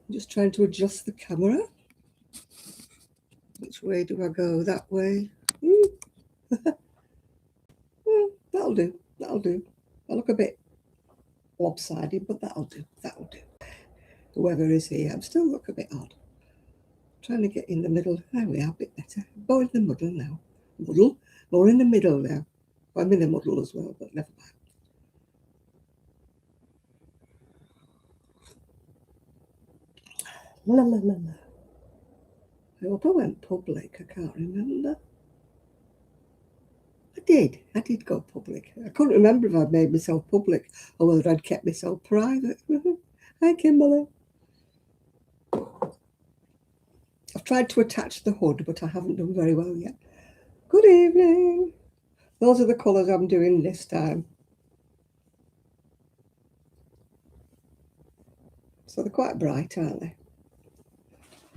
I'm just trying to adjust the camera. Which way do I go? That way. Well, that'll do. That'll do. I look a bit lopsided, but that'll do. That'll do. Whoever is here, I still look a bit odd. Trying to get in the middle. There we are, a bit better. More in the muddle now. Muddle? More in the middle now. I'm in the muddle as well, but never mind. La la la la. I hope I went public. I can't remember. I did go public. I couldn't remember if I'd made myself public or whether I'd kept myself private. Hi, Kimberly. I've tried to attach the hood, but I haven't done very well yet. Good evening. Those are the colours I'm doing this time. So they're quite bright, aren't they?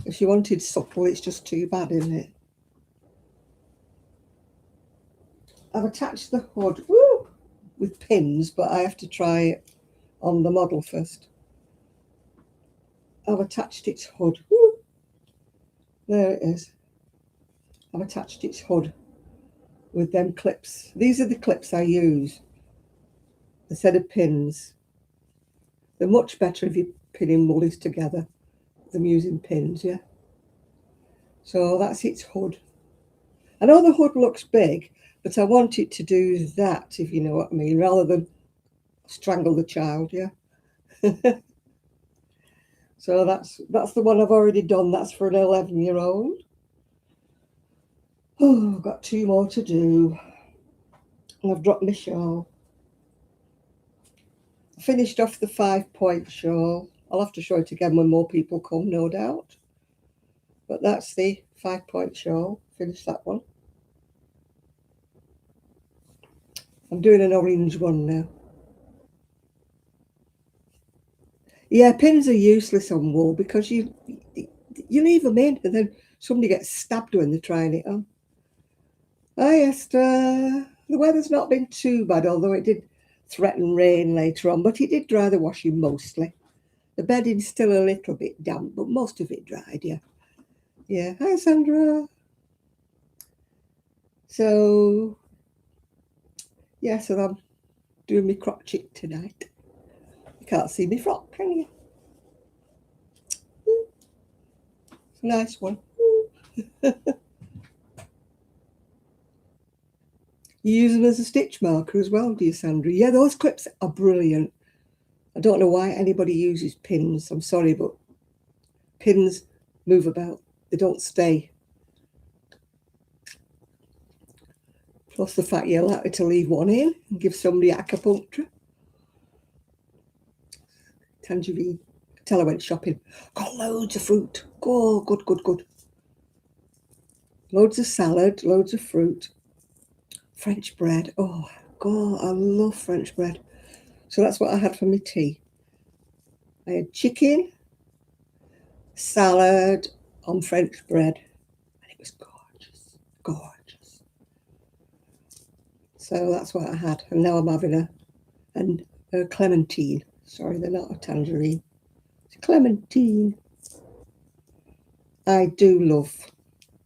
If you wanted subtle, it's just too bad, isn't it? I've attached the hood with pins, but I have to try it on the model first. I've attached its hood. There it is. I've attached its hood with them clips. These are the clips I use instead of pins. They're much better if you're pinning woolies together than using pins, yeah. So that's its hood. I know the hood looks big, but I want it to do that, if you know what I mean, rather than strangle the child, yeah. So that's the one I've already done. That's for an 11-year-old. Oh, I've got 2 more to do. And I've dropped my shawl. I finished off the 5-point shawl. I'll have to show it again when more people come, no doubt. But that's the 5-point shawl. Finished that one. I'm doing an orange one now. Yeah, pins are useless on wool because you leave them in and then somebody gets stabbed when they're trying it on. Hi, Esther. The weather's not been too bad, although it did threaten rain later on, but it did dry the washing mostly. The bedding's still a little bit damp, but most of it dried, yeah. Yeah, hi, Sandra. So, yeah, so I'm doing my crochet tonight. You can't see me frock, can you? It's a nice one. You use them as a stitch marker as well, do you, Sandra? Yeah, those clips are brilliant. I don't know why anybody uses pins. I'm sorry, but pins move about. They don't stay. Plus the fact you're likely to leave one in and give somebody acupuncture. Tangerine. Tell I went shopping. Got loads of fruit. Oh, good, good, good. Loads of salad, loads of fruit. French bread. Oh, God, I love French bread. So that's what I had for my tea. I had chicken, salad on French bread. And it was gorgeous, gorgeous. So that's what I had. And now I'm having a clementine. Sorry, they're not a tangerine. It's a clementine. I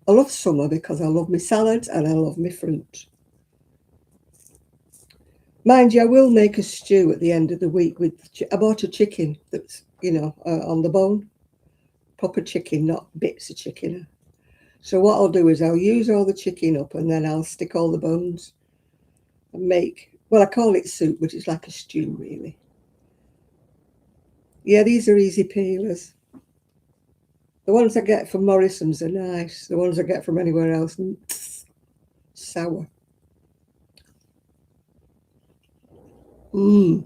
love summer because I love my salads and I love my fruit. Mind you, I will make a stew at the end of the week with, I bought a chicken that's, on the bone. Proper chicken, not bits of chicken. So what I'll do is I'll use all the chicken up and then I'll stick all the bones and make, well, I call it soup, but it's like a stew, really. Yeah, these are easy peelers. The ones I get from Morrison's are nice. The ones I get from anywhere else, sour. The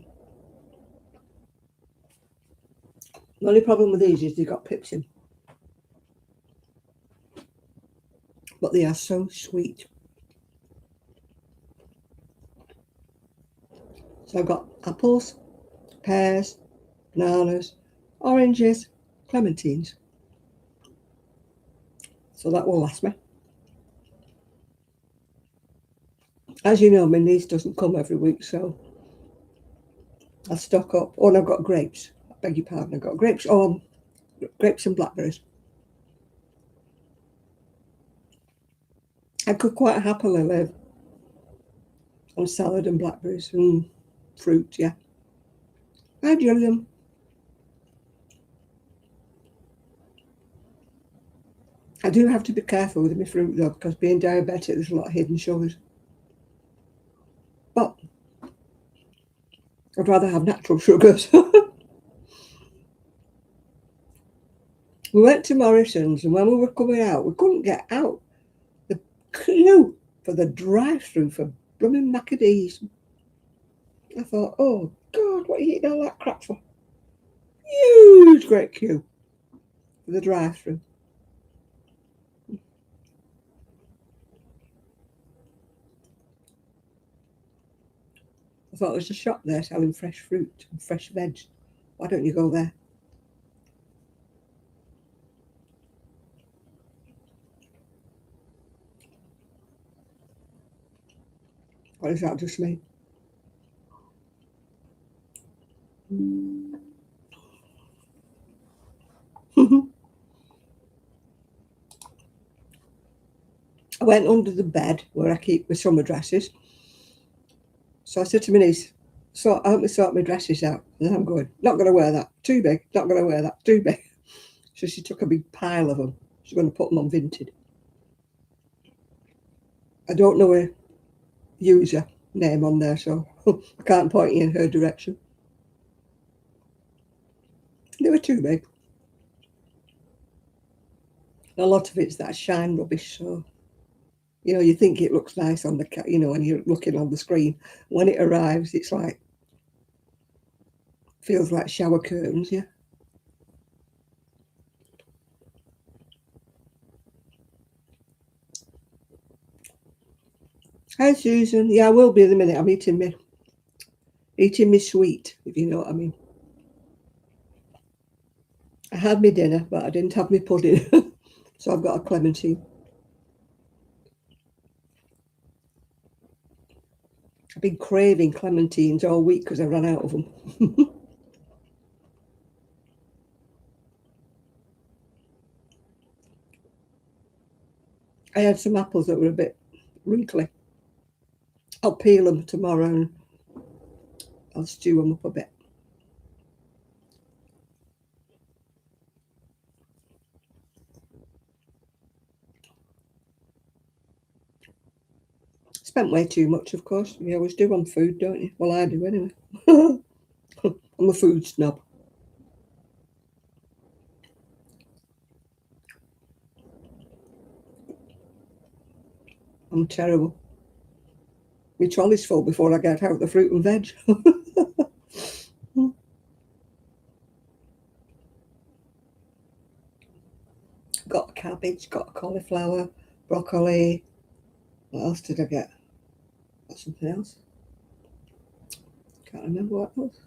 only problem with these is they've got pips in. But they are so sweet. So I've got apples, pears, bananas, oranges, clementines. So that will last me. As you know, my niece doesn't come every week, so I stock up. Oh, and I've got grapes. I beg your pardon, I've got grapes. Oh, grapes and blackberries. I could quite happily live on salad and blackberries and fruit, yeah. I enjoy them. I do have to be careful with my fruit though, because being diabetic, there's a lot of hidden sugars. But I'd rather have natural sugars. We went to Morrison's, and when we were coming out, we couldn't get out. The queue for the drive-through for blooming Maccadees. I thought, oh God, what are you eating all that crap for? Huge, great queue for the drive-through. I thought there's a shop there selling fresh fruit and fresh veg. Why don't you go there? Or is that just me? I went under the bed where I keep my summer dresses. So I said to my niece, help me sort my dresses out. And I'm going, not going to wear that. Too big. Not going to wear that. Too big. So she took a big pile of them. She's going to put them on Vinted. I don't know a user name on there, so I can't point you in her direction. They were too big. A lot of it's that shine rubbish, so you think it looks nice on the when you're looking on the screen. When it arrives, it's like feels like shower curtains, yeah. Hi Susan. Yeah, I will be in a minute. I'm eating me sweet, if you know what I mean. I had my dinner, but I didn't have my pudding. So I've got a clementine. I've been craving clementines all week because I ran out of them. I had some apples that were a bit wrinkly. I'll peel them tomorrow and I'll stew them up a bit. Spent way too much, of course. You always do on food, don't you? Well, I do anyway. I'm a food snob. I'm terrible. My trolley's full before I get out the fruit and veg. Got a cabbage, got a cauliflower, broccoli. What else did I get? Got something else. Can't remember what else.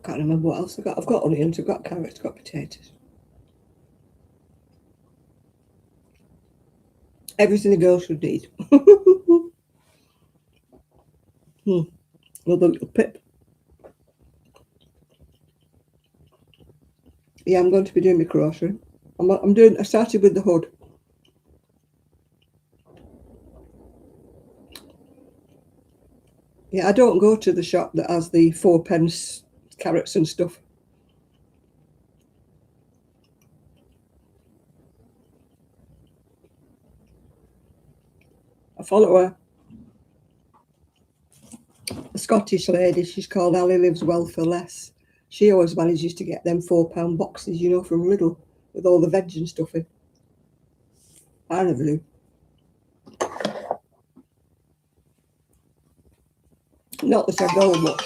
Can't remember what else I got. I've got onions, I've got carrots, I've got potatoes. Everything a girl should need. Another little pip. Yeah, I'm going to be doing my crochet. I started with the hood. Yeah, I don't go to the shop that has the 4p carrots and stuff. I follow her. A Scottish lady, she's called Ali Lives Well for Less. She always manages to get them £4 boxes, from Lidl with all the veg and stuff in. I never do. Not that I go much.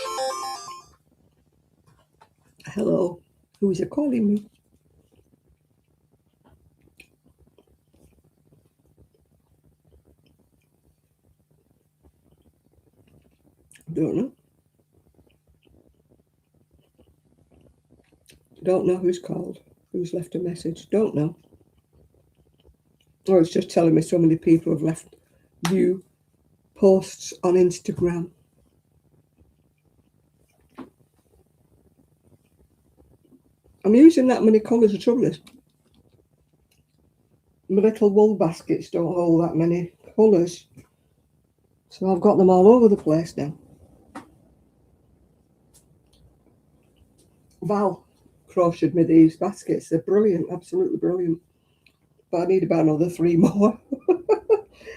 Hello, who is it calling me? Don't know. Don't know who's called, who's left a message. Don't know. Or it's just telling me so many people have left new posts on Instagram. I'm using that many colours. The trouble is, my little wool baskets don't hold that many colours. So I've got them all over the place now. Val crocheted me these baskets. They're brilliant, absolutely brilliant. But I need about another 3 more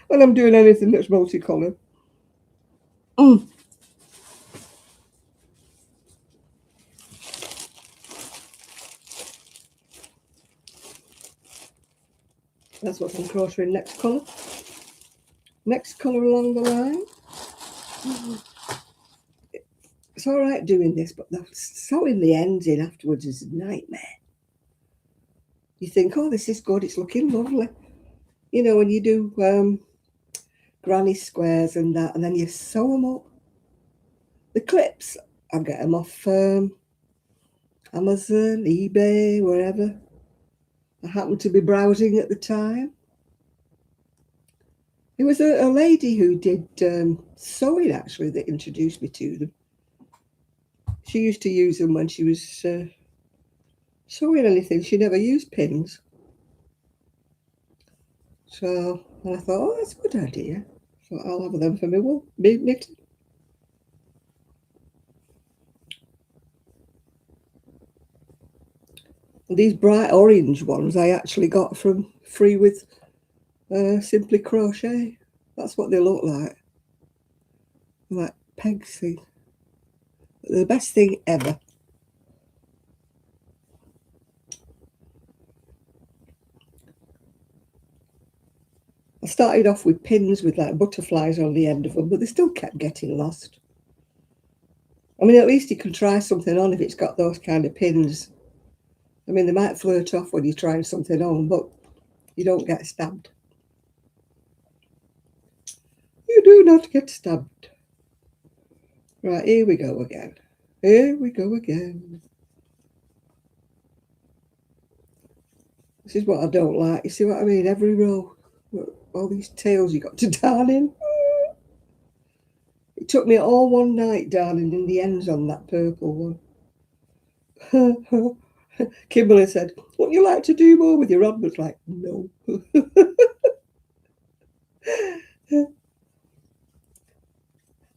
when I'm doing anything that's multicoloured. That's what I'm crocheting next colour. Next colour along the line. It's all right doing this, but sewing the ends in afterwards is a nightmare. You think, oh, this is good, it's looking lovely. You know, when you do granny squares and that, and then you sew them up. The clips, I get them off Amazon, eBay, wherever. I happened to be browsing at the time. It was a lady who did sewing, actually, that introduced me to them. She used to use them when she was sewing anything. She never used pins. So I thought, oh, that's a good idea. So I'll have them for me knitting. These bright orange ones I actually got from free with Simply Crochet. That's what they look like. They're like pegs. They're the best thing ever. I started off with pins with like butterflies on the end of them, but they still kept getting lost. I mean, at least you can try something on if it's got those kind of pins. I mean, they might flirt off when you're trying something on, but you don't get stabbed. You do not get stabbed. Right, here we go again. Here we go again. This is what I don't like. You see what I mean? Every row, all these tails you got to darn in. It took me all one night darning in the ends on that purple one. Kimberly said, "Wouldn't you like to do more with your oddments?" Like, no.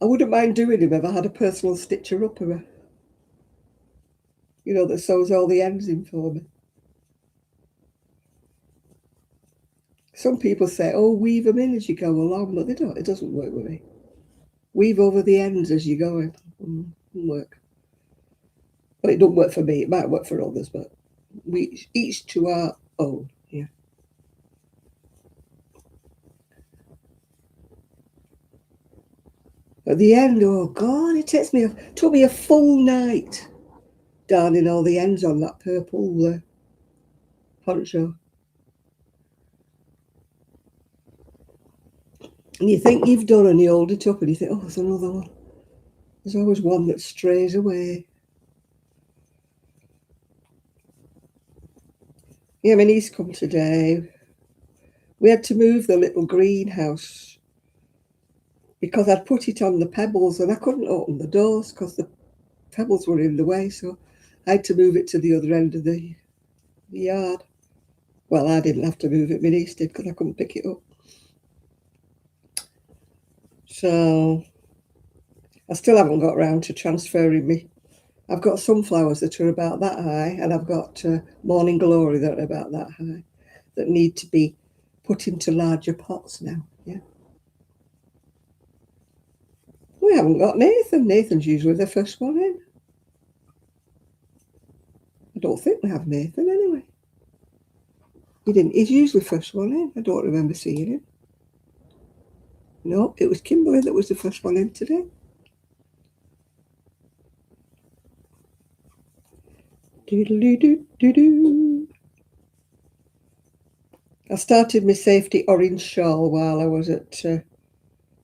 I wouldn't mind doing him if I had a personal stitcher-upper, you know, that sews all the ends in for me. Some people say, oh, weave them in as you go along, but they don't. It doesn't work with me. Weave over the ends as you go. It doesn't work. Well, it don't work for me. It might work for others, but we each to our own. Yeah. At the end, oh God, it took me a full night darning all the ends on that purple poncho. And you think you've done, and you hold it up and you think, oh, there's another one. There's always one that strays away. Yeah, my niece come today. We had to move the little greenhouse because I'd put it on the pebbles and I couldn't open the doors because the pebbles were in the way. So I had to move it to the other end of the yard. Well, I didn't have to move it, my niece did, because I couldn't pick it up. So I still haven't got round to transferring me. I've got sunflowers that are about that high, and I've got morning glory that are about that high, that need to be put into larger pots now. Yeah. We haven't got Nathan. Nathan's usually the first one in. I don't think we have Nathan anyway. He's usually first one in. I don't remember seeing him. No, it was Kimberly that was the first one in today. Doodle-doo-doo-doo-doo. I started my safety orange shawl while I was at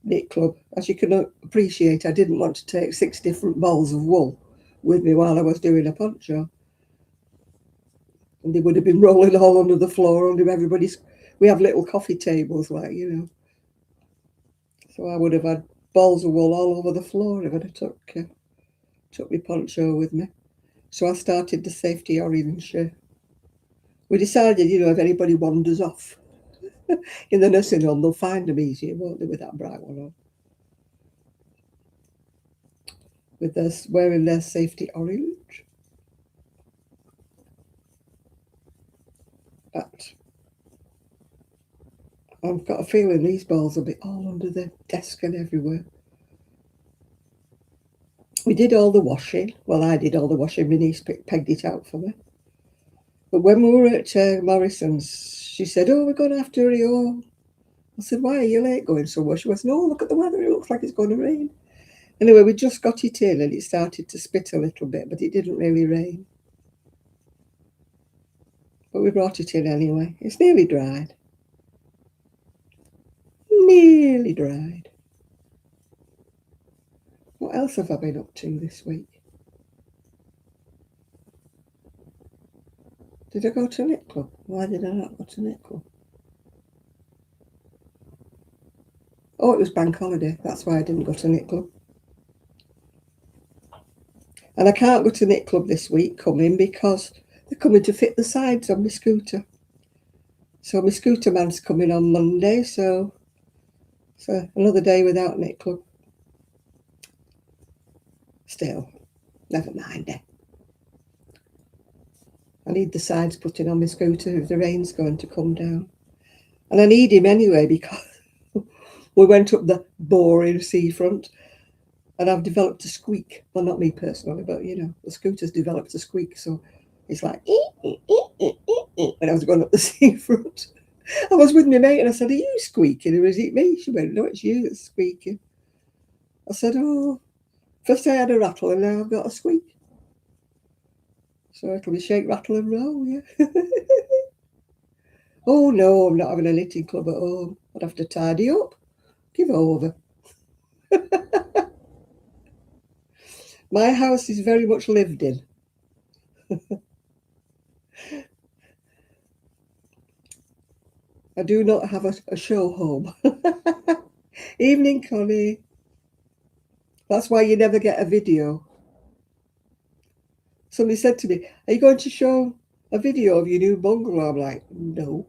knit club. As you can appreciate, I didn't want to take 6 different balls of wool with me while I was doing a poncho. And they would have been rolling all under the floor under everybody's. We have little coffee tables, like, you know. So I would have had balls of wool all over the floor if I'd have took my poncho with me. So I started the safety orange. We decided, if anybody wanders off in the nursing home, they'll find them easier, won't they, with that bright one on? With us wearing their safety orange. But I've got a feeling these balls will be all under the desk and everywhere. We did all the washing. Well, I did all the washing. My niece pegged it out for me. But when we were at Morrison's, she said, "Oh, we're going to have to hurry home." I said, "Why are you late going somewhere?" She went, "No, look at the weather. It looks like it's going to rain." Anyway, we just got it in and it started to spit a little bit, but it didn't really rain. But we brought it in anyway. It's nearly dried. Nearly dried. What else have I been up to this week? Did I go to knit club? Why did I not go to knit club? Oh, it was bank holiday. That's why I didn't go to knit club. And I can't go to knit club this week coming because they're coming to fit the sides on my scooter. So my scooter man's coming on Monday, so another day without knit club. Still, never mind it. I need the sides putting on my scooter if the rain's going to come down. And I need him anyway because we went up the boring seafront and I've developed a squeak. Well, not me personally, but the scooter's developed a squeak. So it's like, when I was going up the seafront. I was with my mate and I said, "Are you squeaking or is it me?" She went, "No, it's you that's squeaking." I said, "Oh, first I had a rattle and now I've got a squeak." So it'll be shake, rattle and roll, yeah. Oh no, I'm not having a knitting club at home. I'd have to tidy up. Give over. My house is very much lived in. I do not have a show home. Evening, Connie. That's why you never get a video. Somebody said to me, "Are you going to show a video of your new bungalow?" I'm like, "No."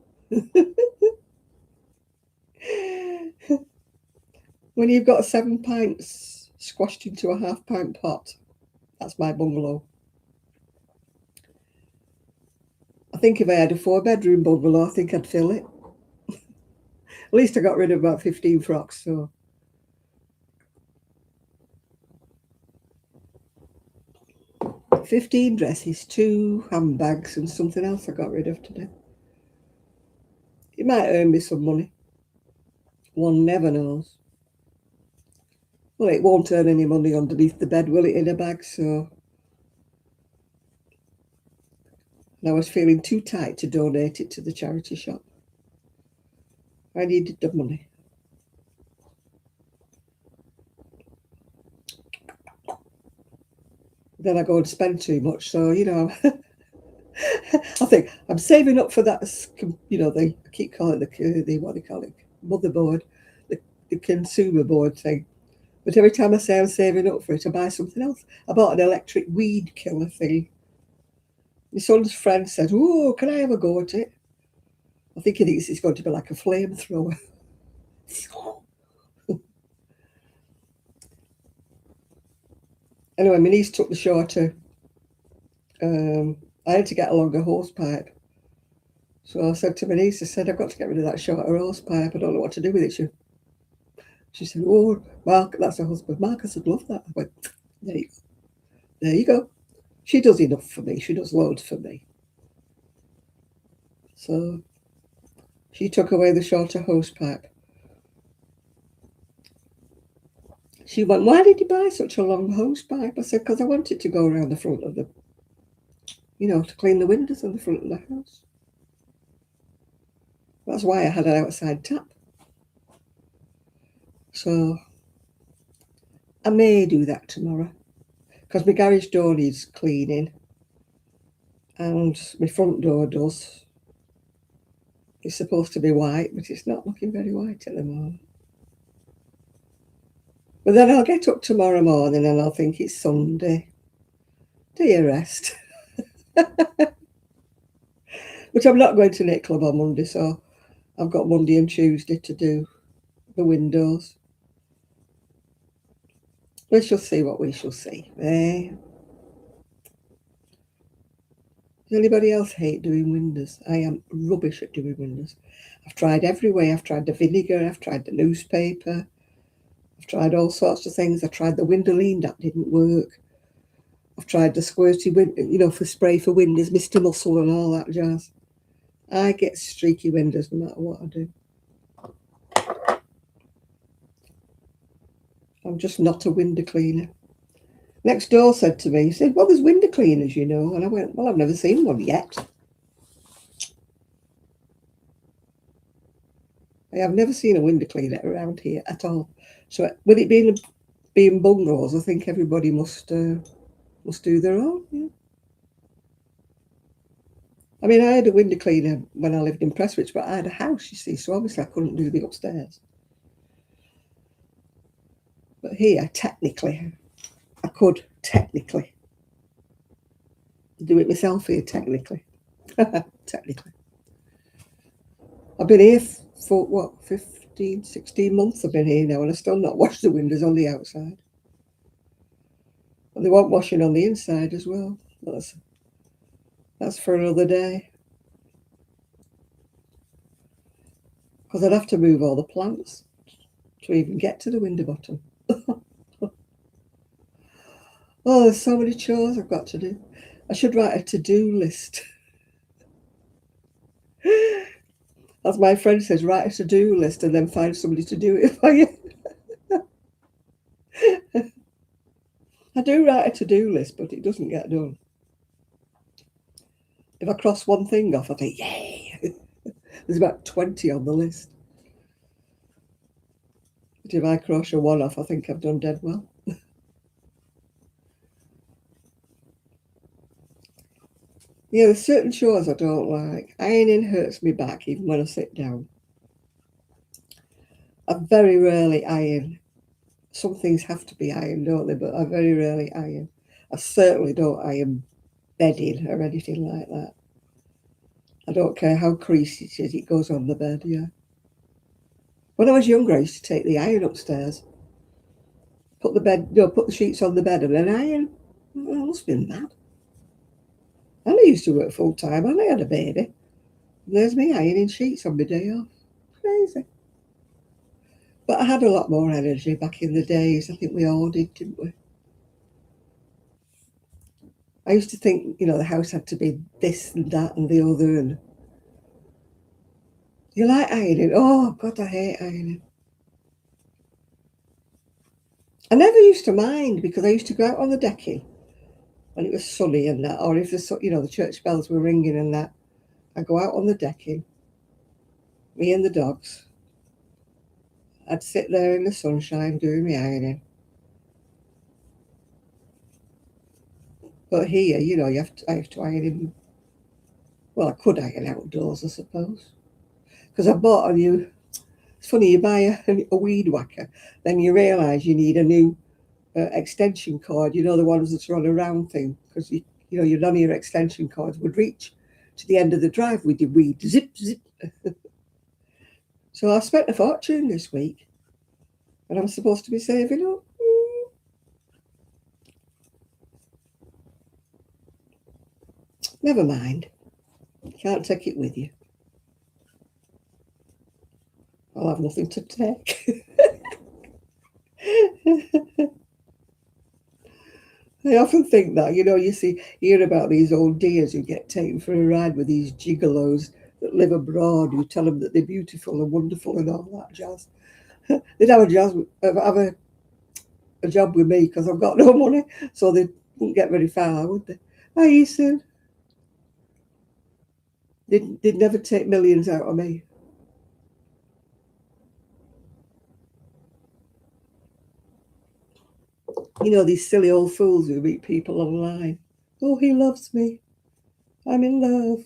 When you've got 7 pints squashed into a half-pint pot, that's my bungalow. I think if I had a 4-bedroom bungalow, I think I'd fill it. At least I got rid of about 15 frocks, so. 15 dresses, 2 handbags, and something else I got rid of today. It might earn me some money. One never knows. Well, it won't earn any money underneath the bed, will it, in a bag? So. And I was feeling too tight to donate it to the charity shop. I needed the money. Then I go and spend too much, so I think I'm saving up for that. I keep calling it the what do you call it, motherboard, the consumer board thing. But every time I say I'm saving up for it, I buy something else. I bought an electric weed killer thing. My son's friend said, "Oh, can I have a go at it?" I think he thinks it's going to be like a flamethrower. Anyway, my niece took the shorter. I had to get a longer hose pipe. So I said to my niece, I said, "I've got to get rid of that shorter hose pipe. I don't know what to do with it." She said, "Oh, Mark, that's her husband. Marcus would love that." I went, "There you go. There you go." She does enough for me. She does loads for me. So she took away the shorter hose pipe. She went, "Why did you buy such a long hose pipe?" I said, "Because I want it to go around the front of to clean the windows on the front of the house. That's why I had an outside tap." So I may do that tomorrow because my garage door needs cleaning and my front door does. It's supposed to be white, but it's not looking very white at the moment. But then I'll get up tomorrow morning and I'll think it's Sunday. Do your rest. Which I'm not going to knit club on Monday, so I've got Monday and Tuesday to do the windows. We shall see what we shall see. Eh? Does anybody else hate doing windows? I am rubbish at doing windows. I've tried every way. I've tried the vinegar, I've tried the newspaper, I've tried all sorts of things. I tried the Windowline, that didn't work. I've tried the squirty, for spray for windows, Mr. Muscle and all that jazz. I get streaky windows no matter what I do. I'm just not a window cleaner. Next door said to me, he said, well, there's window cleaners, you know. And I went, well, I've never seen one yet. I have never seen a window cleaner around here at all. So with it being bungalows, I think everybody must do their own. Yeah. I mean, I had a window cleaner when I lived in Prestwich, but I had a house, you see, so obviously I couldn't do the upstairs. But here, technically, I could technically do it myself here, technically. Technically. I've been here for, what, 15, 16 months I've been here now, and I still not washed the windows on the outside. And they want washing on the inside as well. That's for another day. Because I'd have to move all the plants to even get to the window bottom. Oh, there's so many chores I've got to do. I should write a to-do list. As my friend says, write a to-do list and then find somebody to do it for you. I do write a to-do list, but it doesn't get done. If I cross one thing off, I think, yay! There's about 20 on the list. But if I cross one off, I think I've done dead well. Yeah, there's certain chores I don't like. Ironing hurts me back even when I sit down. I very rarely iron. Some things have to be ironed, don't they? But I very rarely iron. I certainly don't iron bedding or anything like that. I don't care how creasy it is, it goes on the bed, yeah. When I was younger, I used to take the iron upstairs, put the sheets on the bed and then iron. I must have been mad. And I used to work full time and I had a baby. And there's me ironing sheets on my day off. Crazy. But I had a lot more energy back in the days. I think we all did, didn't we? I used to think, the house had to be this and that and the other. And you like ironing? Oh, God, I hate ironing. I never used to mind because I used to go out on the decking when it was sunny and that, or if the church bells were ringing and that. I'd go out on the decking, me and the dogs. I'd sit there in the sunshine doing my ironing. But here, I have to iron in. Well, I could iron outdoors, I suppose. Because I bought a new. It's funny, you buy a weed whacker, then you realise you need a new extension cord. The ones that are on a round thing, because none of your extension cords would reach to the end of the drive with your weed. Zip, zip. So I spent a fortune this week, and I'm supposed to be saving up. Never mind. You can't take it with you. I'll have nothing to take. I often think that, you hear about these old dears who get taken for a ride with these gigolos that live abroad, who tell them that they're beautiful and wonderful and all that jazz. They'd have a job with me because I've got no money, so they wouldn't get very far, would they? Hi, Ethan. They'd never take millions out of me. These silly old fools who meet people online. Oh, he loves me. I'm in love.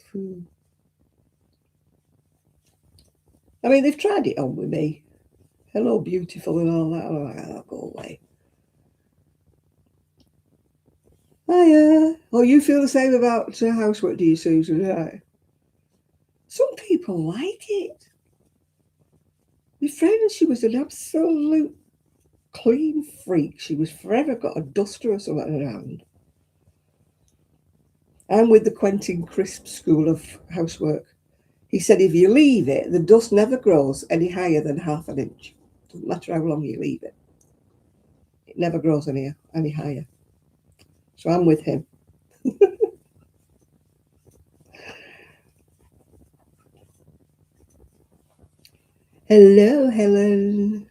I mean, they've tried it on with me. Hello, beautiful and all that. I'm like, oh, go away. Oh, you feel the same about housework, do you, Susan? Right. Some people like it. My friend, she was an absolute clean freak. She was forever got a duster or something around. I'm with the Quentin Crisp School of Housework. He said if you leave it, the dust never grows any higher than half an inch. Doesn't matter how long you leave it. It never grows any higher. So I'm with him. Hello, Helen.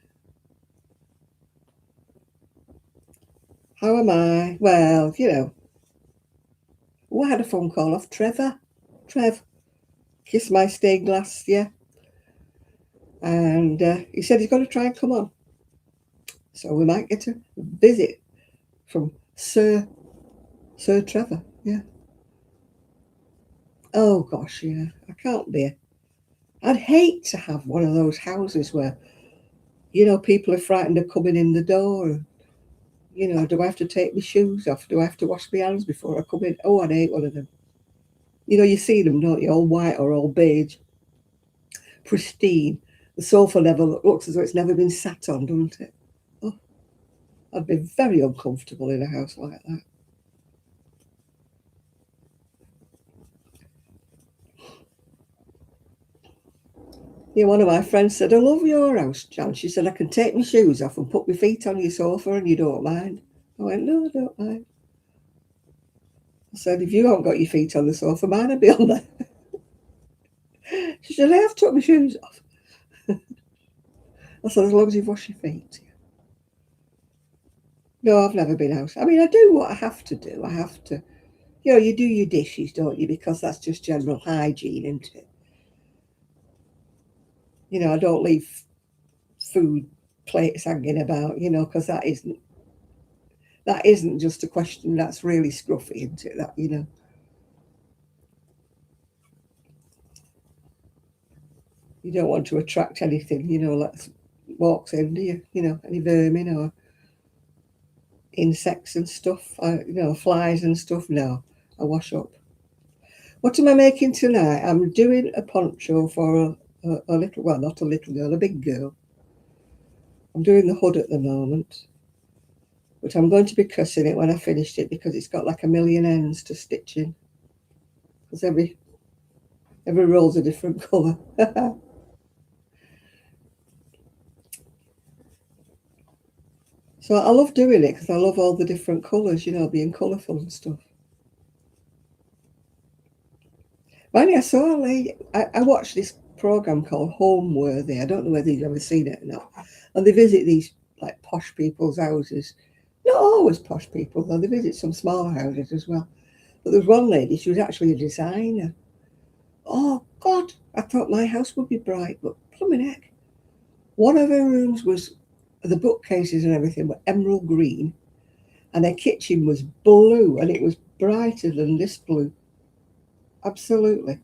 How am I? Well, I had a phone call off Trevor. Trev kissed my stained glass, yeah. And he said he's going to try and come on. So we might get a visit from Sir Trevor, yeah. Oh, gosh, yeah. I can't bear. I'd hate to have one of those houses where, people are frightened of coming in the door. Do I have to take my shoes off? Do I have to wash my hands before I come in? Oh, I'd hate one of them. You see them, don't you? All white or all beige, pristine. The sofa level looks as though it's never been sat on, doesn't it? Oh, I'd be very uncomfortable in a house like that. Yeah, one of my friends said, I love your house, Jan. She said, I can take my shoes off and put my feet on your sofa and you don't mind. I went, no, I don't mind. I said, if you haven't got your feet on the sofa, mine will be on there. She said, I have took my shoes off. I said, as long as you've washed your feet. No, I've never been out. I mean, I do what I have to do. I have to, you do your dishes, don't you? Because that's just general hygiene, isn't it? I don't leave food plates hanging about, because that isn't just a question. That's really scruffy, isn't it? That. You don't want to attract anything, that walks in, do you? Any vermin or insects and stuff, flies and stuff. No, I wash up. What am I making tonight? I'm doing a poncho for a little, well, not a little girl, a big girl. I'm doing the hood at the moment, but I'm going to be cussing it when I finished it because it's got like a million ends to stitch in. Because every roll's a different colour. So I love doing it because I love all the different colours, being colourful and stuff. Finally, I saw a lady, I watched this programme called Homeworthy. I don't know whether you've ever seen it or not. And they visit these like posh people's houses. Not always posh people, though. They visit some smaller houses as well. But there was one lady, she was actually a designer. Oh, God, I thought my house would be bright, but plumbing heck. One of her rooms was, the bookcases and everything were emerald green, and her kitchen was blue, and it was brighter than this blue. Absolutely.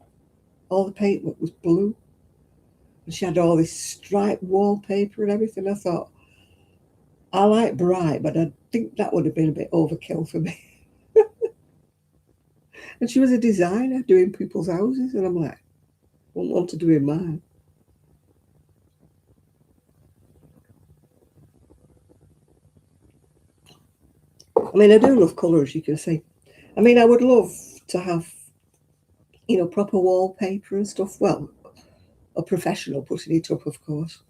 All the paintwork was blue. And she had all this striped wallpaper and everything. I thought, I like bright, but I think that would have been a bit overkill for me. And she was a designer doing people's houses, and I'm like, I wouldn't want to do in mine. I mean, I do love colour, as you can see. I mean, I would love to have, proper wallpaper and stuff. Well, a professional putting it up, of course.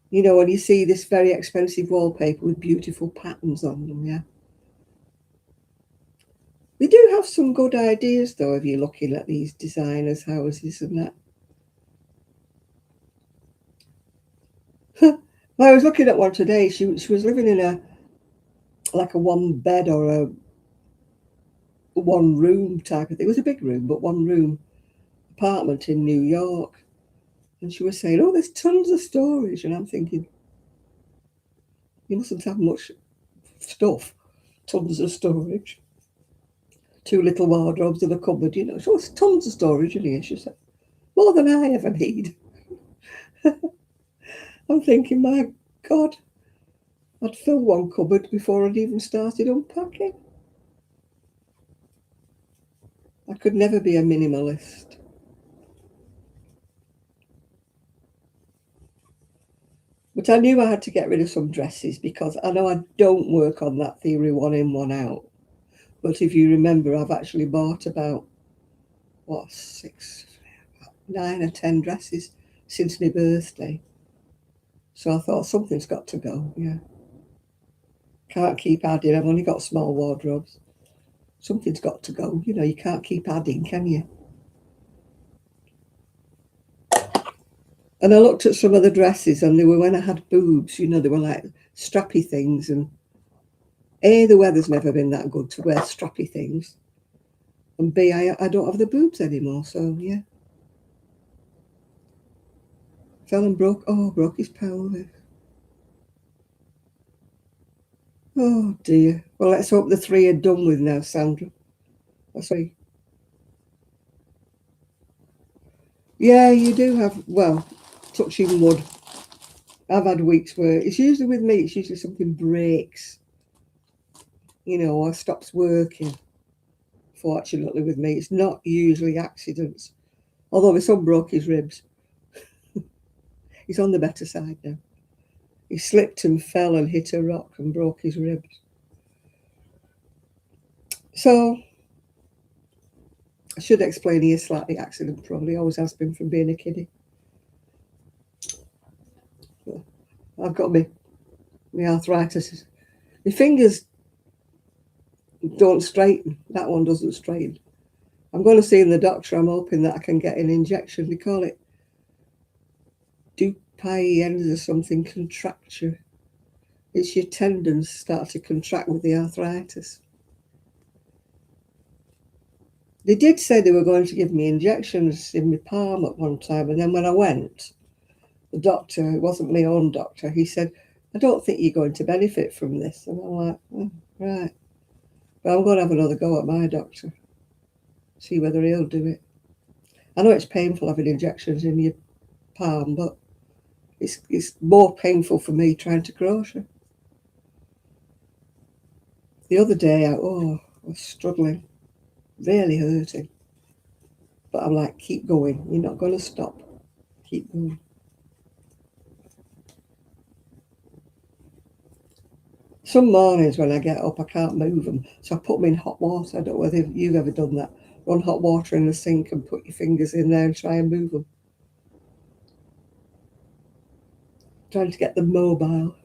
When you see this very expensive wallpaper with beautiful patterns on them, yeah. We do have some good ideas, though, if you're looking at these designers' houses and that. Well, I was looking at one today. She was living in a one bed or a one room type of thing. It was a big room, but one room apartment in New York. And she was saying, oh, there's tons of storage. And I'm thinking, you mustn't have much stuff. Tons of storage. Two little wardrobes and a cupboard, So it's tons of storage in here, she said. More than I ever need. I'm thinking, my God, I'd fill one cupboard before I'd even started unpacking. I could never be a minimalist. But I knew I had to get rid of some dresses because I know I don't work on that theory, one in, one out. But if you remember, I've actually bought about, what, 6, 9 or 10 dresses since my birthday. So I thought something's got to go, yeah. Can't keep adding. I've only got small wardrobes. Something's got to go. You know, you can't keep adding, can you? And I looked at some of the dresses and they were when I had boobs, you know, they were like strappy things. And A, the weather's never been that good to wear strappy things. And B, I don't have the boobs anymore. So, yeah. Fell and broke his pelvis. Oh, dear. Well, let's hope the 3 are done with now, Sandra. That's right. Yeah, you do have, well, touching wood. I've had weeks where it's usually with me, it's usually something breaks, you know, or stops working. Fortunately, with me, it's not usually accidents. Although my son broke his ribs. He's on the better side now. He slipped and fell and hit a rock and broke his ribs. So, I should explain he is slightly accident probably, always has been from being a kiddie. I've got my arthritis. My fingers don't straighten. That one doesn't straighten. I'm going to see the doctor. I'm hoping that I can get an injection. They call it Dupuytren's or something, contracture. It's your tendons start to contract with the arthritis. They did say they were going to give me injections in my palm at one time, and then when I went, the doctor, it wasn't my own doctor, he said, I don't think you're going to benefit from this. And I'm like, oh, right. But I'm going to have another go at my doctor, see whether he'll do it. I know it's painful having injections in your palm, but it's more painful for me trying to crochet. The other day, I was struggling, really hurting. But I'm like, keep going. You're not going to stop. Keep going. Some mornings when I get up, I can't move them. So I put them in hot water. I don't know whether you've ever done that. Run hot water in the sink and put your fingers in there and try and move them. Trying to get them mobile.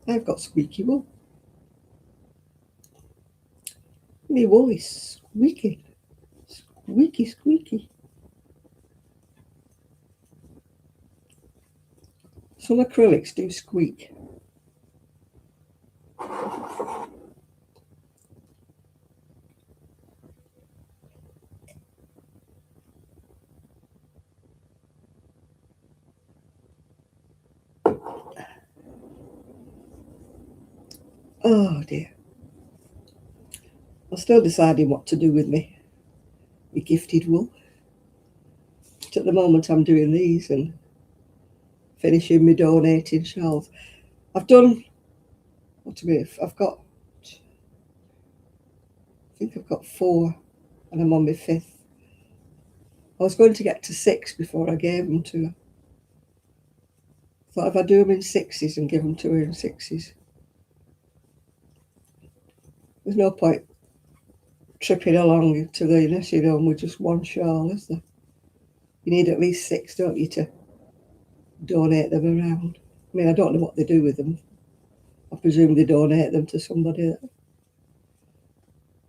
I've got squeaky wool. My wool is squeaky. Squeaky, squeaky. Some acrylics do squeak. Oh dear. I'm still deciding what to do with me gifted wool. But at the moment I'm doing these and finishing my donated shawls. I've done, I've got, I think I've got 4 and I'm on my 5th. I was going to get to 6 before I gave them to her. I thought if I do them in 6s and give them to her in 6s, there's no point tripping along to the nursing home with just one shawl, is there? You need at least 6, don't you, to donate them around. I mean, I don't know what they do with them. I presume they donate them to somebody.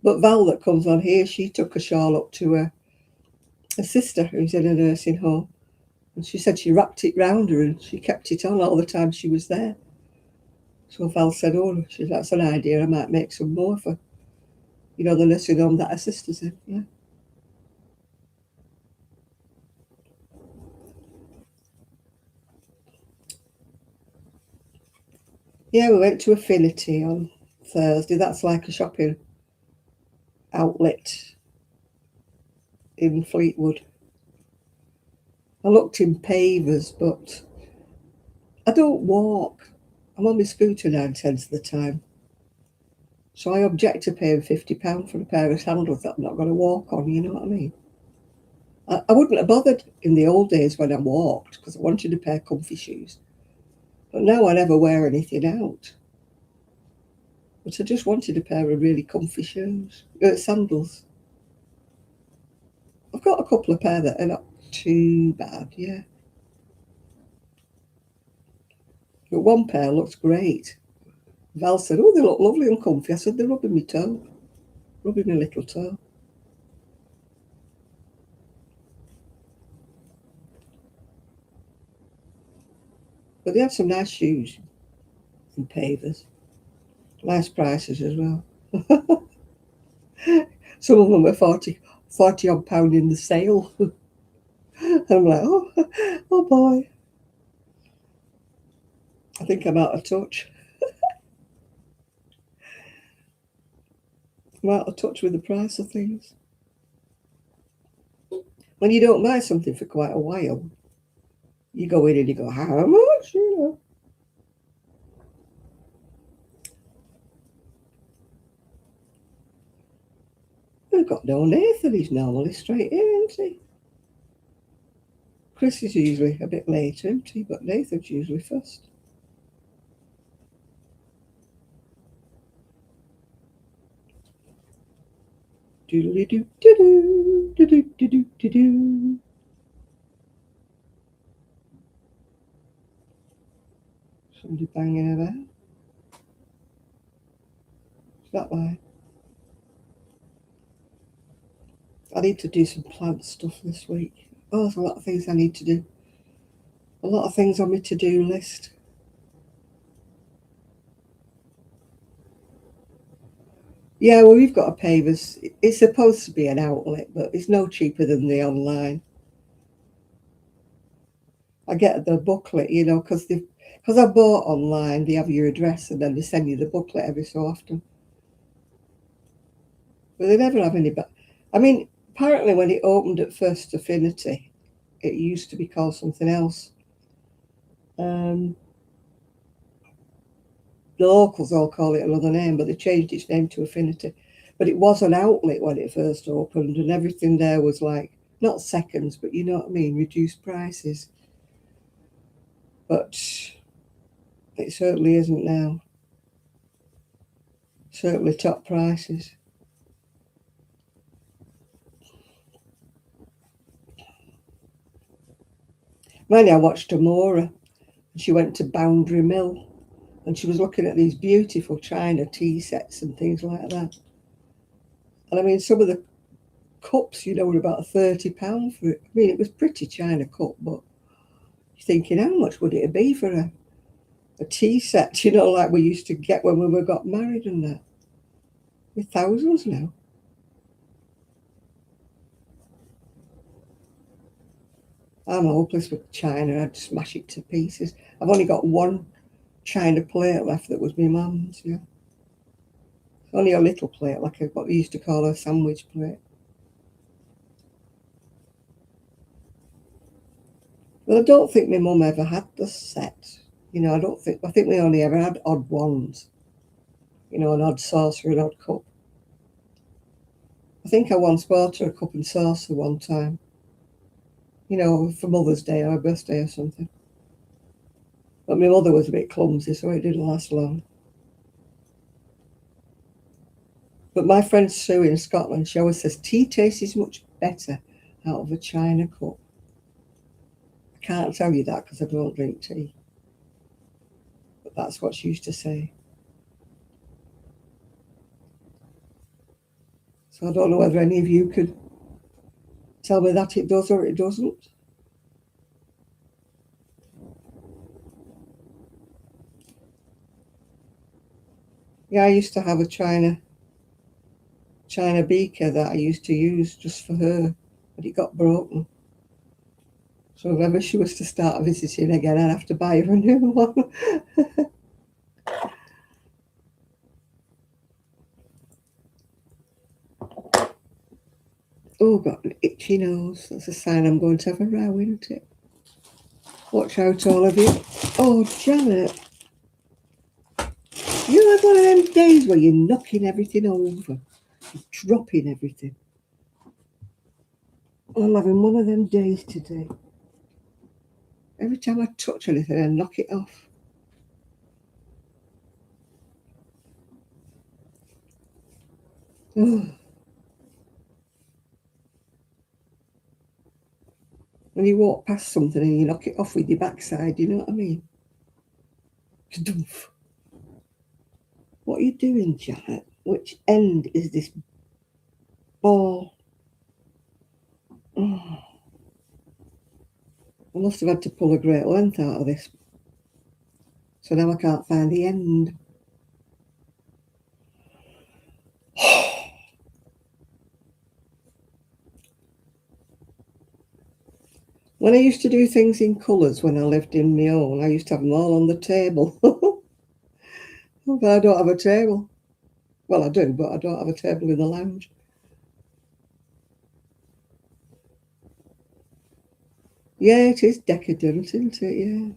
But Val that comes on here, she took a shawl up to her sister who's in a nursing home. And she said she wrapped it round her and she kept it on all the time she was there. So Val said, that's an idea. I might make some more for, the nursing home that her sister's in. Yeah. Yeah, we went to Affinity on Thursday. That's like a shopping outlet in Fleetwood. I looked in Pavers, but I don't walk. I'm on my scooter 9/10 of the time. So I object to paying £50 for a pair of sandals that I'm not going to walk on, you know what I mean? I wouldn't have bothered in the old days when I walked because I wanted a pair of comfy shoes. But now I never wear anything out. But I just wanted a pair of really comfy shoes, sandals. I've got a couple of pair that are not too bad, yeah. But one pair looks great. Val said, oh, they look lovely and comfy. I said, they're rubbing my toe, rubbing my little toe. But they have some nice shoes and pavers. Nice prices as well. Some of them were 40 odd pound in the sale. And I'm like, oh boy. I think I'm out of touch. I'm out of touch with the price of things. When you don't buy something for quite a while, you go in and you go, how much? You know. We've got no Nathan. He's normally straight in, isn't he? Chris is usually a bit later, isn't he? But Nathan's usually first. Doodly doo doo doo doo doo doo doo doo. Somebody banging about. Is that why? I need to do some plant stuff this week. Oh, there's a lot of things I need to do. A lot of things on my to-do list. Yeah, well, we've got a pavers. It's supposed to be an outlet, but it's no cheaper than the online. I get the booklet, you know, because I bought online, they have your address and then they send you the booklet every so often. But they never have any. I mean, apparently when it opened at First Affinity, it used to be called something else. The locals all call it another name, but they changed its name to Affinity. But it was an outlet when it first opened, and everything there was like, not seconds, but you know what I mean, reduced prices. But it certainly isn't now. Certainly top prices. Mind you, I watched Amora, and she went to Boundary Mill, and she was looking at these beautiful China tea sets and things like that. And I mean, some of the cups, you know, were about £30 for it. I mean, it was pretty China cup, but you're thinking, how much would it be for a tea set, you know, like we used to get when we got married and that? With thousands now. I'm hopeless with China. I'd smash it to pieces. I've only got one China plate left that was my mum's, yeah. Only a little plate, like what we used to call a sandwich plate. Well, I don't think my mum ever had the set. You know, I think we only ever had odd ones. You know, an odd saucer, an odd cup. I think I once bought her a cup and saucer one time. You know, for Mother's Day or birthday or something. But my mother was a bit clumsy, so it didn't last long. But my friend Sue in Scotland, she always says tea tastes much better out of a China cup. I can't tell you that because I don't drink tea. But that's what she used to say. So I don't know whether any of you could tell me that it does or it doesn't. Yeah, I used to have a China beaker that I used to use just for her, but it got broken. So if ever she was to start visiting again, I'd have to buy her a new one. Oh, got an itchy nose. That's a sign I'm going to have a row, isn't it? Watch out, all of you. Oh, Janet. You have one of them days where you're knocking everything over, dropping everything. I'm having one of them days today. Every time I touch anything, I knock it off. Oh. When you walk past something and you knock it off with your backside, you know what I mean? What are you doing, Janet? Which end is this ball? Oh. I must have had to pull a great length out of this. So now I can't find the end. When I used to do things in colours when I lived in my own, I used to have them all on the table. But I don't have a table. Well, I do, but I don't have a table in the lounge. Yeah, it is decadent, isn't it?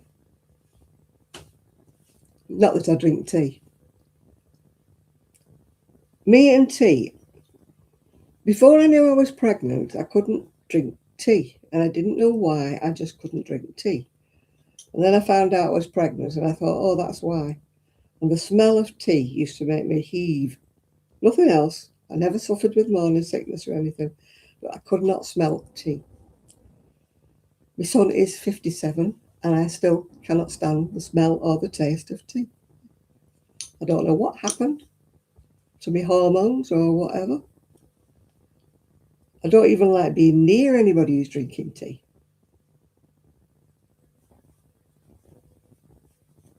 Yeah. Not that I drink tea. Me and tea. Before I knew I was pregnant, I couldn't drink tea. And I didn't know why, I just couldn't drink tea. And then I found out I was pregnant and I thought, oh, that's why. And the smell of tea used to make me heave. Nothing else. I never suffered with morning sickness or anything, but I could not smell tea. My son is 57 and I still cannot stand the smell or the taste of tea. I don't know what happened to my hormones or whatever. I don't even like being near anybody who's drinking tea.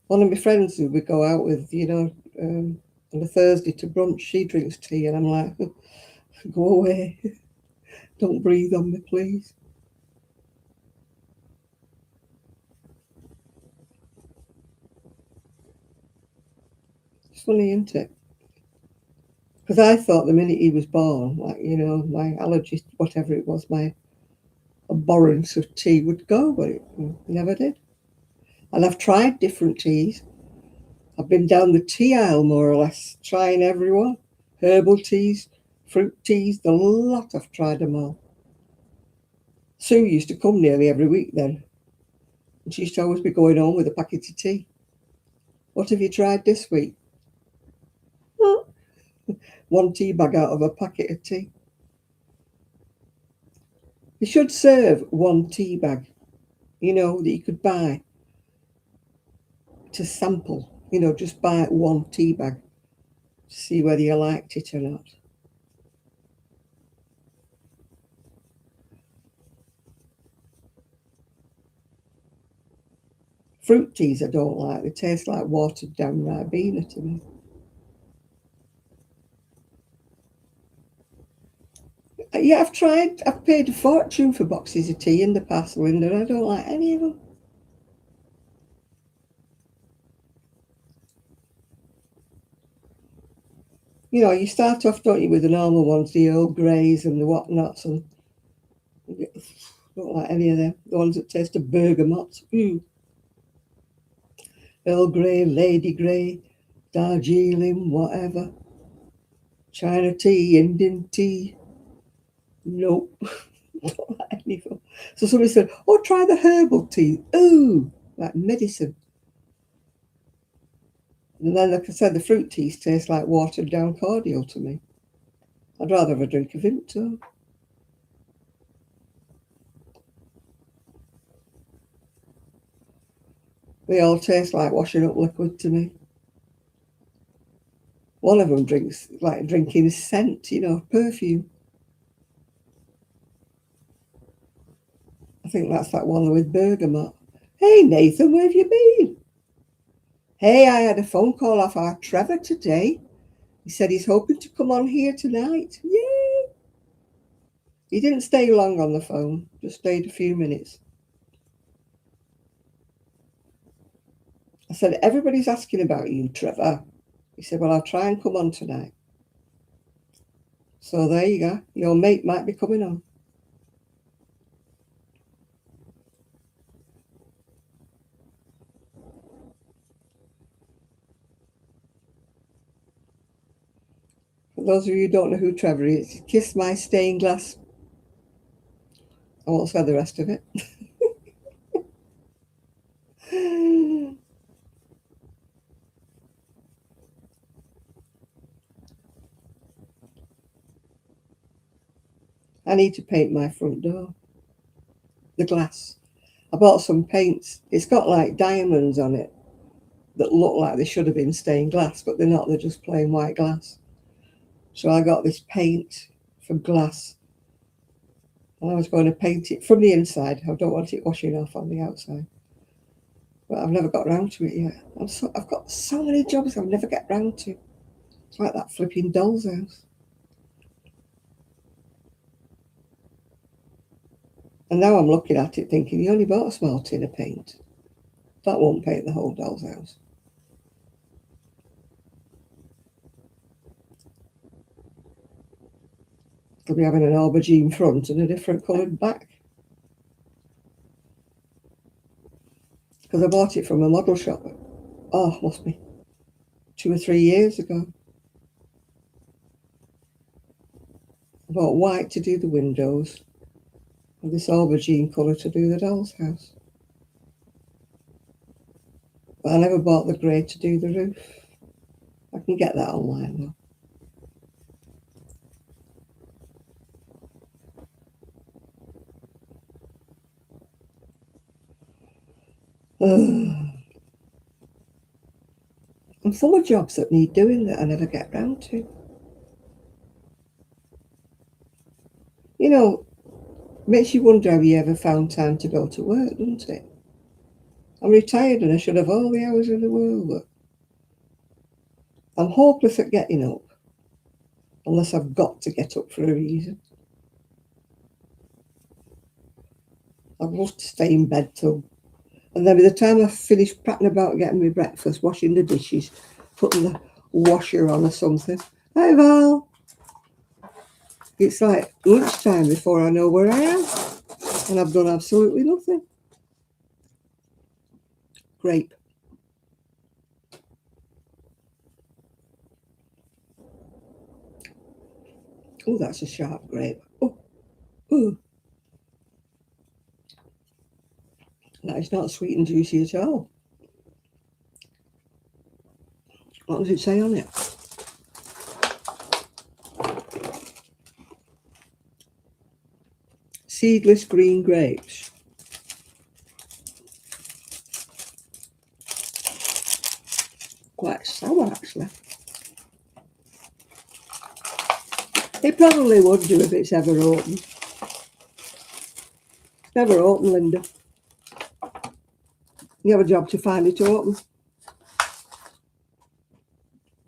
One of my friends who we go out with, on a Thursday to brunch, she drinks tea and I'm like, go away. Don't breathe on me, please. It's funny, isn't it? Because I thought the minute he was born, my allergy, whatever it was, my abhorrence of tea would go, but it never did. And I've tried different teas. I've been down the tea aisle, more or less, trying everyone. Herbal teas, fruit teas, the lot. I've tried them all. Sue used to come nearly every week then. And she used to always be going home with a packet of tea. What have you tried this week? One tea bag out of a packet of tea. They should serve one tea bag, that you could buy to sample. Just buy one tea bag to see whether you liked it or not. Fruit teas I don't like. They taste like watered down Ribena to me. Yeah, I've paid a fortune for boxes of tea in the past, Linda, and I don't like any of them. You start off, don't you, with the normal ones, the Earl Greys and the whatnots, and I don't like any of them. The ones that taste of bergamot. Earl Grey, Lady Grey, Darjeeling, whatever. China tea, Indian tea. Nope. Don't like any of them. So somebody said, oh, try the herbal tea. Ooh, like medicine. And then, like I said, the fruit teas taste like watered down cordial to me. I'd rather have a drink of Vimto. They all taste like washing up liquid to me. One of them drinks like drinking scent, perfume. I think that's that one with bergamot. Hey, Nathan, where have you been? Hey, I had a phone call off our Trevor today. He said he's hoping to come on here tonight. Yay! He didn't stay long on the phone, just stayed a few minutes. I said, everybody's asking about you, Trevor. He said, well, I'll try and come on tonight. So there you go. Your mate might be coming on. those of you who don't know who Trevor is, kiss my stained glass. I won't say the rest of it. I need to paint my front door. The glass. I bought some paints. It's got like diamonds on it that look like they should have been stained glass, but they're not. They're just plain white glass. So I got this paint for glass. And I was going to paint it from the inside. I don't want it washing off on the outside. But I've never got round to it yet. I've got so many jobs I've never get round to. It's like that flipping doll's house. And now I'm looking at it thinking, you only bought a small tin of paint. That won't paint the whole doll's house. I'll be having an aubergine front and a different coloured back. Because I bought it from a model shop. Oh, must be 2 or 3 years ago. I bought white to do the windows and this aubergine colour to do the doll's house. But I never bought the grey to do the roof. I can get that online though. I'm full of jobs that need doing that I never get round to. You know, makes you wonder how you ever found time to go to work, doesn't it? I'm retired and I should have all the hours in the world, but I'm hopeless at getting up, unless I've got to get up for a reason. I'd love to stay in bed till, and then by the time I finish prattling about getting me breakfast, washing the dishes, putting the washer on or something. Hi Val! It's like lunchtime before I know where I am, and I've done absolutely nothing. Grape. Oh, that's a sharp grape. Oh, ooh. That is not sweet and juicy at all. What does it say on it? Seedless green grapes. Quite sour, actually. It probably would do if it's ever open. It's never open, Linda. You have a job to find it open.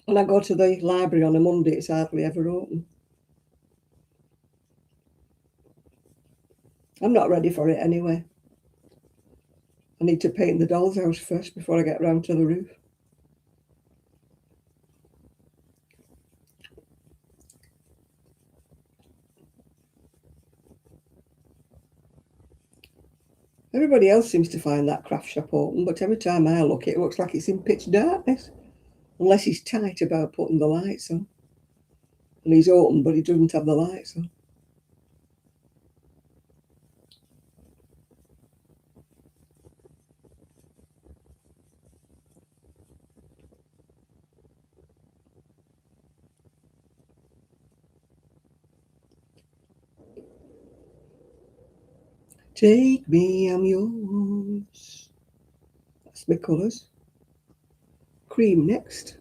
When I go to the library on a Monday, it's hardly ever open. I'm not ready for it anyway. I need to paint the doll's house first before I get round to the roof. Everybody else seems to find that craft shop open, but every time I look, it looks like it's in pitch darkness. Unless he's tight about putting the lights on. And he's open, but he doesn't have the lights on. Take me, I'm yours. That's my colours. Cream next.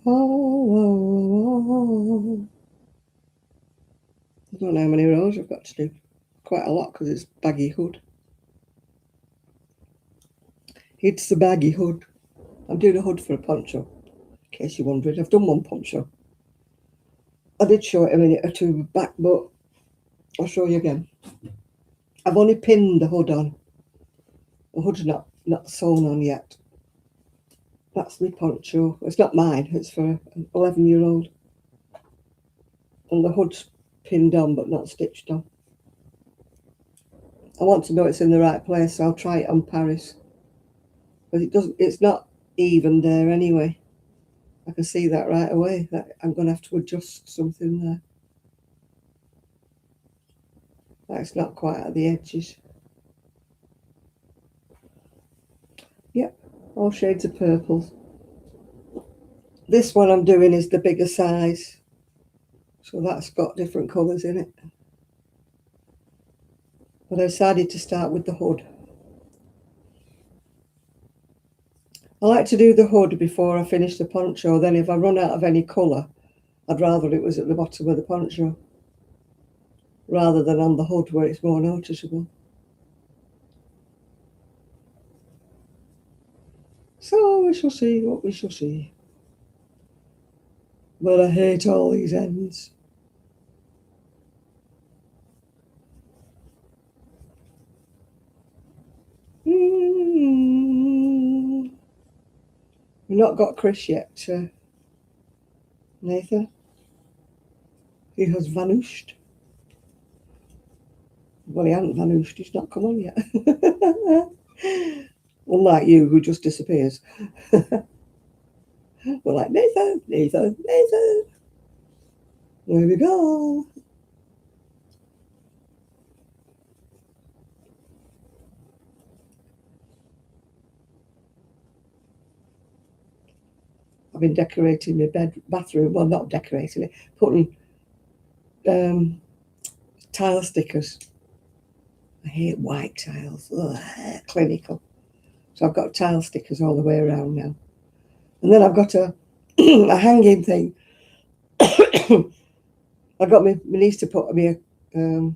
Oh, I don't know how many rows I've got to do. Quite a lot because it's baggy hood. It's the baggy hood. I'm doing a hood for a poncho, in case you're wondering. I've done one poncho. I did show it a minute or two back, but I'll show you again. I've only pinned the hood on. The hood's not sewn on yet. That's my poncho. It's not mine. It's for an 11-year-old. And the hood's pinned on but not stitched on. I want to know it's in the right place, so I'll try it on Paris. But it's not even there anyway. I can see that right away, that I'm going to have to adjust something there. That's not quite at the edges. Yep, all shades of purples. This one I'm doing is the bigger size, so that's got different colours in it. But I decided to start with the hood. I like to do the hood before I finish the poncho, then if I run out of any colour, I'd rather it was at the bottom of the poncho, rather than on the hood where it's more noticeable. So we shall see what we shall see. But I hate all these ends. We've not got Chris yet, Nathan. He has vanished. Well, he hasn't vanished, he's not come on yet. Unlike you, who just disappears. We're like, Nathan, Nathan, Nathan. There we go. I've been decorating my bathroom. Well, not decorating it, putting tile stickers. I hate white tiles. Ugh, clinical. So I've got tile stickers all the way around now. And then I've got a hanging thing. I got my niece to put me a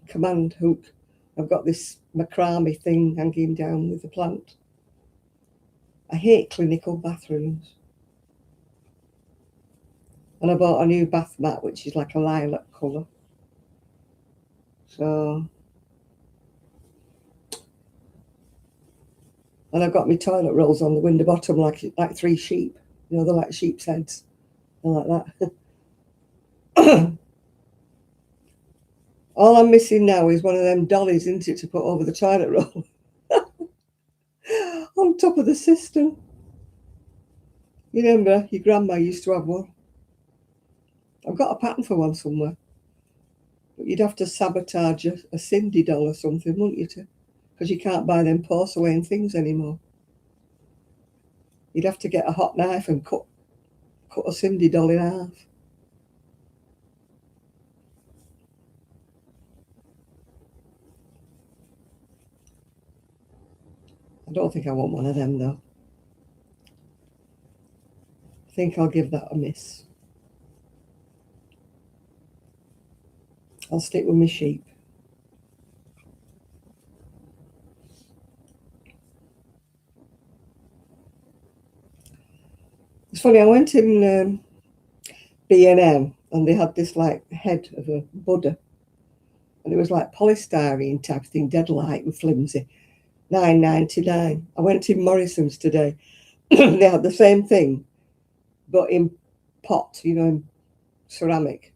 command hook. I've got this macrame thing hanging down with the plant. I hate clinical bathrooms. And I bought a new bath mat, which is like a lilac colour. So, and I've got my toilet rolls on the window bottom like 3 sheep. You know, they're like sheep's heads. They're like that. All I'm missing now is one of them dollies, isn't it, to put over the toilet roll. On top of the system. You remember, your grandma used to have one. I've got a pattern for one somewhere. But you'd have to sabotage a Cindy doll or something, wouldn't you, because you can't buy them porcelain things anymore. You'd have to get a hot knife and cut a Cindy doll in half. I don't think I want one of them, though. I think I'll give that a miss. I'll stick with my sheep. It's funny, I went in B&M and they had this like head of a Buddha. And it was like polystyrene type thing, dead light and flimsy. $9.99. I went in Morrison's today. They had the same thing, but in pot, you know, in ceramic.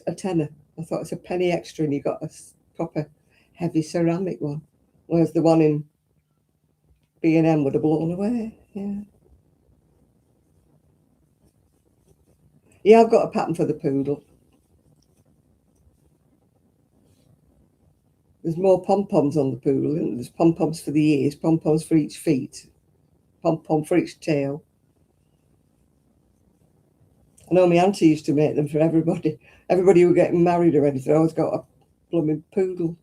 A tenner. I thought it's a penny extra and you got a proper heavy ceramic one. Whereas the one in B&M would have blown away. Yeah. Yeah, I've got a pattern for the poodle. There's more pom-poms on the poodle, isn't there? There's pom-poms for the ears, pom-poms for each feet, pom-pom for each tail. I know my auntie used to make them for everybody. Everybody who were getting married or anything always got a blooming poodle.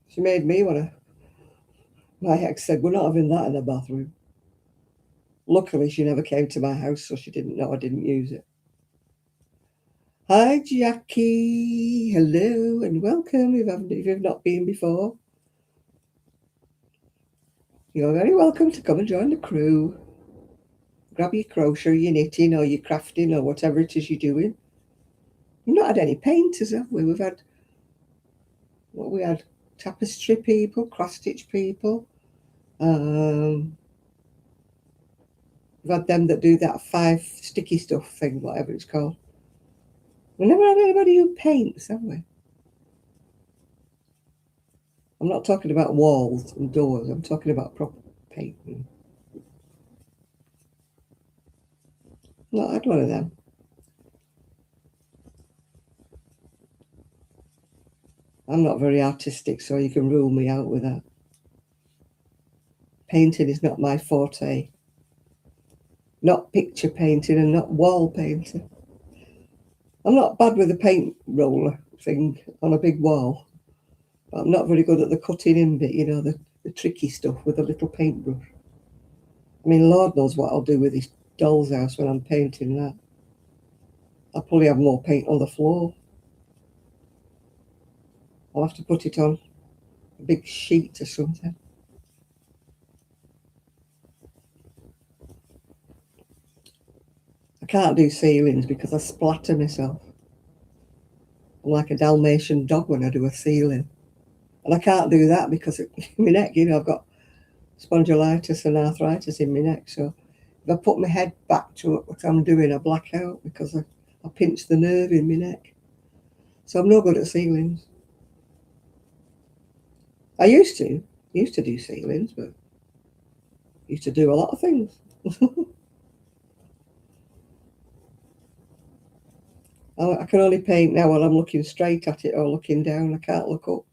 She made me one. My ex said, we're not having that in the bathroom. Luckily, she never came to my house, so she didn't know I didn't use it. Hi, Jackie. Hello and welcome if you've not been before. You're very welcome to come and join the crew. Grab your crochet, your knitting, or your crafting, or whatever it is you're doing. We've not had any painters, have we? We had tapestry people, cross-stitch people. We've had them that do that 5 sticky stuff thing, whatever it's called. We've never had anybody who paints, have we? I'm not talking about walls and doors. I'm talking about proper painting. Not had one of them. I'm not very artistic, so you can rule me out with that. Painting is not my forte. Not picture painting and not wall painting. I'm not bad with a paint roller thing on a big wall. But I'm not very good at the cutting in bit, you know, the tricky stuff with a little paintbrush. I mean, Lord knows what I'll do with this doll's house when I'm painting that. I'll probably have more paint on the floor. I'll have to put it on a big sheet or something. I can't do ceilings because I splatter myself. I'm like a Dalmatian dog when I do a ceiling. And I can't do that because of my neck, you know, I've got spondylitis and arthritis in my neck. So if I put my head back to what I'm doing, I black out because I pinch the nerve in my neck. So I'm no good at ceilings. I used to do ceilings, but used to do a lot of things. I can only paint now while I'm looking straight at it or looking down. I can't look up.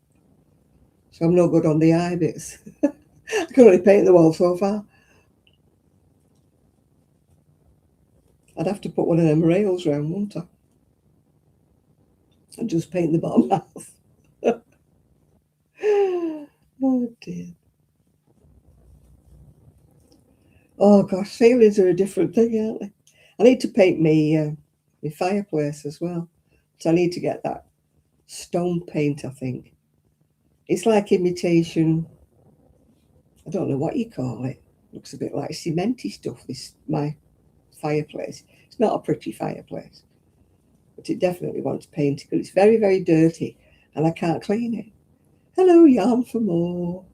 So I'm no good on the eye bits. I can only paint the wall so far. I'd have to put one of them rails round, wouldn't I? And just paint the bottom half. Oh dear. Oh gosh, ceilings are a different thing, aren't they? I need to paint my fireplace as well. So I need to get that stone paint, I think. It's like imitation, I don't know what you call it. Looks a bit like cementy stuff, my fireplace. It's not a pretty fireplace, but it definitely wants painting because it's very, very dirty and I can't clean it. Hello, yarn for more.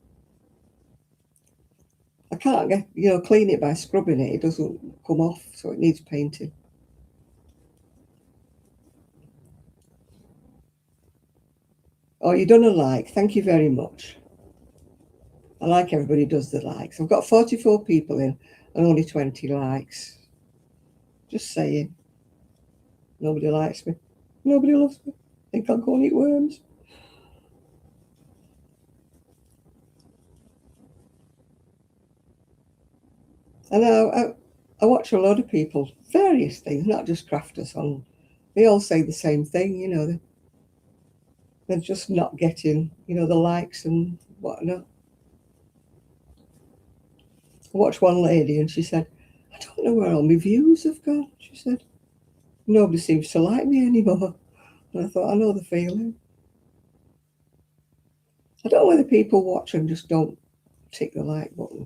I can't get, clean it by scrubbing it. It doesn't come off, so it needs painting. Oh, you done a like. Thank you very much. I like everybody does the likes. I've got 44 people in and only 20 likes. Just saying. Nobody likes me. Nobody loves me. I think I'll go and eat worms. And I watch a lot of people, various things, not just crafters on. They all say the same thing, they're just not getting, the likes and whatnot. I watched one lady and she said, I don't know where all my views have gone. She said, nobody seems to like me anymore. And I thought, I know the feeling. I don't know whether people watch and just don't tick the like button.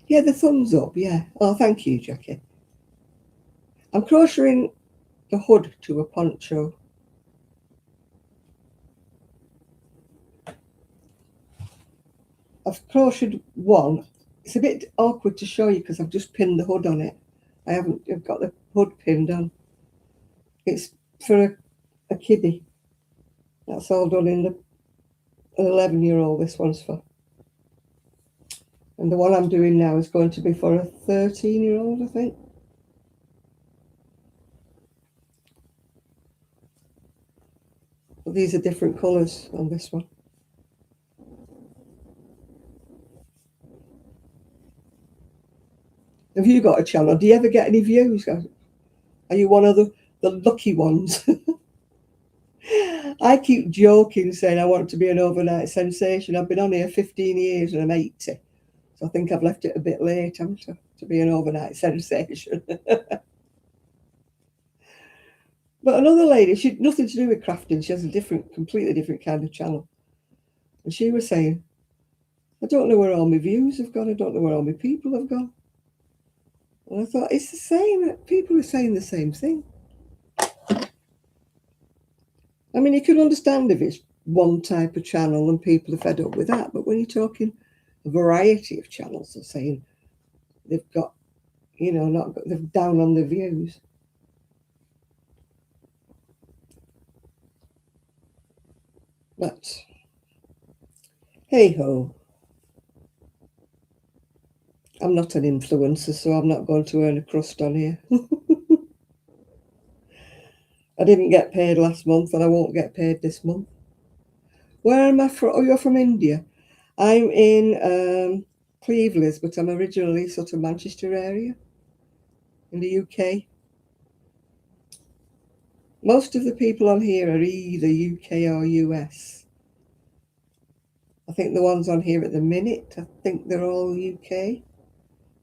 Yeah, the thumbs up, yeah. Oh, thank you, Jackie. I'm crocheting the hood to a poncho. I've crocheted one. It's a bit awkward to show you because I've just pinned the hood on it. I've got the hood pinned on. It's for a kiddie. That's all done in an 11-year-old, this one's for. And the one I'm doing now is going to be for a 13-year-old, I think. But these are different colours on this one. Have you got a channel? Do you ever get any views? Are you one of the lucky ones? I keep joking, saying I want to be an overnight sensation. I've been on here 15 years and I'm 80. So I think I've left it a bit late, haven't I, to be an overnight sensation. But another lady, she'd nothing to do with crafting. She has a completely different kind of channel. And she was saying, I don't know where all my views have gone. I don't know where all my people have gone. And I thought, it's the same. People are saying the same thing. I mean, you can understand if it's one type of channel and people are fed up with that. But when you're talking a variety of channels, they're saying they've got, they're down on the views. But hey ho, I'm not an influencer, so I'm not going to earn a crust on here. I didn't get paid last month and I won't get paid this month. Where am I from? Oh, you're from India. I'm in Cleveland, but I'm originally sort of Manchester area in the UK. Most of the people on here are either UK or US. I think the ones on here at the minute, I think they're all UK.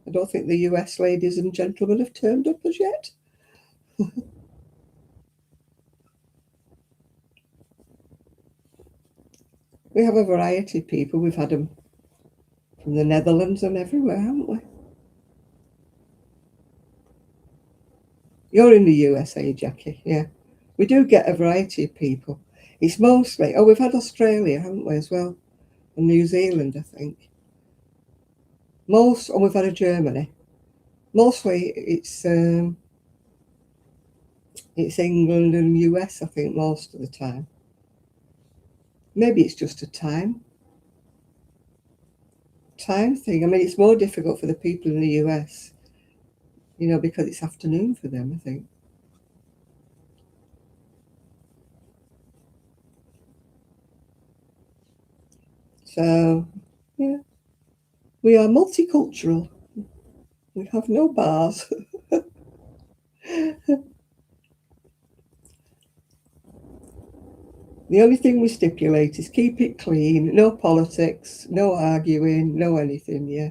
I don't think the US ladies and gentlemen have turned up as yet. We have a variety of people. We've had them from the Netherlands and everywhere, haven't we? You're in the USA, Jackie, yeah. We do get a variety of people. It's mostly, we've had Australia, haven't we, as well? And New Zealand, I think. And we've had a Germany. Mostly it's England and US, I think, most of the time. Maybe it's just a time thing. I mean, it's more difficult for the people in the US, because it's afternoon for them, I think. So, yeah, we are multicultural. We have no bars. The only thing we stipulate is keep it clean, no politics, no arguing, no anything, yeah.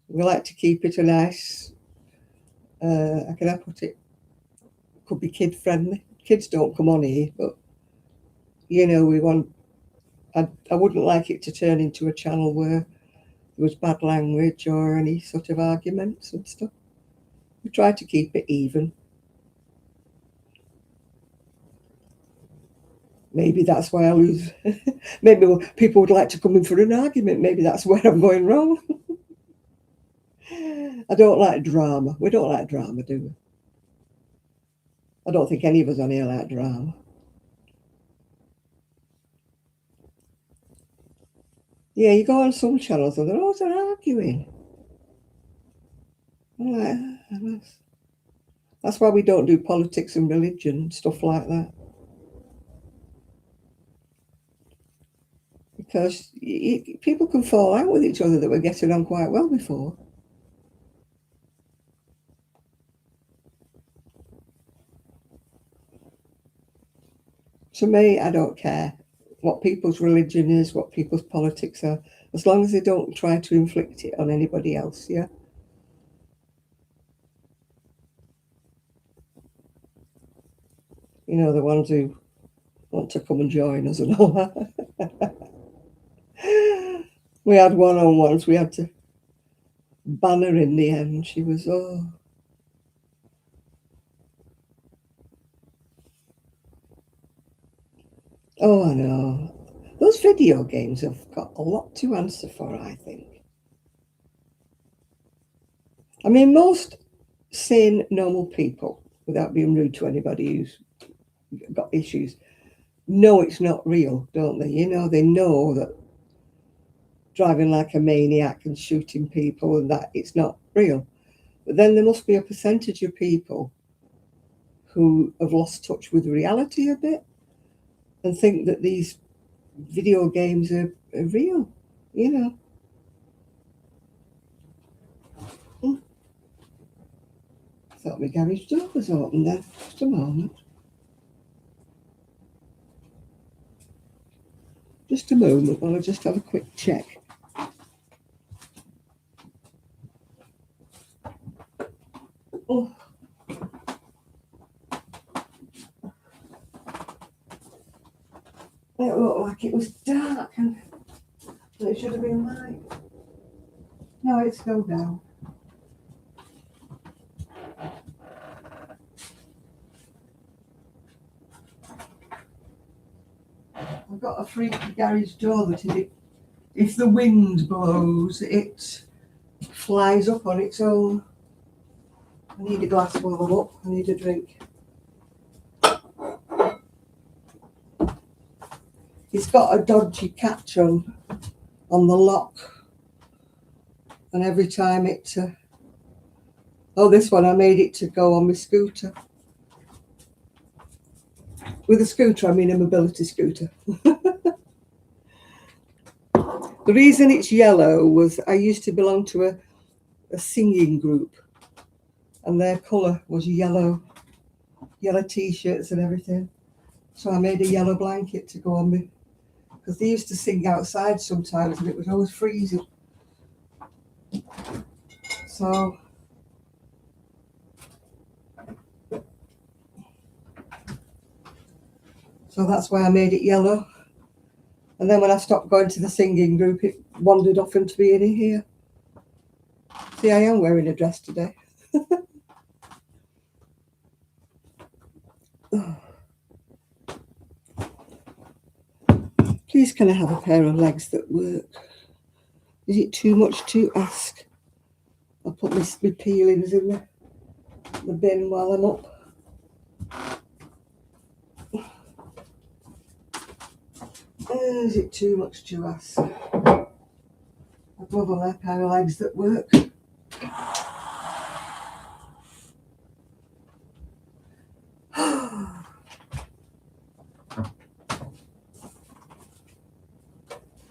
We like to keep it a nice, how can I put it? Could be kid friendly. Kids don't come on here, but we want. I wouldn't like it to turn into a channel where there was bad language or any sort of arguments and stuff. We try to keep it even. Maybe that's why I lose. Maybe people would like to come in for an argument. Maybe that's where I'm going wrong. I don't like drama. We don't like drama, do we? I don't think any of us on here like drama. Yeah, you go on some channels and they're always arguing. I'm like, that's why we don't do politics and religion, stuff like that. Because people can fall out with each other that were getting on quite well before. To me, I don't care what people's religion is, what people's politics are, as long as they don't try to inflict it on anybody else, yeah? The ones who want to come and join us and all that. We had one on once, we had to ban her in the end. She was, I know. Those video games have got a lot to answer for, I think. I mean, most sane, normal people, without being rude to anybody who's got issues, know it's not real, don't they? They know that driving like a maniac and shooting people and that it's not real. But then there must be a percentage of people who have lost touch with reality a bit and think that these video games are real, I thought my garage door was open then. Just a moment. Just a moment while I just have a quick check. Oh. It looked like it was dark and it should have been light. No, it's still down. I've got a freaky garage door that if the wind blows, it flies up on its own. I need a glass while I'm up. I need a drink. It's got a dodgy catch on the lock, and every time it oh, this one I made it to go on my scooter. With a scooter I mean a mobility scooter. The reason it's yellow was I used to belong to a singing group, and their colour was yellow t-shirts and everything. So I made a yellow blanket to go on me, because they used to sing outside sometimes and it was always freezing. So that's why I made it yellow. And then when I stopped going to the singing group, it wandered off into being in here. See, I am wearing a dress today. Oh. Please can I have a pair of legs that work? Is it too much to ask? I'll put my peelings in the bin while I'm up. Is it too much to ask? I'd love a pair of legs that work.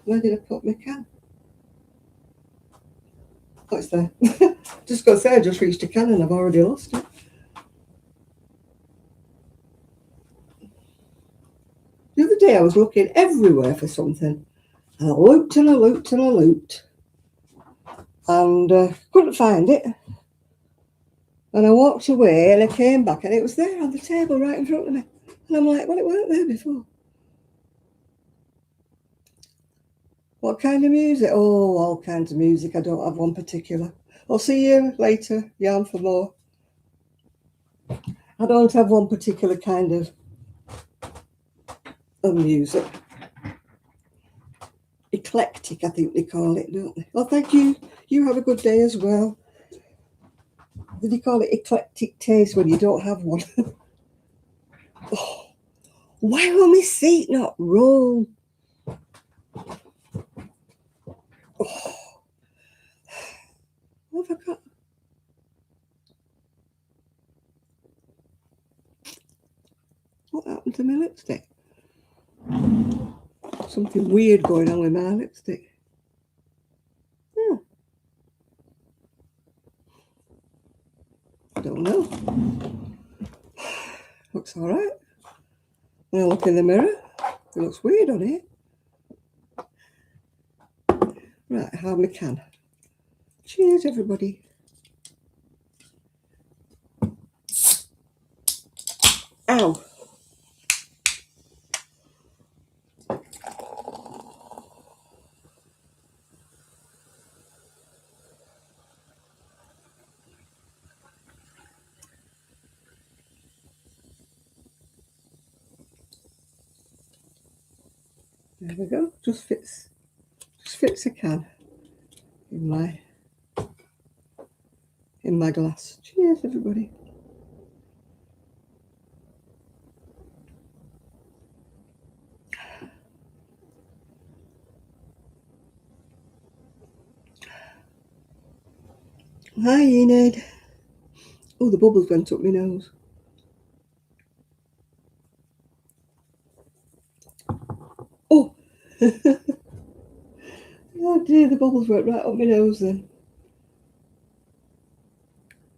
Where did I put my can? Oh, it's there. Just got to say, I just reached a can and I've already lost it. The other day I was looking everywhere for something. And I looked and I looked and I looked. And couldn't find it. And I walked away and I came back and it was there on the table right in front of me. And I'm like, well, it weren't there before. What kind of music? Oh, all kinds of music. I don't have one particular. I'll see you later. Yarn for more. I don't have one particular kind of music. Eclectic, I think they call it, don't they? Well, thank you. You have a good day as well. Did you call it eclectic taste when you don't have one? Oh, why will my seat not roll? Oh, what have I got? What happened to my lipstick? Something weird going on with my lipstick. Hmm. I don't know. Looks all right. When I look in the mirror, it looks weird on it. Right, how we can. Cheers, everybody. Ow. There we go. Just fits a can in my glass. Cheers, everybody. Hi, Enid. Oh, the bubbles went up my nose. Oh. Oh dear, the bubbles went right up my nose then.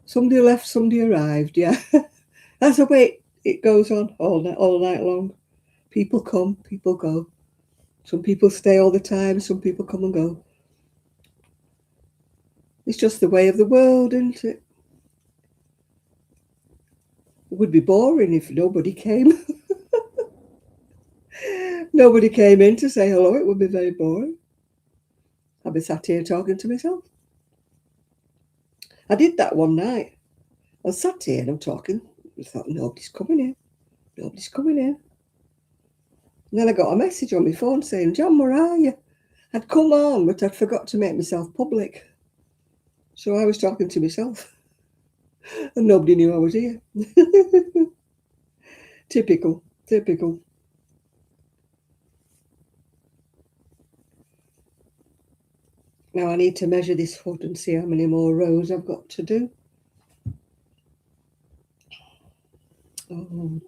Somebody left, somebody arrived, yeah. That's the way it goes on all night long. People come, people go. Some people stay all the time, some people come and go. It's just the way of the world, isn't it? It would be boring if nobody came. Nobody came in to say hello. It would be very boring. I'd be sat here talking to myself. I did that one night. I was sat here and I'm talking. I thought, nobody's coming in. Nobody's coming in. And then I got a message on my phone saying, John, where are you? I'd come on, but I'd forgot to make myself public. So I was talking to myself. And nobody knew I was here. Typical. Now I need to measure this hood and see how many more rows I've got to do. Oh,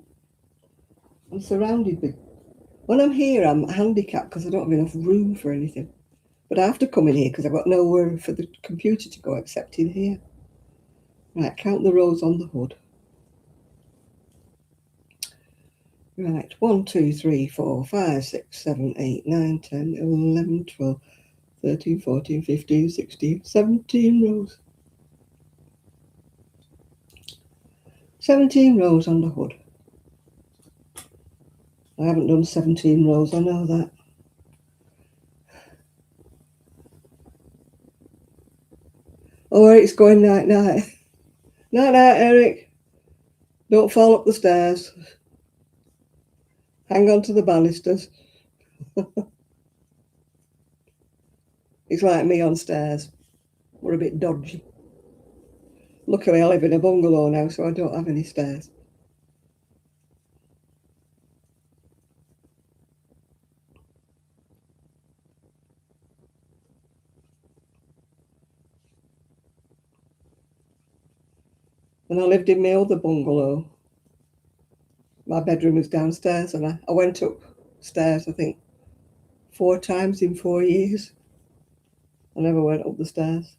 I'm surrounded with... When I'm here, I'm handicapped because I don't have enough room for anything. But I have to come in here because I've got nowhere for the computer to go except in here. Right, count the rows on the hood. Right, 1, 2, 3, 4, 5, 6, 7, 8, 9, 10, 11, 12, 13, 14, 15, 16, 17 rows. 17 rows on the hood. I haven't done 17 rows, I know that. Oh, it's going night-night. Night-night, Eric. Don't fall up the stairs. Hang on to the banisters. It's like me on stairs. We're a bit dodgy. Luckily, I live in a bungalow now, so I don't have any stairs. When I lived in my other bungalow, my bedroom was downstairs, and I went upstairs, I think, 4 times in 4 years. I never went up the stairs.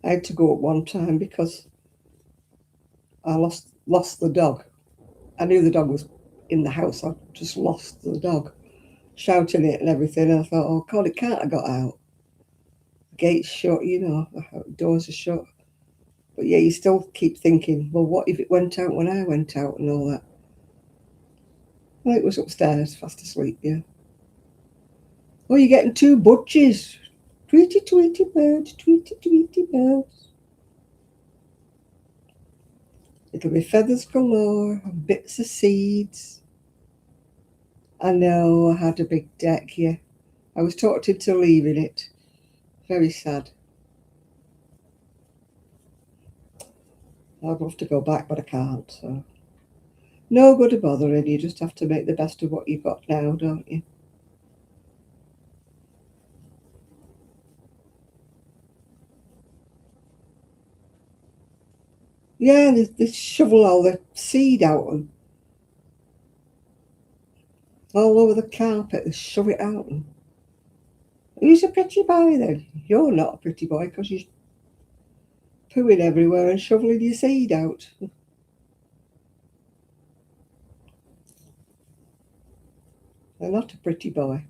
I had to go up one time because I lost the dog. I knew the dog was in the house. I just lost the dog, shouting it and everything. And I thought, oh God, it can't have got out. The gate's shut, the doors are shut. But yeah, you still keep thinking, well, what if it went out when I went out and all that? Well, it was upstairs, fast asleep, yeah. Oh, you're getting 2 budgies. Tweety, tweety bird, tweety, tweety bird. It'll be feathers galore and bits of seeds. I know, I had a big deck, yeah. I was talked into leaving it. Very sad. I'd love to go back, but I can't, so. No good of bothering, you just have to make the best of what you've got now, don't you? Yeah, they shovel all the seed out and all over the carpet, they shove it out. And who's a pretty boy then? You're not a pretty boy because you're pooing everywhere and shoveling your seed out. They're not a pretty boy.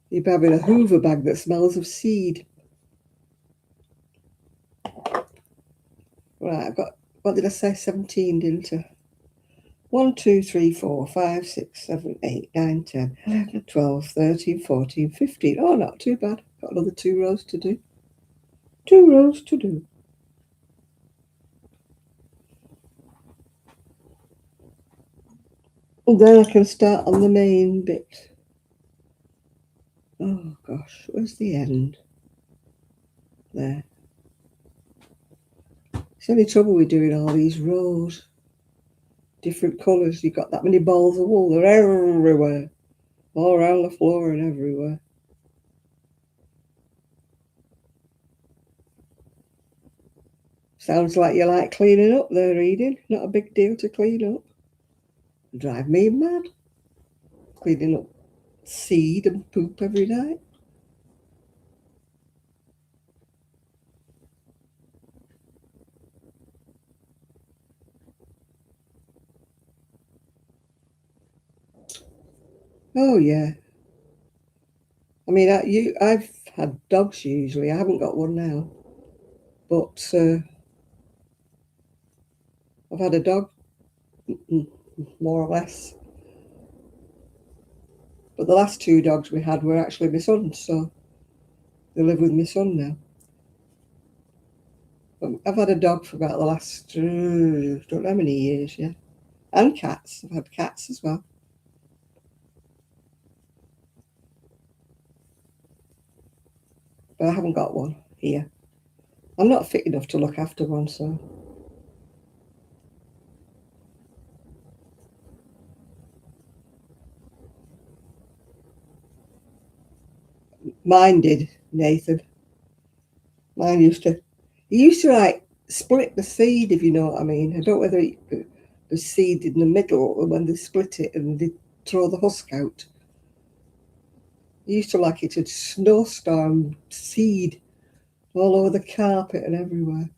You're having a Hoover bag that smells of seed. Right, I've got, what did I say, 17, didn't I? 1, 2, 3, 4, 5, 6, 7, 8, 9, 10, 11, 12, 13, 14, 15. Oh, not too bad. Got another 2 rows to do. 2 rows to do. And then I can start on the main bit. Oh gosh, where's the end? There. It's any trouble with doing all these rows. Different colours. You've got that many balls of wool. They're everywhere. All around the floor and everywhere. Sounds like you like cleaning up there, Edie. Not a big deal to clean up. Drive me mad. Cleaning up seed and poop every night. Oh yeah. I mean, I've had dogs usually. I haven't got one now, but I've had a dog, more or less. But the last 2 dogs we had were actually my son's, so they live with my son now. But I've had a dog for about the last, don't know how many years, yeah. And cats. I've had cats as well. but I haven't got one here. I'm not fit enough to look after one, so. Mine did, Nathan. Mine he used to like split the seed, if you know what I mean. I don't know whether the seed in the middle or when they split it and they throw the husk out. He used to like it to snowstorm seed all over the carpet and everywhere.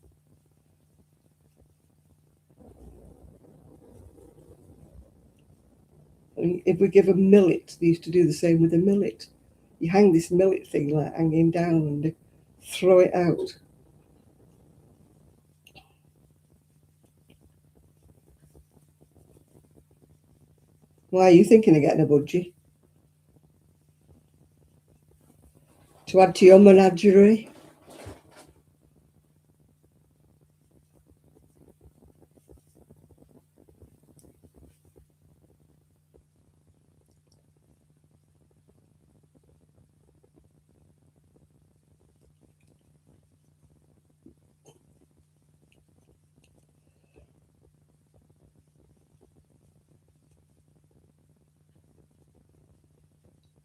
And if we give them millet, they used to do the same with the millet. You hang this millet thing like hanging down and they throw it out. Why are you thinking of getting a budgie? To add to your menagerie?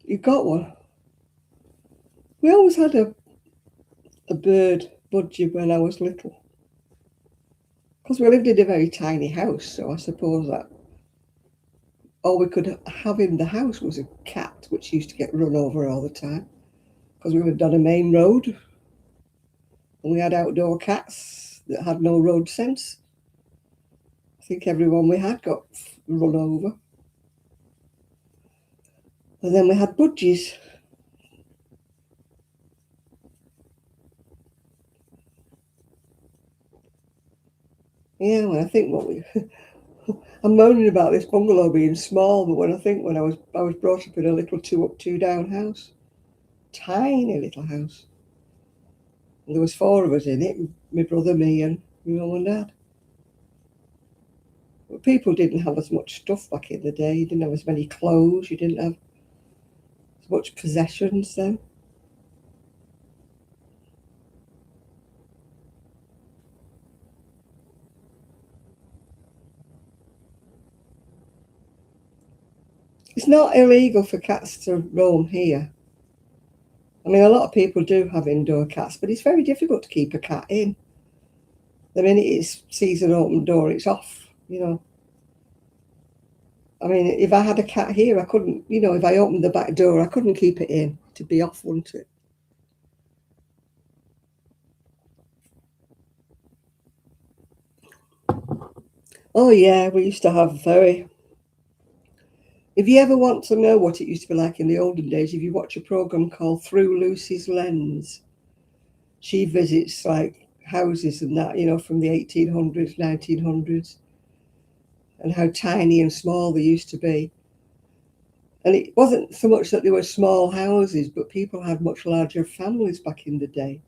You got one? We always had a bird budgie when I was little. Because we lived in a very tiny house, so I suppose that all we could have in the house was a cat, which used to get run over all the time. Because we lived on a main road, and we had outdoor cats that had no road sense. I think everyone we had got run over. And then we had budgies. Yeah, when I think what we... I'm moaning about this bungalow being small, but when I was brought up in a little 2-up, 2-down house. Tiny little house. And there was 4 of us in it, my brother, me and my mum and dad. But people didn't have as much stuff back in the day. You didn't have as many clothes. You didn't have as much possessions then. It's not illegal for cats to roam here. I mean, a lot of people do have indoor cats, but it's very difficult to keep a cat in. The minute it sees an open door, it's off, you know. I mean, if I had a cat here, I couldn't, you know, if I opened the back door, I couldn't keep it in. It'd be off, wouldn't it? Oh, yeah, we used to have very... If you ever want to know what it used to be like in the olden days, if you watch a program called Through Lucy's Lens, she visits like houses and that, you know, from the 1800s, 1900s, and how tiny and small they used to be. And it wasn't so much that they were small houses, but people had much larger families back in the day.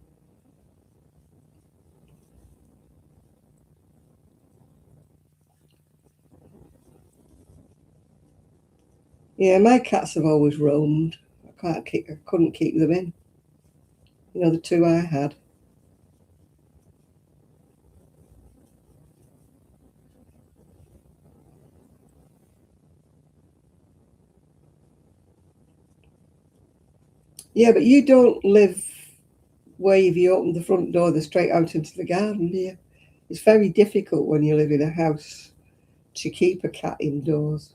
Yeah, my cats have always roamed. I couldn't keep them in. You know, the 2 I had. Yeah, but you don't live where if you open the front door, they're straight out into the garden, do you? It's very difficult when you live in a house to keep a cat indoors.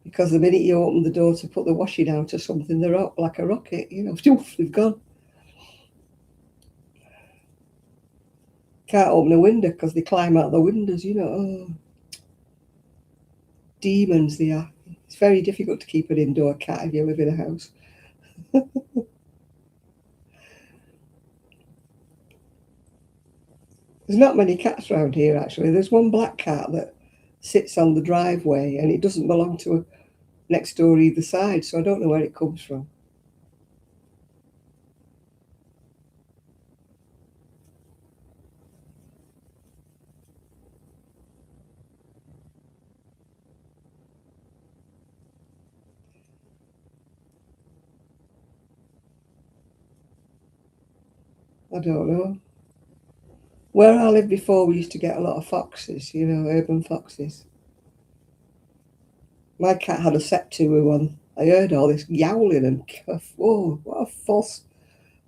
Because the minute you open the door to put the washing out or something, they're up like a rocket, you know, they've gone. Can't open a window because they climb out the windows, you know. Oh, demons they are. It's very difficult to keep an indoor cat if you live in a house. There's not many cats around here, actually. There's one black cat that sits on the driveway and it doesn't belong to a next door either side, so I don't know where it comes from. I don't know. Where I lived before, we used to get a lot of foxes, you know, urban foxes. My cat had a set-to one. I heard all this yowling and, whoa, what a fuss.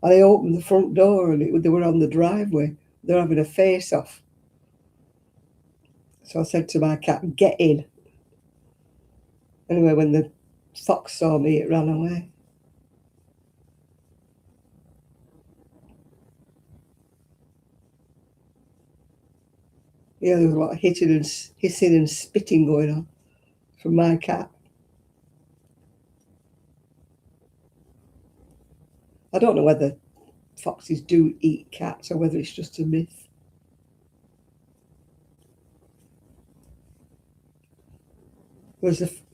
And I opened the front door and they were on the driveway. They're having a face-off. So I said to my cat, get in. Anyway, when the fox saw me, it ran away. Yeah, there was a lot of hitting and hissing and spitting going on from my cat. I don't know whether foxes do eat cats or whether it's just a myth.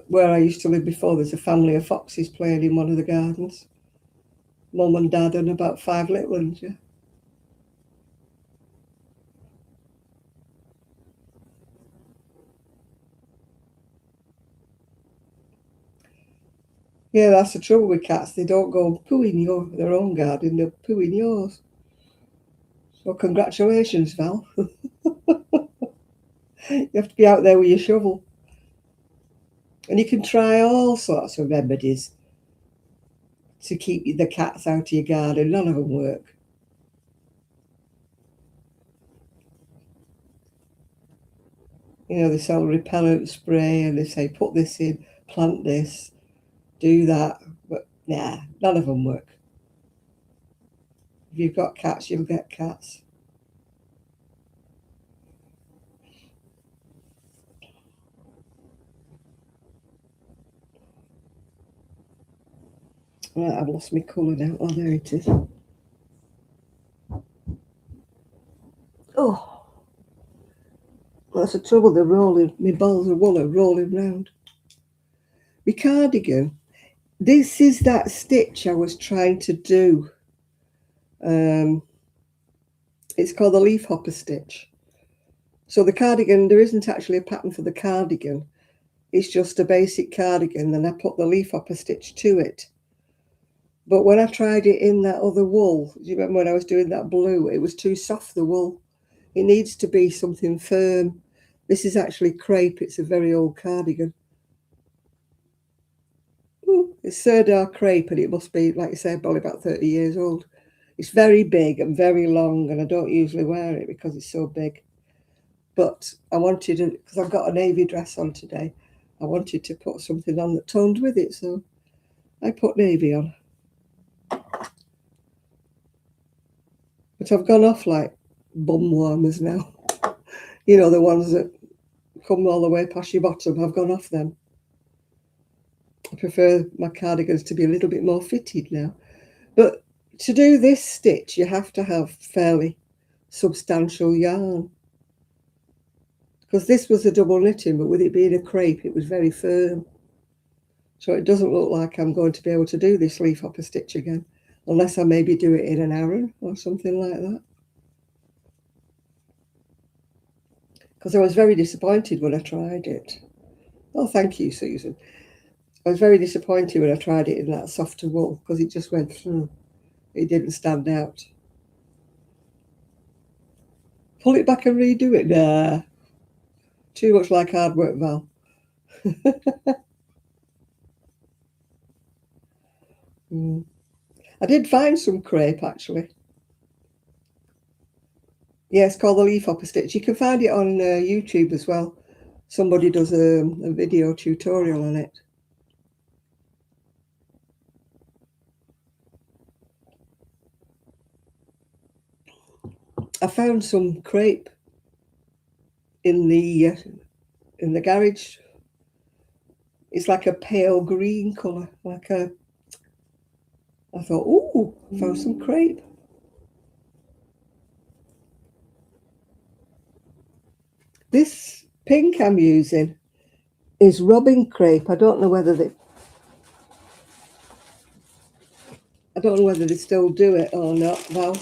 Where I used to live before, there's a family of foxes playing in one of the gardens. Mum and Dad and about 5 little ones, yeah. Yeah, that's the trouble with cats. They don't go and poo in their own garden, they'll poo in yours. So congratulations, Val. You have to be out there with your shovel. And you can try all sorts of remedies to keep the cats out of your garden. None of them work. You know, they sell repellent spray and they say, put this in, plant this, do that. But nah, none of them work. If you've got cats, you'll get cats. Right, I've lost my colour now. Oh, there it is. Oh, that's the trouble. They're rolling. My balls of wool are rolling round. My cardigan. This is that stitch I was trying to do. It's called the leaf hopper stitch. So the cardigan, there isn't actually a pattern for the cardigan. It's just a basic cardigan, and I put the leaf hopper stitch to it. But when I tried it in that other wool, do you remember when I was doing that blue? It was too soft, the wool. It needs to be something firm. This is actually crepe. It's a very old cardigan. Ooh, it's Serdar crepe, and it must be, like you said, probably about 30 years old. It's very big and very long, and I don't usually wear it because it's so big. But I wanted to, because I've got a navy dress on today, I wanted to put something on that toned with it, so I put navy on. But I've gone off like bum warmers now. You know, the ones that come all the way past your bottom. I've gone off them. I prefer my cardigans to be a little bit more fitted now. But to do this stitch, you have to have fairly substantial yarn. Because this was a double knitting, but with it being a crepe, it was very firm. So it doesn't look like I'm going to be able to do this leaf hopper stitch again, unless I maybe do it in an errand or something like that. Because I was very disappointed when I tried it. Oh, thank you, Susan. I was very disappointed when I tried it in that softer wool because it just went through. It didn't stand out. Pull it back and redo it? Nah. Too much like hard work, Val. I did find some crepe, actually. Yeah, it's called the leaf hopper stitch. You can find it on YouTube as well. Somebody does a video tutorial on it. I found some crepe in the garage. It's like a pale green colour, I thought, ooh, I found some crepe. This pink I'm using is robin crepe. I don't know whether they still do it or not, Val.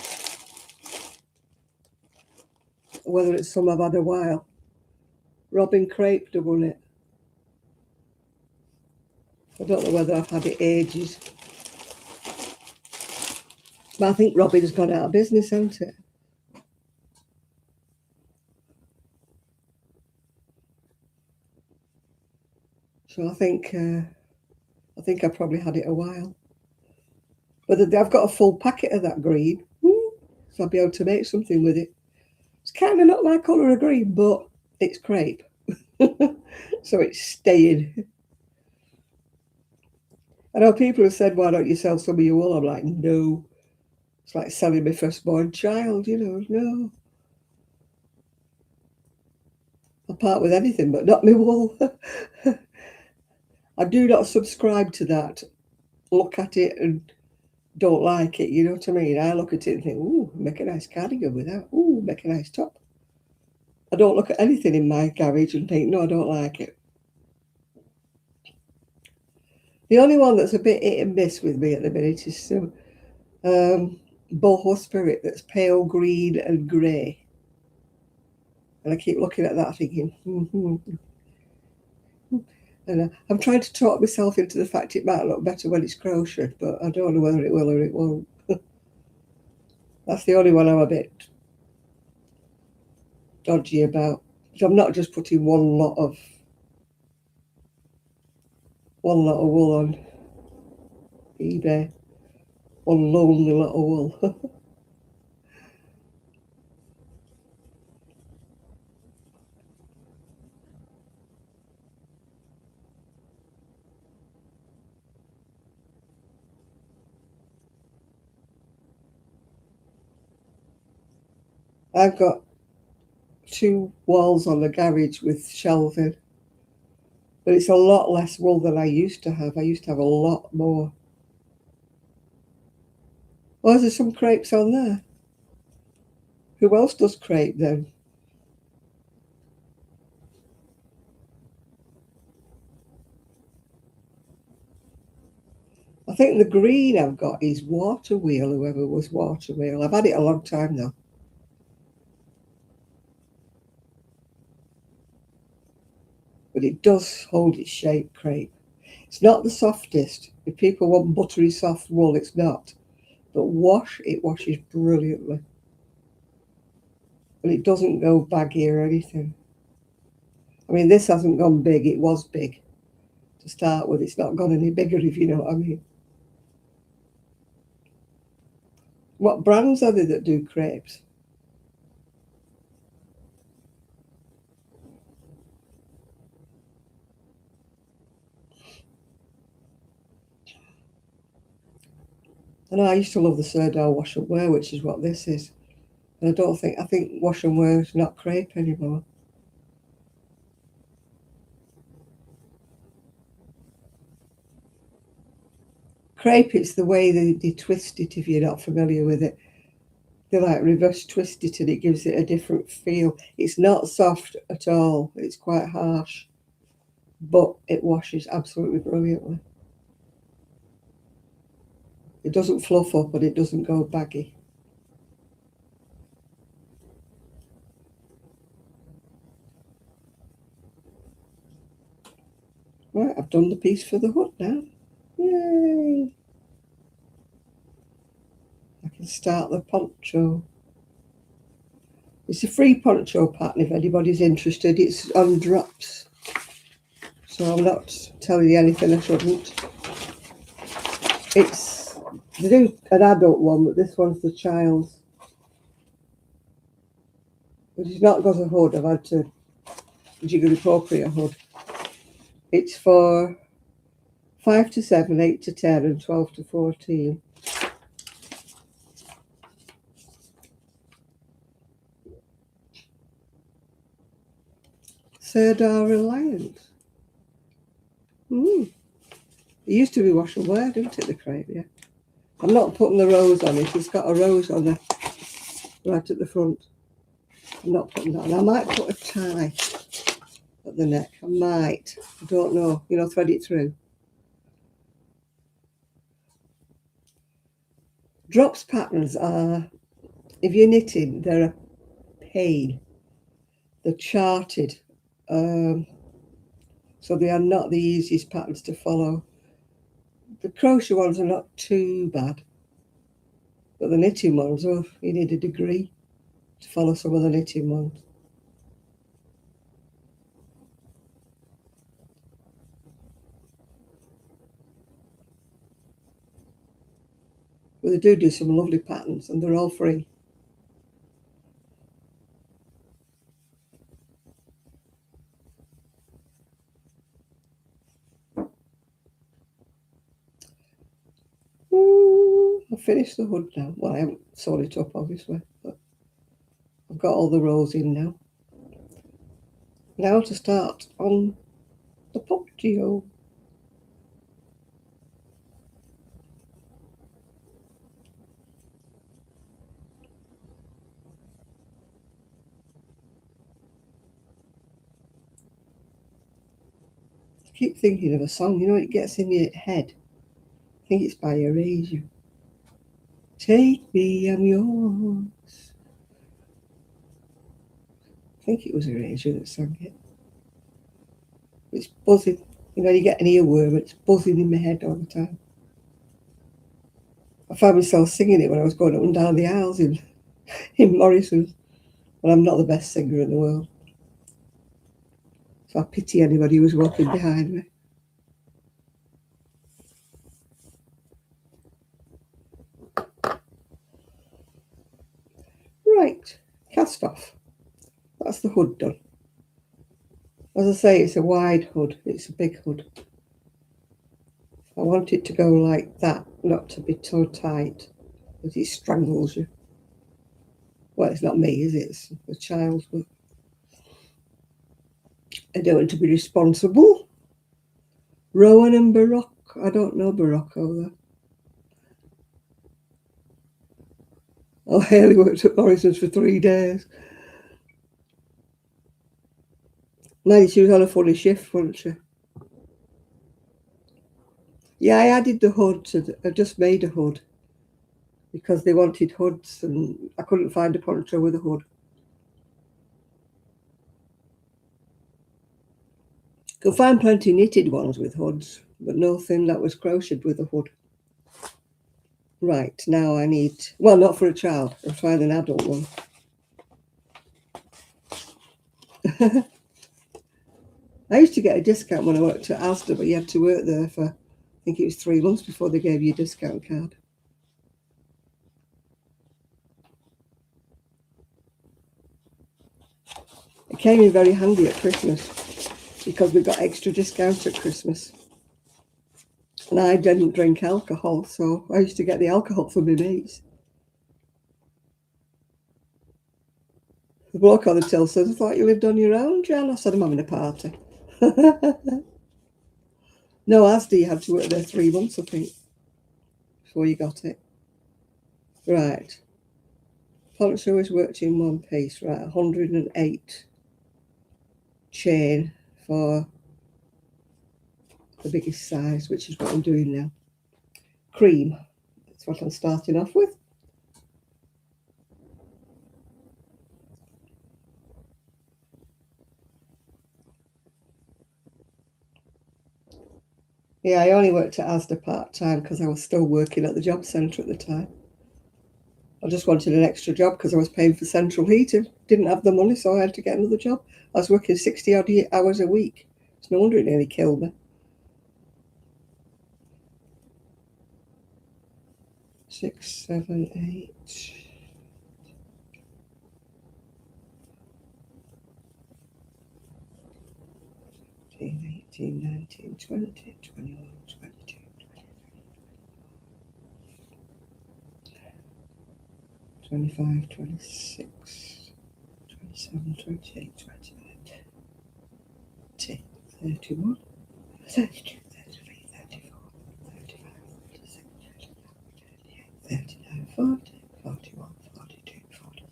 Whether it's some I've had a while. Robin crepe double knit. I don't know whether I've had it ages. But I think Robin's gone out of business, hasn't it? So I think I've probably had it a while. But I've got a full packet of that green, so I'll be able to make something with it. It's kind of not my colour of green, but it's crepe, so it's staying. I know people have said, "Why don't you sell some of your wool?" I'm like, no. It's like selling my firstborn child, no. I'll part with anything, but not my wool. I do not subscribe to that. Look at it and don't like it, you know what I mean? I look at it and think, ooh, make a nice cardigan with that. Ooh, make a nice top. I don't look at anything in my garage and think, no, I don't like it. The only one that's a bit hit and miss with me at the minute is some boho spirit that's pale green and grey. And I keep looking at that thinking, And I'm trying to talk myself into the fact it might look better when it's crocheted, but I don't know whether it will or it won't. That's the only one I'm a bit dodgy about. So I'm not just putting one lot of wool on eBay. One lonely lot of wool. I've got 2 walls on the garage with shelving, but it's a lot less wool than I used to have. I used to have a lot more. Well, there's some crepes on there. Who else does crepe then? I think the green I've got is water wheel, whoever was water wheel. I've had it a long time though. But it does hold its shape, crepe. It's not the softest. If people want buttery soft wool, it's not. But it washes brilliantly. But it doesn't go baggy or anything. I mean, this hasn't gone big. It was big to start with. It's not gone any bigger, if you know what I mean. What brands are there that do crepes? I know I used to love the Sirdal wash and wear, which is what this is. And I think wash and wear is not crepe anymore. Crepe, it's the way they twist it, if you're not familiar with it. They like reverse twist it and it gives it a different feel. It's not soft at all. It's quite harsh, but it washes absolutely brilliantly. It doesn't fluff up and it doesn't go baggy. Right, I've done the piece for the hood now. Yay! I can start the poncho. It's a free poncho pattern if anybody's interested. It's on drops, so I'm not telling you anything I shouldn't. They do an adult one, but this one's the child's. But it's not got a hood. I've had to jiggle appropriate hood. It's for 5 to 7, 8 to 10, and 12 to 14. Sirdar Reliance. It used to be wash and wear, didn't it, the crepe, yeah. I'm not putting the rose on it. It's got a rose on there right at the front. I'm not putting that on. I might put a tie at the neck. I might. I don't know. Thread it through. Drops patterns are, if you're knitting, they're a pain. They're charted. So they are not the easiest patterns to follow. The crochet ones are not too bad. But the knitting ones, oh, you need a degree to follow some of the knitting ones. But they do some lovely patterns, and they're all free. I've finished the hood now. Well, I haven't sewed it up, obviously, but I've got all the rows in now. Now to start on the Poncho. I keep thinking of a song, you know, it gets in your head. I think it's by Erasure. Take me, I'm yours. I think it was Erasure that sang it. It's buzzing. You know, you get an earworm, it's buzzing in my head all the time. I found myself singing it when I was going up and down the aisles in Morrison's. And I'm not the best singer in the world. So I pity anybody who was walking behind me. Right, cast off. That's the hood done. As I say, it's a wide hood. It's a big hood. I want it to go like that, not to be so tight that it strangles you. Well, it's not me, is it? It's the child's work. I don't want to be responsible. Rowan and Baroque. I don't know Baroque though. Oh, Haley worked at Morrison's for 3 days. Maybe she was on a funny shift, wasn't she? Yeah, I added the hood I just made a hood because they wanted hoods and I couldn't find a poncho with a hood. Could find plenty knitted ones with hoods, but nothing that was crocheted with a hood. Right, now I need, well, not for a child, I'll find an adult one. I used to get a discount when I worked at Asda, but you had to work there for, I think it was 3 months before they gave you a discount card. It came in very handy at Christmas because we got extra discounts at Christmas. And I didn't drink alcohol, so I used to get the alcohol for my mates. The bloke on the till said, I thought you lived on your own, Jan. I said, I'm having a party. No, Asda, you had to work there 3 months, I think, before you got it. Right. Poncho is worked in one piece, right, 108 chain for the biggest size, which is what I'm doing now. Cream, that's what I'm starting off with. Yeah, I only worked at Asda part-time because I was still working at the job centre at the time. I just wanted an extra job because I was paying for central heating. Didn't have the money, so I had to get another job. I was working 60-odd hours a week. It's no wonder it nearly killed me. 6, 7, 8... 18, 19, 20, 21, 22, 25, 26, 27, 28, 29, 30, 31, 32, 33, 34, 35, 36, 38, 39, 40, 41, 42, 43,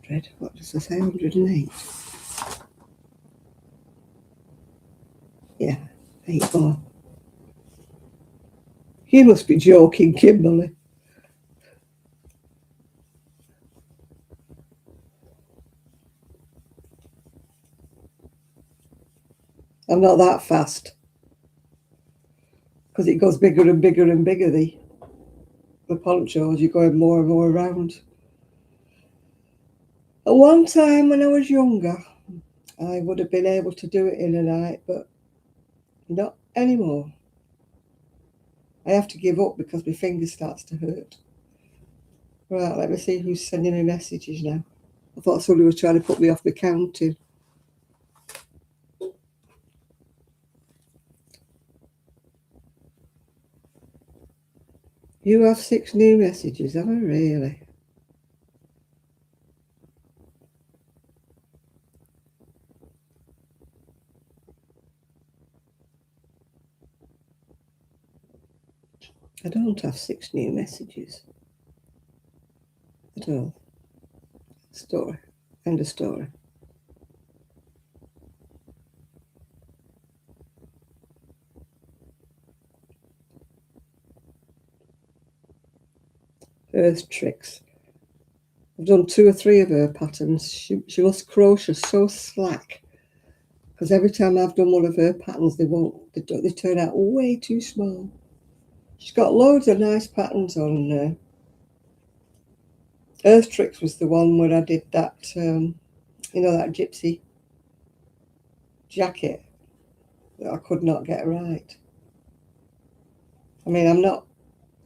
100. What does it say? 108. Yeah, 8 more. You must be joking, Kimberly. I'm not that fast. Because it goes bigger and bigger and bigger, the ponchos. You're going more and more around. At one time when I was younger, I would have been able to do it in a night, but not anymore. I have to give up because my finger starts to hurt. Right, let me see who's sending me messages now. I thought somebody was trying to put me off my counting. You have 6 new messages, have I really? I don't have 6 new messages at all. Story. End of story. Eccentrics. I've done 2 or 3 of her patterns. She must crochet so slack, because every time I've done one of her patterns, they turn out way too small. She's got loads of nice patterns on there. Eccentrics was the one where I did that, that gypsy jacket that I could not get right. I mean, I'm not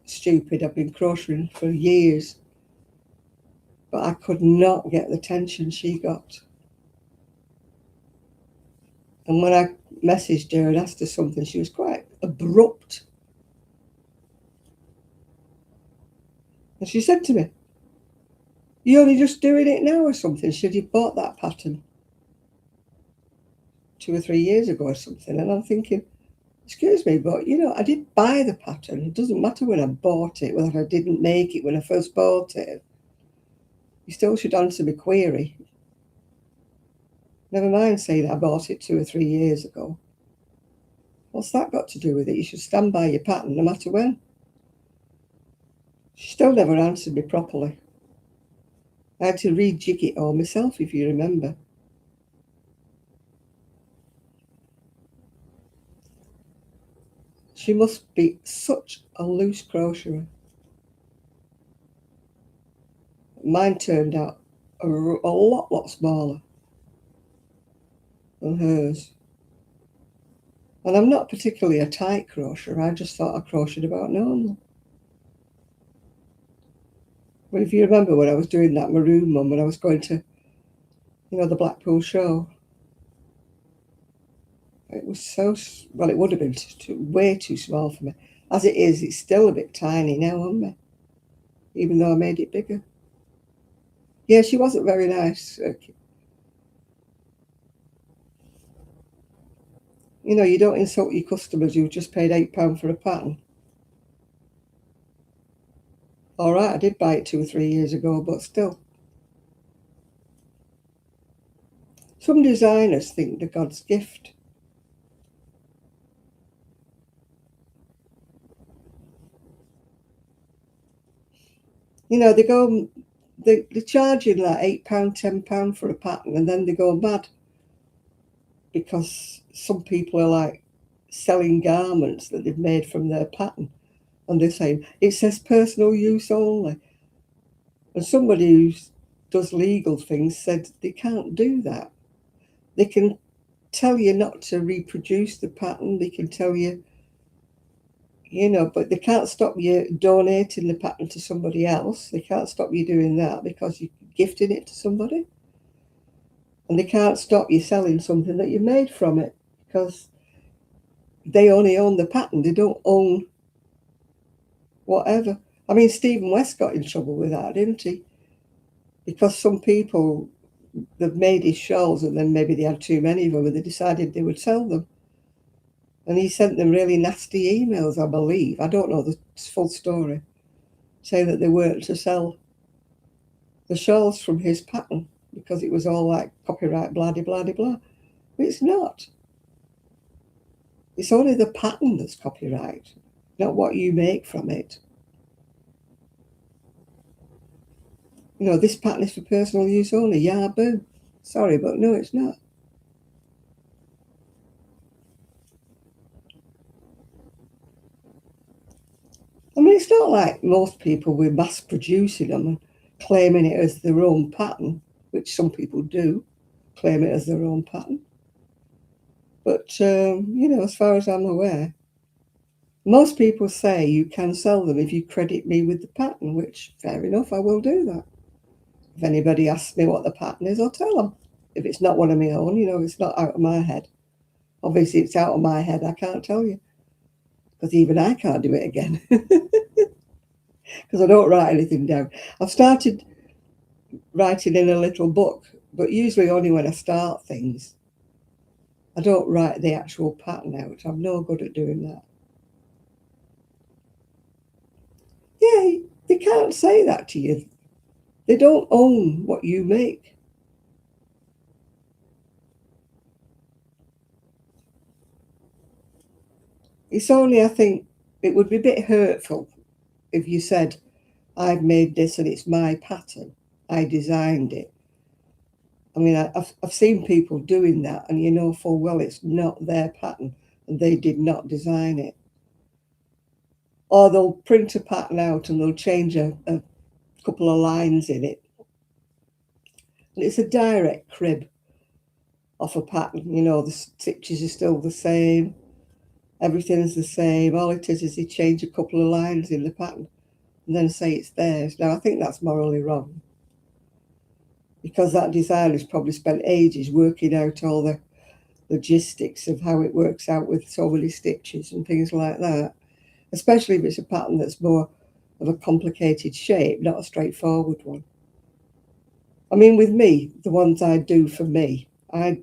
stupid. I've been crocheting for years, but I could not get the tension she got. And when I messaged her and asked her something, she was quite abrupt. And she said to me, "You're only just doing it now or something?" She said, "You bought that pattern 2 or 3 years ago or something." And I'm thinking, excuse me, but I did buy the pattern. It doesn't matter when I bought it, whether I didn't make it when I first bought it. You still should answer my query. Never mind saying I bought it 2 or 3 years ago. What's that got to do with it? You should stand by your pattern no matter when. She still never answered me properly. I had to rejig it all myself, if you remember. She must be such a loose crocheter. Mine turned out a lot smaller than hers. And I'm not particularly a tight crocheter. I just thought I crocheted about normal. But if you remember when I was doing that maroon one, when I was going to, the Blackpool show, it was it would have been way too small for me. As it is, it's still a bit tiny now, isn't it? Even though I made it bigger. Yeah, she wasn't very nice. You don't insult your customers who've just paid £8 for a pattern. All right, I did buy it 2 or 3 years ago, but still. Some designers think they're God's gift. They're charging like £8, £10 for a pattern, and then they go mad because some people are like selling garments that they've made from their pattern, and they're saying it says personal use only. And somebody who does legal things said they can't do that. They can tell you not to reproduce the pattern. They can tell you, but they can't stop you donating the pattern to somebody else. They can't stop you doing that because you're gifting it to somebody. And they can't stop you selling something that you made from it because they only own the pattern. They don't own whatever. I mean, Stephen West got in trouble with that, didn't he? Because some people, they've made his shawls and then maybe they had too many of them and they decided they would sell them. And he sent them really nasty emails, I believe. I don't know the full story, saying that they weren't to sell the shawls from his pattern. because it was all like copyright, blah, blah, blah, blah. But it's not. It's only the pattern that's copyright, not what you make from it. You know, this pattern is for personal use only. Yeah, boo. Sorry, but no, it's not. I mean, it's not like most people were mass producing them and claiming it as their own pattern, which some people do, claim it as their own pattern. But, you know, as far as I'm aware, most people say you can sell them if you credit me with the pattern, which, fair enough, I will do that. If anybody asks me what the pattern is, I'll tell them. If it's not one of my own, you know, it's not out of my head. Obviously, it's out of my head, I can't tell you. Because even I can't do it again. Because I don't write anything down. I've started writing in a little book, but usually only when I start things. I don't write the actual pattern out. I'm no good at doing that. Yeah, they can't say that to you. They don't own what you make. It's only, I think, it would be a bit hurtful if you said, I've made this and it's my pattern. I designed it. I mean, I've seen people doing that, and you know full well it's not their pattern and they did not design it. Or they'll print a pattern out and they'll change a couple of lines in it. And it's a direct crib off a pattern. You know, the stitches are still the same. Everything is the same. All it is they change a couple of lines in the pattern and then say it's theirs. Now, I think that's morally wrong, because that designer's probably spent ages working out all the logistics of how it works out with so many stitches and things like that, especially if it's a pattern that's more of a complicated shape, not a straightforward one. I mean, with me, the ones I do for me, I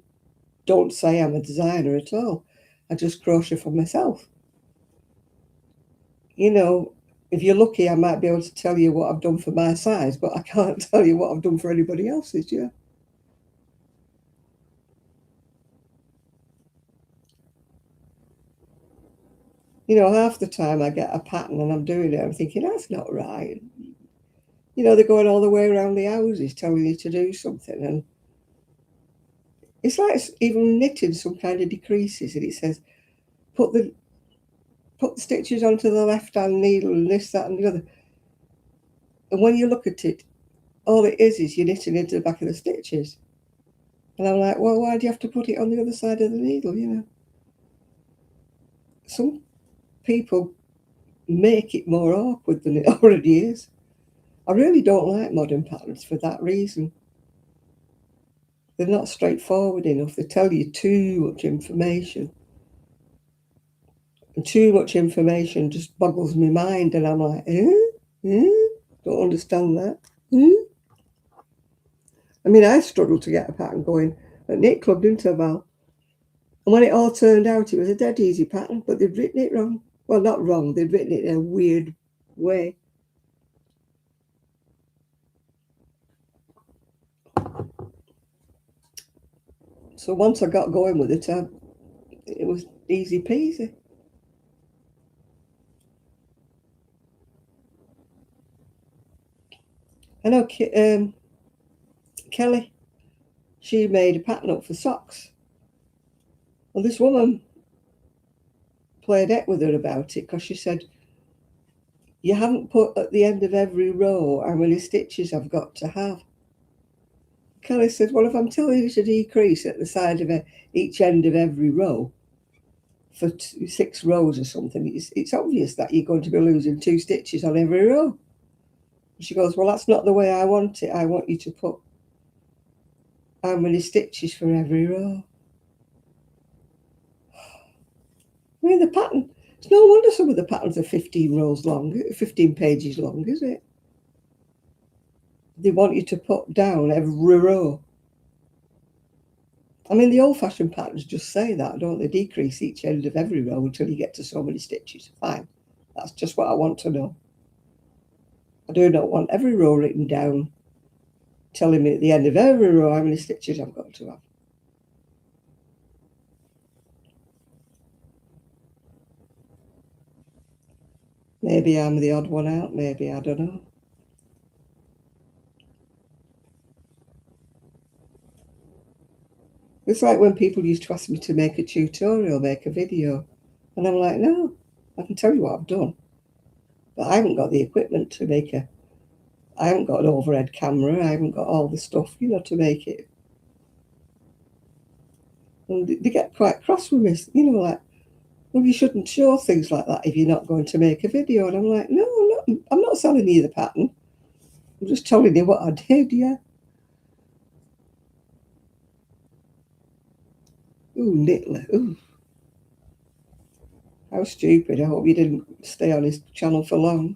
don't say I'm a designer at all. I just crochet for myself. You know, if you're lucky, I might be able to tell you what I've done for my size, but I can't tell you what I've done for anybody else's, yeah. You know, half the time I get a pattern and I'm doing it, I'm thinking, that's not right. You know, they're going all the way around the houses telling you to do something. And it's like even knitting some kind of decreases, and it says, put the stitches onto the left-hand needle and this, that, and the other. And when you look at it, all it is you're knitting into the back of the stitches. And I'm like, well, why do you have to put it on the other side of the needle, you know? Some people make it more awkward than it already is. I really don't like modern patterns for that reason. They're not straightforward enough. They tell you too much information. And too much information just boggles my mind, and I'm like, don't understand that. I mean, I struggled to get a pattern going at Knit Club, didn't I, Val? And when it all turned out, it was a dead easy pattern, but they'd written it wrong. Well, not wrong, they'd written it in a weird way. So once I got going with it, it was easy peasy. I know Kelly, she made a pattern up for socks. Well, this woman played it with her about it because she said, you haven't put at the end of every row how many stitches I've got to have. Kelly said, well, if I'm telling you to decrease at the side of each end of every row for 6 rows or something, it's obvious that you're going to be losing 2 stitches on every row. And she goes, well, that's not the way I want it. I want you to put how many stitches for every row. I mean, the pattern, it's no wonder some of the patterns are 15 rows long, 15 pages long, is it? They want you to put down every row. I mean, the old-fashioned patterns just say that, don't they? Decrease each end of every row until you get to so many stitches. Fine. That's just what I want to know. I do not want every row written down telling me at the end of every row how many stitches I've got to have. Maybe I'm the odd one out, maybe, I don't know. It's like when people used to ask me to make a tutorial, make a video, and I'm like, no, I can tell you what I've done, but I haven't got the equipment to make I haven't got an overhead camera, I haven't got all the stuff, to make it. And they get quite cross with me, like, well, you shouldn't show things like that if you're not going to make a video. And I'm like, no, I'm not selling you the pattern. I'm just telling you what I did, yeah. Ooh, Nittler, ooh. How stupid. I hope you didn't stay on his channel for long.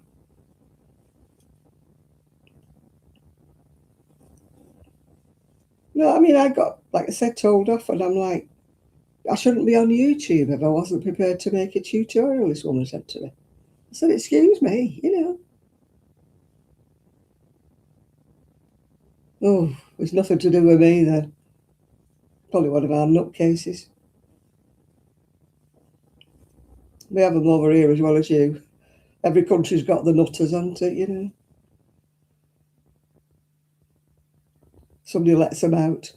No, I mean, I got, like I said, told off, and I'm like, I shouldn't be on YouTube if I wasn't prepared to make a tutorial, this woman said to me. I said, excuse me, Oh, it's nothing to do with me then. Probably one of our nutcases. We have them over here as well as you. Every country's got the nutters, hasn't it, Somebody lets them out.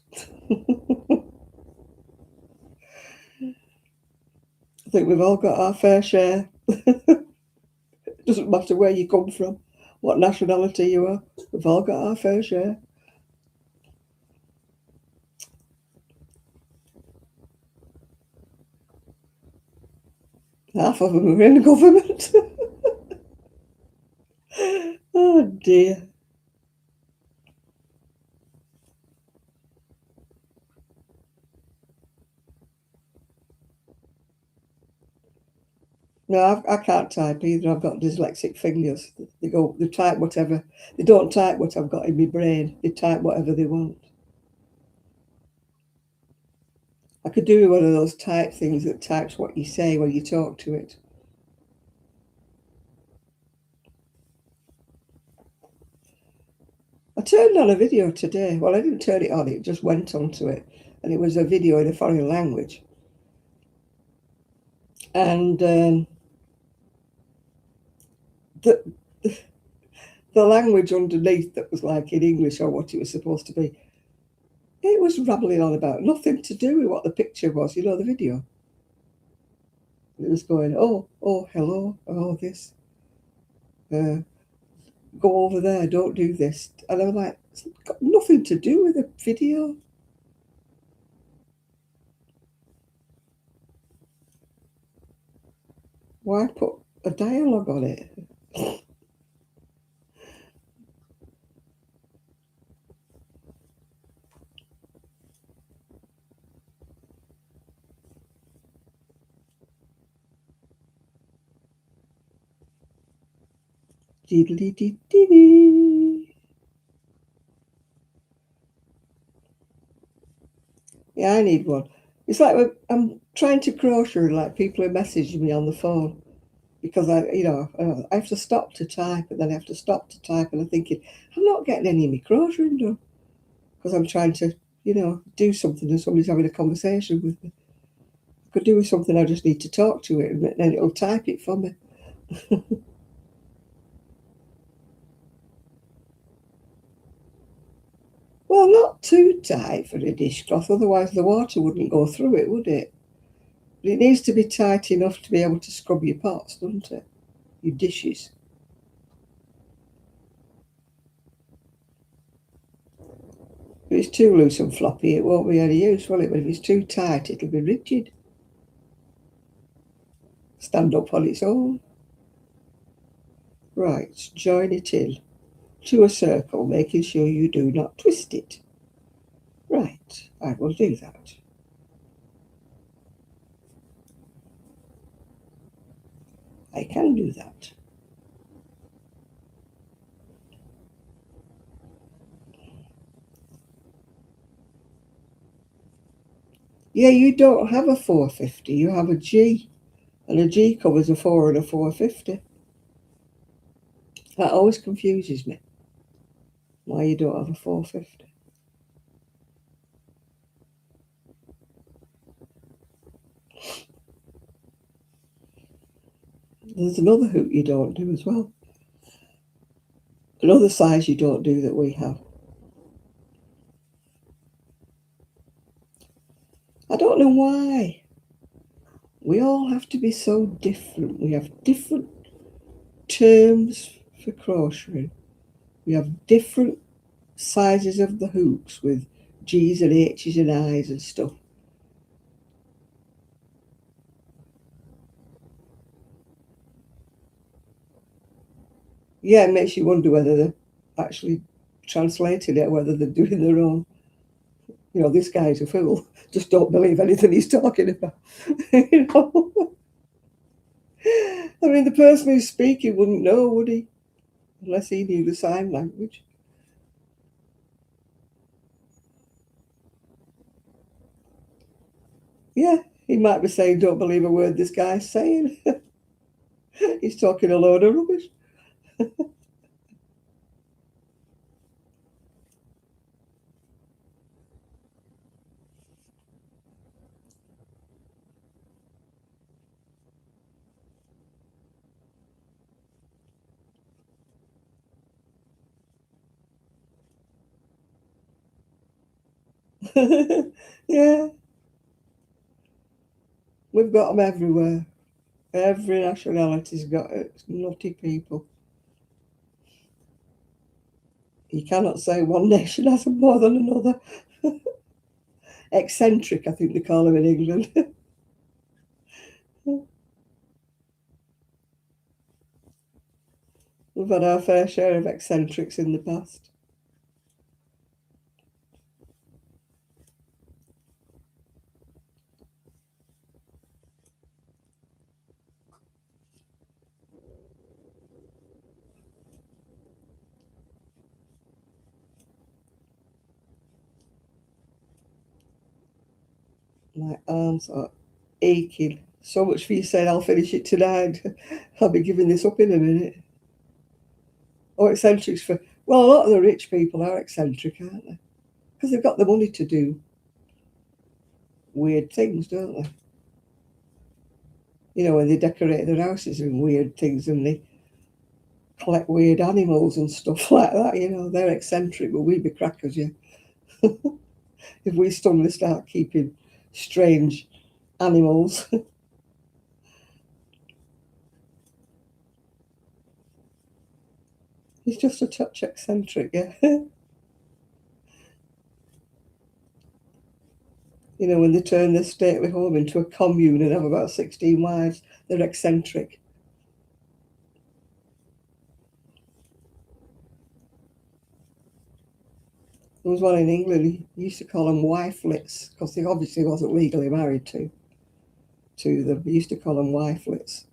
I think we've all got our fair share. It doesn't matter where you come from, what nationality you are. We've all got our fair share. Half of them are in government. Oh dear. No, I can't type either. I've got dyslexic fingers. They type whatever. They don't type what I've got in my brain. They type whatever they want. I could do one of those type things that types what you say when you talk to it. I turned on a video today. Well, I didn't turn it on. It just went onto it. And it was a video in a foreign language. And the language underneath that was like in English or what it was supposed to be, it was rambling on about nothing to do with what the picture was, the video. It was going, oh, hello, oh, this. Go over there, don't do this. And I'm like, it's got nothing to do with the video. Why put a dialogue on it? Diddly-dee-dee-dee. Yeah, I need one. It's like I'm trying to crochet, like people are messaging me on the phone because I have to stop to type, and then I have to stop to type, and I'm thinking, I'm not getting any of my crocheting done because I'm trying to, do something and somebody's having a conversation with me. I could do with something, I just need to talk to it, and then it'll type it for me. Well, not too tight for a dishcloth, otherwise the water wouldn't go through it, would it? But it needs to be tight enough to be able to scrub your pots, doesn't it? Your dishes. If it's too loose and floppy, it won't be any use, will it? But if it's too tight, it'll be rigid. Stand up on its own. Right, join it in to a circle, making sure you do not twist it. Right, I will do that. I can do that. Yeah, you don't have a 450, you have a G. And a G covers a 4 and a 450. That always confuses me. Why you don't have a 450? There's another hoop you don't do as well. Another size you don't do that we have. I don't know why. We all have to be so different. We have different terms for crocheting. We have different sizes of the hoops with G's and H's and I's and stuff. Yeah, it makes you wonder whether they're actually translating it, whether they're doing their own. You know, this guy's a fool. Just don't believe anything he's talking about. You know? I mean, the person who's speaking wouldn't know, would he? Unless he knew the sign language. Yeah, he might be saying, don't believe a word this guy's saying. He's talking a load of rubbish. Yeah, we've got them everywhere. Every nationality's got it. It's nutty people. You cannot say one nation has them more than another. Eccentric, I think they call them in England. We've had our fair share of eccentrics in the past. My arms are aching. So much for you saying I'll finish it tonight. I'll be giving this up in a minute. Oh, eccentrics for... Well, a lot of the rich people are eccentric, aren't they? Because they've got the money to do weird things, don't they? You know, when they decorate their houses with weird things and they collect weird animals and stuff like that, you know, they're eccentric, but we'd be crackers, yeah. If we suddenly start keeping strange animals. He's just a touch eccentric, yeah. You know, when they turn their stately home into a commune and have about 16 wives, they're eccentric. There was one in England, he used to call them wifelets, because he obviously wasn't legally married to them. He used to call them wifelets.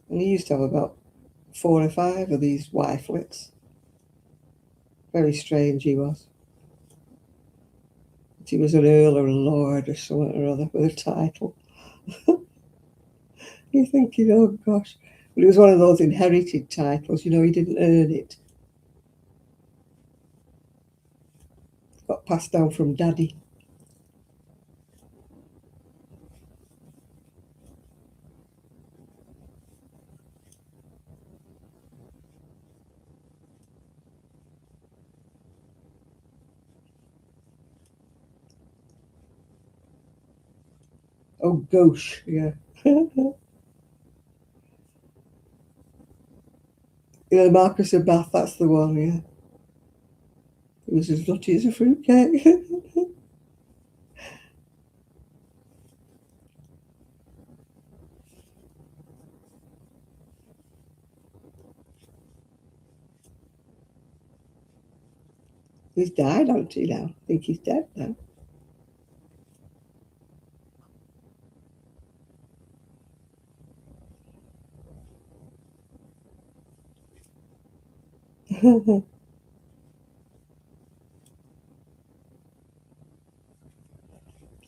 And he used to have about 4 or 5 of these wifelets. Very strange he was. But he was an earl or a lord or something or other with a title. You're thinking, oh gosh. But it was one of those inherited titles, you know, he didn't earn it. Got passed down from daddy. Oh gosh, yeah. Yeah, the Marquis of Bath, that's the one, yeah. It was as nutty as a fruitcake. He's died, hasn't he, now? I think he's dead now.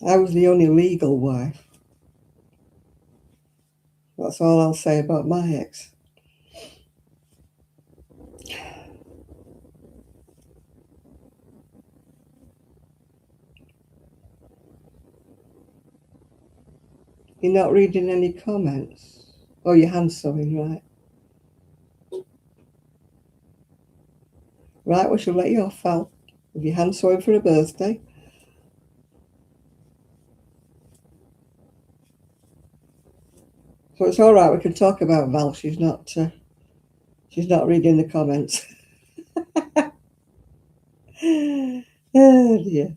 I was the only legal wife. That's all I'll say about my ex. You're not reading any comments? Oh, your hand sewing, right. Right, we shall let you off, Val. With your hand sewing for a birthday. So it's all right, we can talk about Val. She's not reading the comments. Oh dear.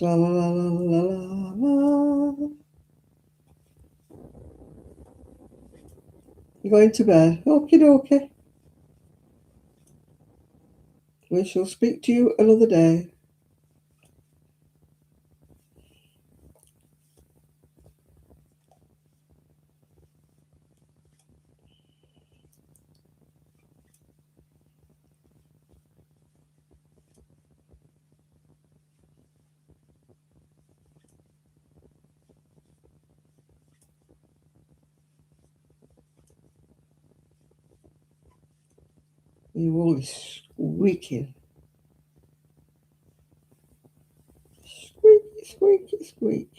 La la la la la la. You're going to bed. Okie dokie. We shall speak to you another day. You're always squeaking. Squeaky, squeaky, squeak.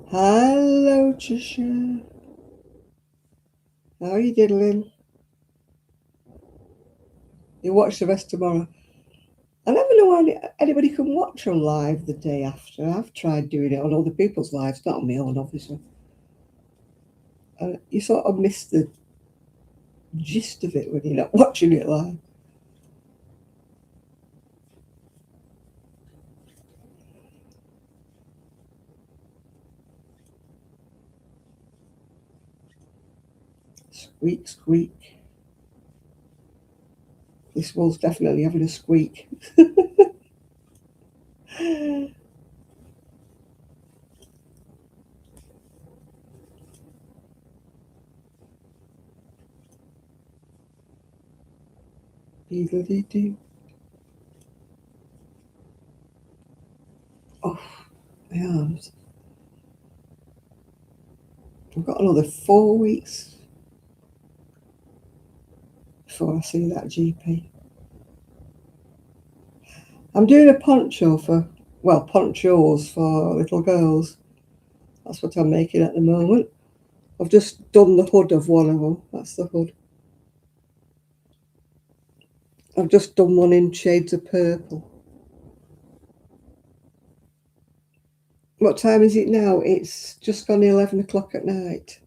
Hello, Trisha. How are you diddling? You watch the rest tomorrow. I never know why anybody can watch a live the day after. I've tried doing it on other people's lives, not on my own, obviously. You sort of miss the gist of it when you're not watching it live. Squeak, squeak. This one's definitely having a squeak. Beedle-dee-doo. Oh, my arms. I've got another 4 weeks before I see that GP. I'm doing a poncho ponchos for little girls. That's what I'm making at the moment. I've just done the hood of one of them. That's the hood. I've just done one in shades of purple. What time is it now? It's just gone 11 o'clock at night.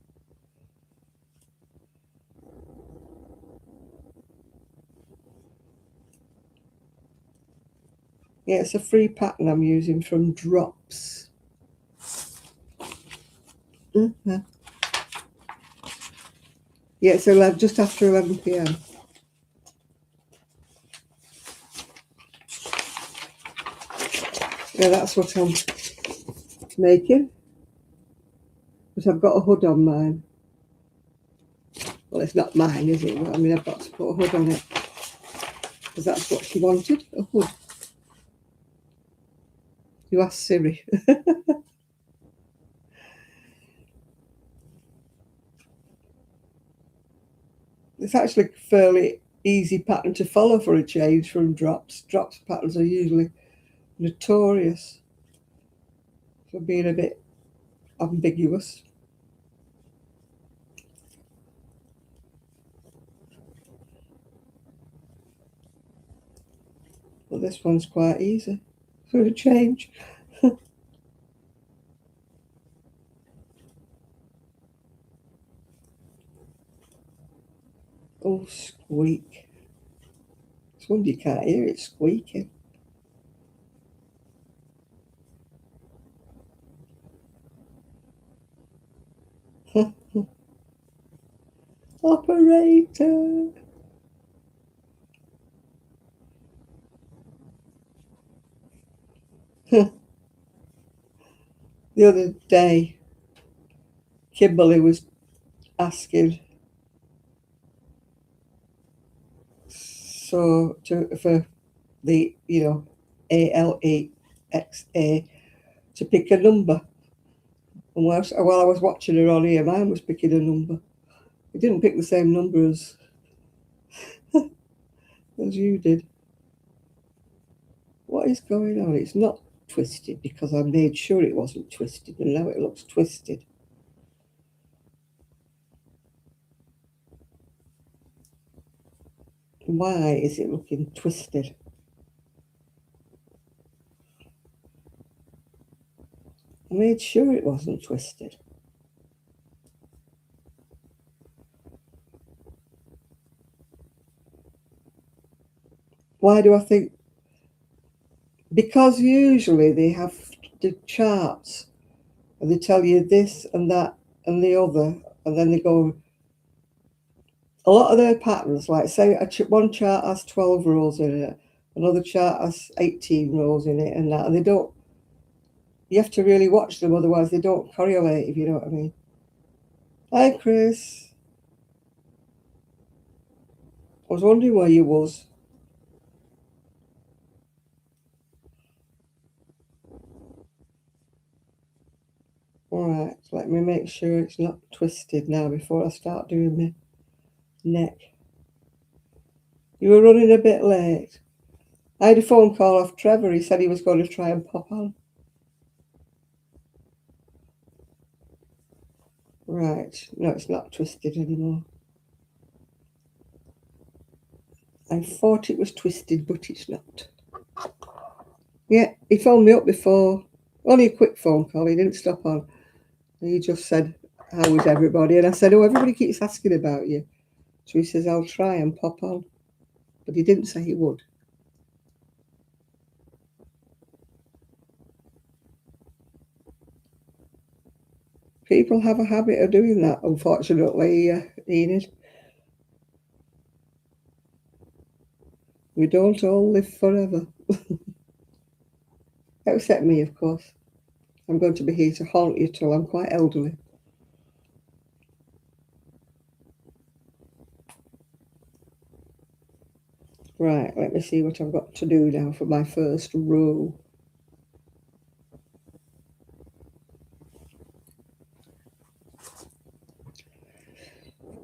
Yeah, it's a free pattern I'm using from Drops. Mm-hmm. Yeah, it's just after 11 p.m. Yeah, that's what I'm making. But I've got a hood on mine. Well, it's not mine, is it? But, I mean, I've got to put a hood on it. Because that's what she wanted, a hood. You ask Siri. It's actually a fairly easy pattern to follow for a change from Drops. Drops patterns are usually notorious for being a bit ambiguous. But this one's quite easy for a change. Oh, squeak. It's wonder you can't hear it squeaking. Operator. The other day, Kimberly was asking for the ALEXA to pick a number. And while I was watching her on here, mine was picking a number. It didn't pick the same number as you did. What is going on? It's not twisted because I made sure it wasn't twisted, and now it looks twisted. Why is it looking twisted? I made sure it wasn't twisted. Why do I think? Because usually they have the charts and they tell you this and that and the other, and then they go. A lot of their patterns, like say one chart has 12 rows in it, another chart has 18 rows in it, and that, and they don't. You have to really watch them, otherwise they don't correlate. If you know what I mean. Hi, Chris. I was wondering where you was. All right, let me make sure it's not twisted now before I start doing my neck. You were running a bit late. I had a phone call off Trevor. He said he was going to try and pop on. Right, no, it's not twisted anymore. I thought it was twisted, but it's not. Yeah, he phoned me up before. Only a quick phone call. He didn't stop on. He just said, "How is everybody?" And I said, "Oh, everybody keeps asking about you." So he says, "I'll try and pop on." But he didn't say he would. People have a habit of doing that, unfortunately, Enid. We don't all live forever. Except me, of course. I'm going to be here to haunt you till I'm quite elderly. Right, let me see what I've got to do now for my first row.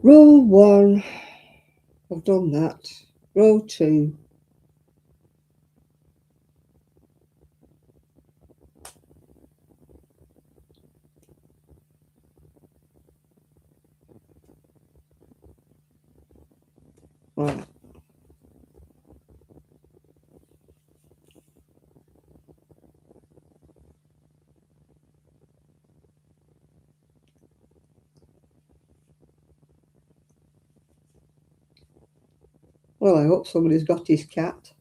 Row 1, I've done that. Row 2. Right. Well, I hope somebody's got his cat.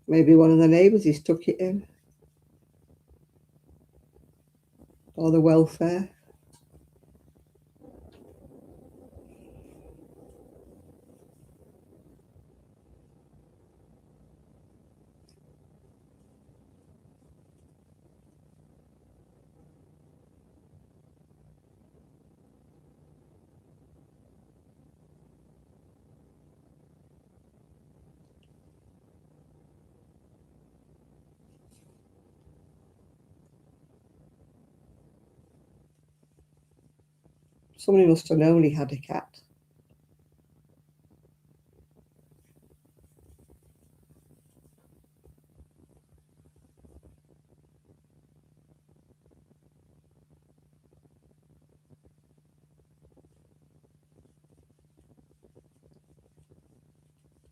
Maybe one of the neighbours has took it in. Or the welfare. Somebody must have known he had a cat.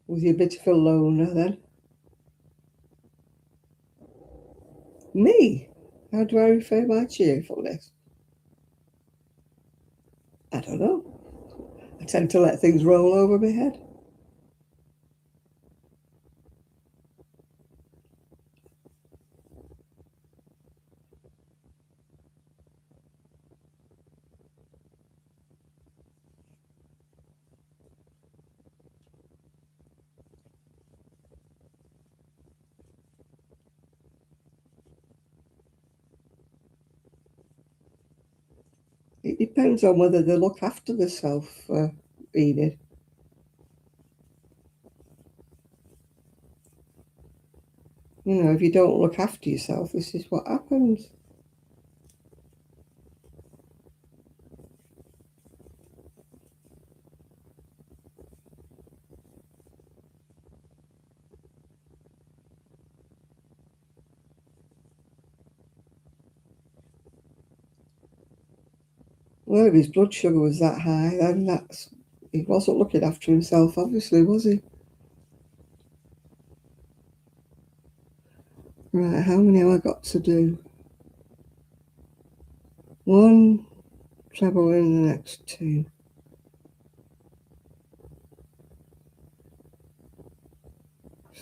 Was he a bit of a loner then? Me? How do I refer my cheerfulness? I don't know. I tend to let things roll over my head. It depends on whether they look after themselves, Enid. You know, if you don't look after yourself, this is what happens. Well, if his blood sugar was that high, then he wasn't looking after himself, obviously, was he? Right, how many have I got to do? One treble in the next two.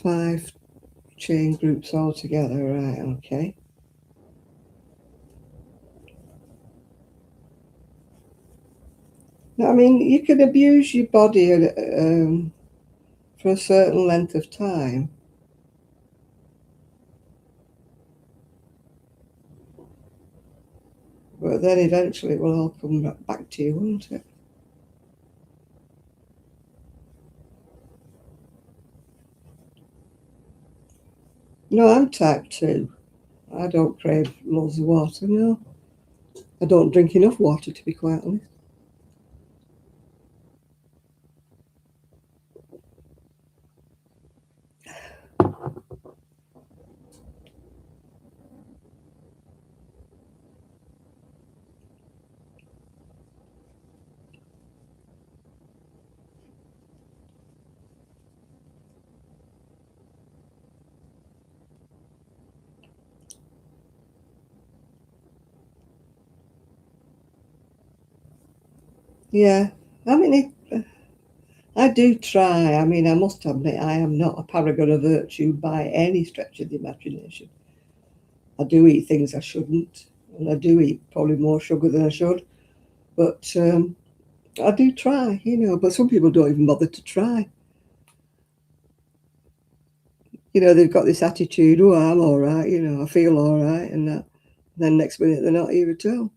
5 chain groups altogether, right, okay. Now, I mean, you can abuse your body for a certain length of time. But then eventually it will all come back to you, won't it? No, I'm type 2. I don't crave loads of water, no. I don't drink enough water, to be quite honest. Yeah, I mean, I do try. I mean, I must admit, I am not a paragon of virtue by any stretch of the imagination. I do eat things I shouldn't, and I do eat probably more sugar than I should. But I do try, you know. But some people don't even bother to try. You know, they've got this attitude, oh, I'm all right, you know, I feel all right, and that. Then next minute they're not here at all.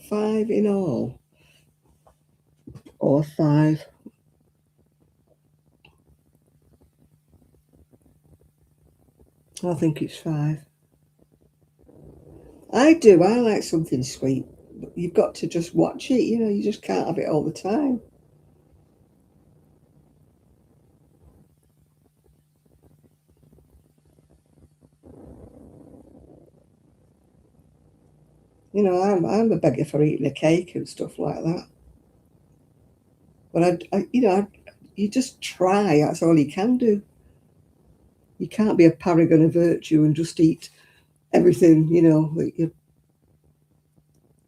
Five in all, or five. I think it's five. I do. I like something sweet. But you've got to just watch it. You know, you just can't have it all the time. You know, I'm a beggar for eating a cake and stuff like that. But you just try. That's all you can do. You can't be a paragon of virtue and just eat everything. You know that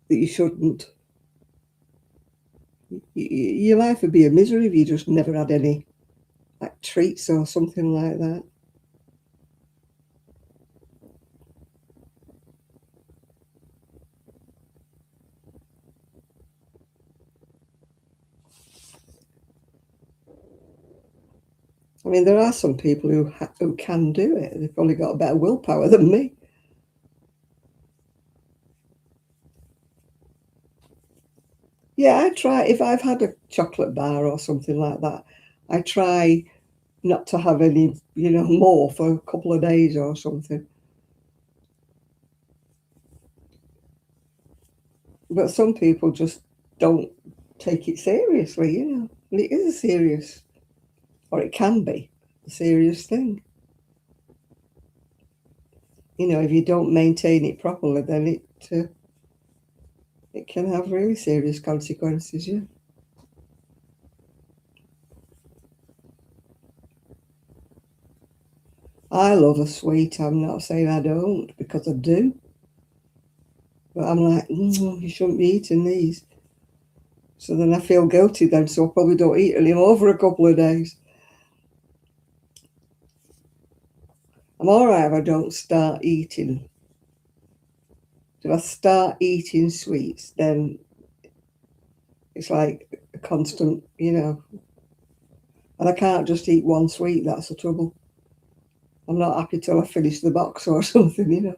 you shouldn't. Your life would be a misery if you just never had any like treats or something like that. I mean, there are some people who can do it. They've probably got a better willpower than me. Yeah, I try if I've had a chocolate bar or something like that. I try not to have any, you know, more for a couple of days or something. But some people just don't take it seriously, you know. And it is a serious, or it can be a serious thing. You know, if you don't maintain it properly, then it can have really serious consequences. Yeah, I love a sweet. I'm not saying I don't because I do, but I'm like, you shouldn't be eating these. So then I feel guilty then, so I probably don't eat anymore for a couple of days. I'm all right if I don't start eating. If I start eating sweets, then it's like a constant, you know, And I can't just eat one sweet, that's the trouble. I'm not happy till I finish the box or something, you know.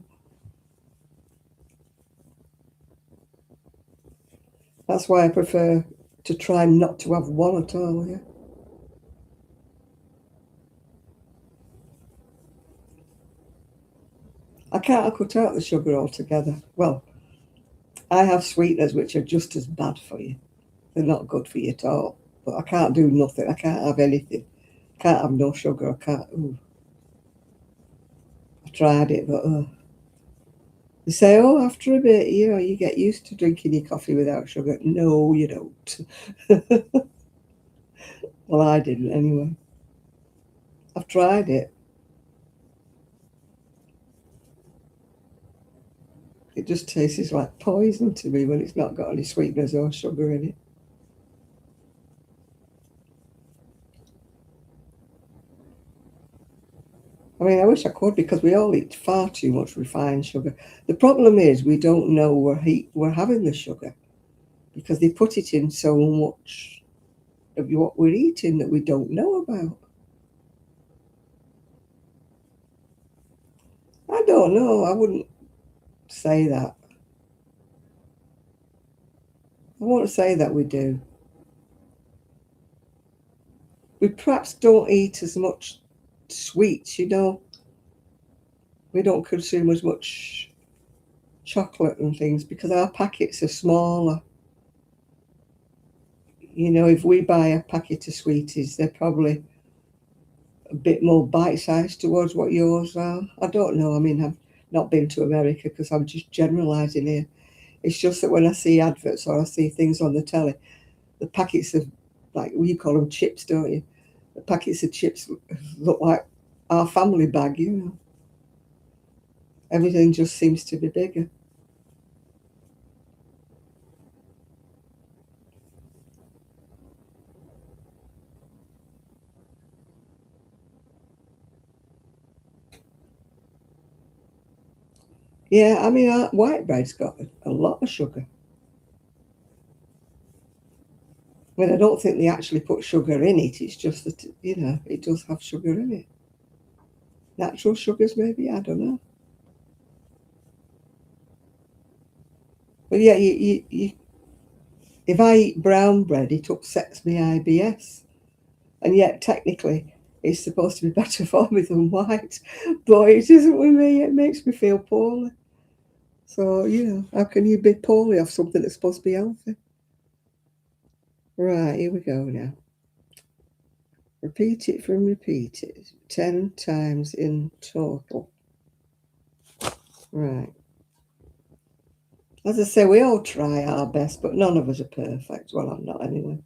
That's why I prefer to try not to have one at all, yeah. I can't cut out the sugar altogether. Well, I have sweeteners which are just as bad for you. They're not good for you at all. But I can't do nothing. I can't have anything. Can't have no sugar. I can't. Ooh. I tried it, but they say, oh, after a bit, you know, you get used to drinking your coffee without sugar. No, you don't. Well, I didn't anyway. I've tried it. It just tastes like poison to me when it's not got any sweeteners or sugar in it. I mean, I wish I could because we all eat far too much refined sugar. The problem is we don't know we're having the sugar because they put it in so much of what we're eating that we don't know about. I don't know. I wouldn't say that. I won't say that we do. We perhaps don't eat as much sweets, you know. We don't consume as much chocolate and things because our packets are smaller. You know, if we buy a packet of sweeties, they're probably a bit more bite-sized towards what yours are. I don't know. I mean, I've not been to America because I'm just generalising here. It's just that when I see adverts or I see things on the telly, the packets of, like, well, you call them chips, don't you? The packets of chips look like our family bag, you know. Everything just seems to be bigger. Yeah, I mean, white bread's got a lot of sugar. I mean, I don't think they actually put sugar in it. It's just that, you know, it does have sugar in it. Natural sugars, maybe? I don't know. But yeah, if I eat brown bread, it upsets me IBS. And yet, technically, it's supposed to be better for me than white. But it isn't with me. It makes me feel poorly. So, you know, how can you be poorly off something that's supposed to be healthy? Right, here we go now. Repeat it from repeat it 10 times in total. Right. As I say, we all try our best, but none of us are perfect. Well, I'm not anyway.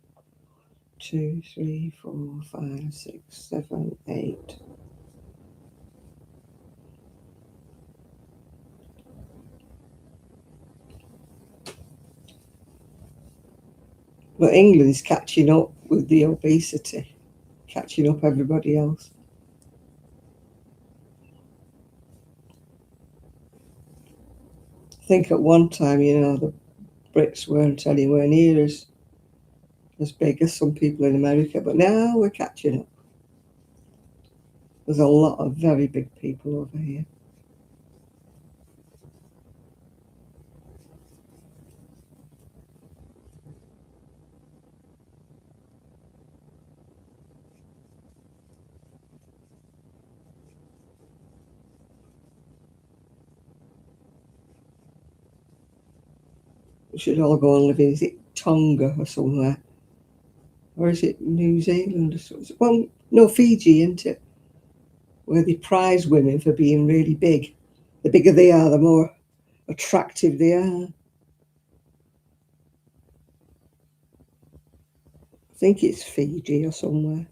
2, 3, 4, 5, 6, 7, 8. But England's catching up with the obesity, catching up everybody else. I think at one time, you know, the Brits weren't anywhere near as big as some people in America, but now we're catching up. There's a lot of very big people over here. We should all go and live in, is it Tonga or somewhere? Or is it New Zealand or something? Well, no, Fiji, isn't it? Where they prize women for being really big. The bigger they are, the more attractive they are. I think it's Fiji or somewhere.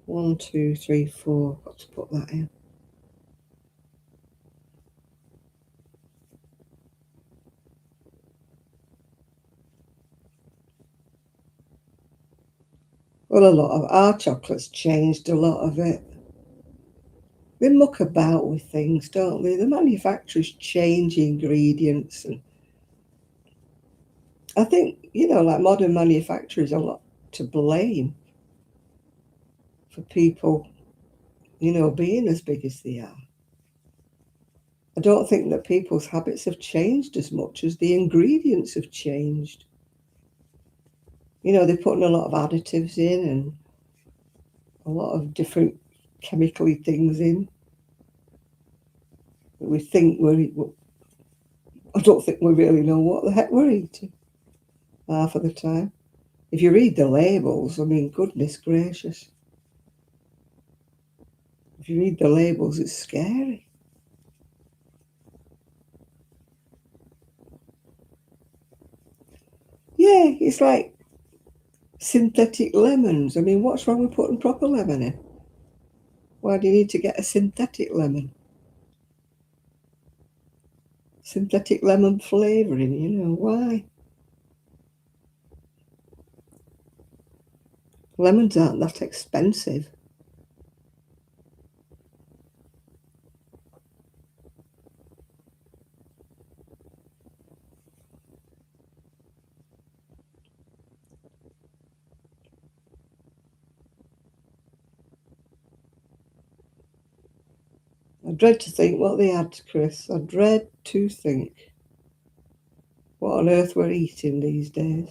1, 2, 3, 4. Got to put that in. Well, a lot of our chocolate's changed a lot of it. They muck about with things, don't they? The manufacturers change ingredients and I think, like modern manufacturers are a lot to blame for people, being as big as they are. I don't think that people's habits have changed as much as the ingredients have changed. They're putting a lot of additives in and a lot of different chemically things in. We think I don't think we really know what the heck we're eating half of the time. If you read the labels, I mean, goodness gracious. If you read the labels, it's scary. Yeah, it's like synthetic lemons. I mean, what's wrong with putting proper lemon in? Why do you need to get a synthetic lemon? Synthetic lemon flavouring, why? Lemons aren't that expensive. I dread to think what they had, Chris. I dread to think what on earth we're eating these days.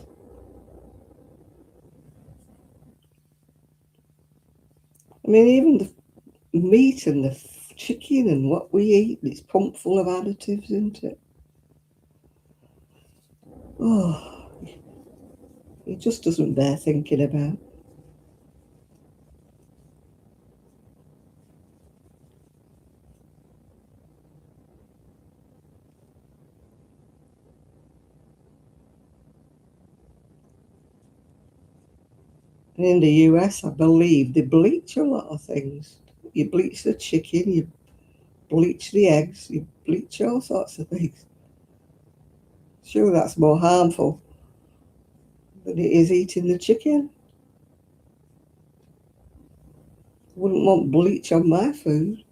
I mean, even the meat and the chicken and what we eat, it's pumped full of additives, isn't it? Oh, it just doesn't bear thinking about. And in the US, I believe they bleach a lot of things. You bleach the chicken, you bleach the eggs, you bleach all sorts of things. Sure, that's more harmful than it is eating the chicken. Wouldn't want bleach on my food.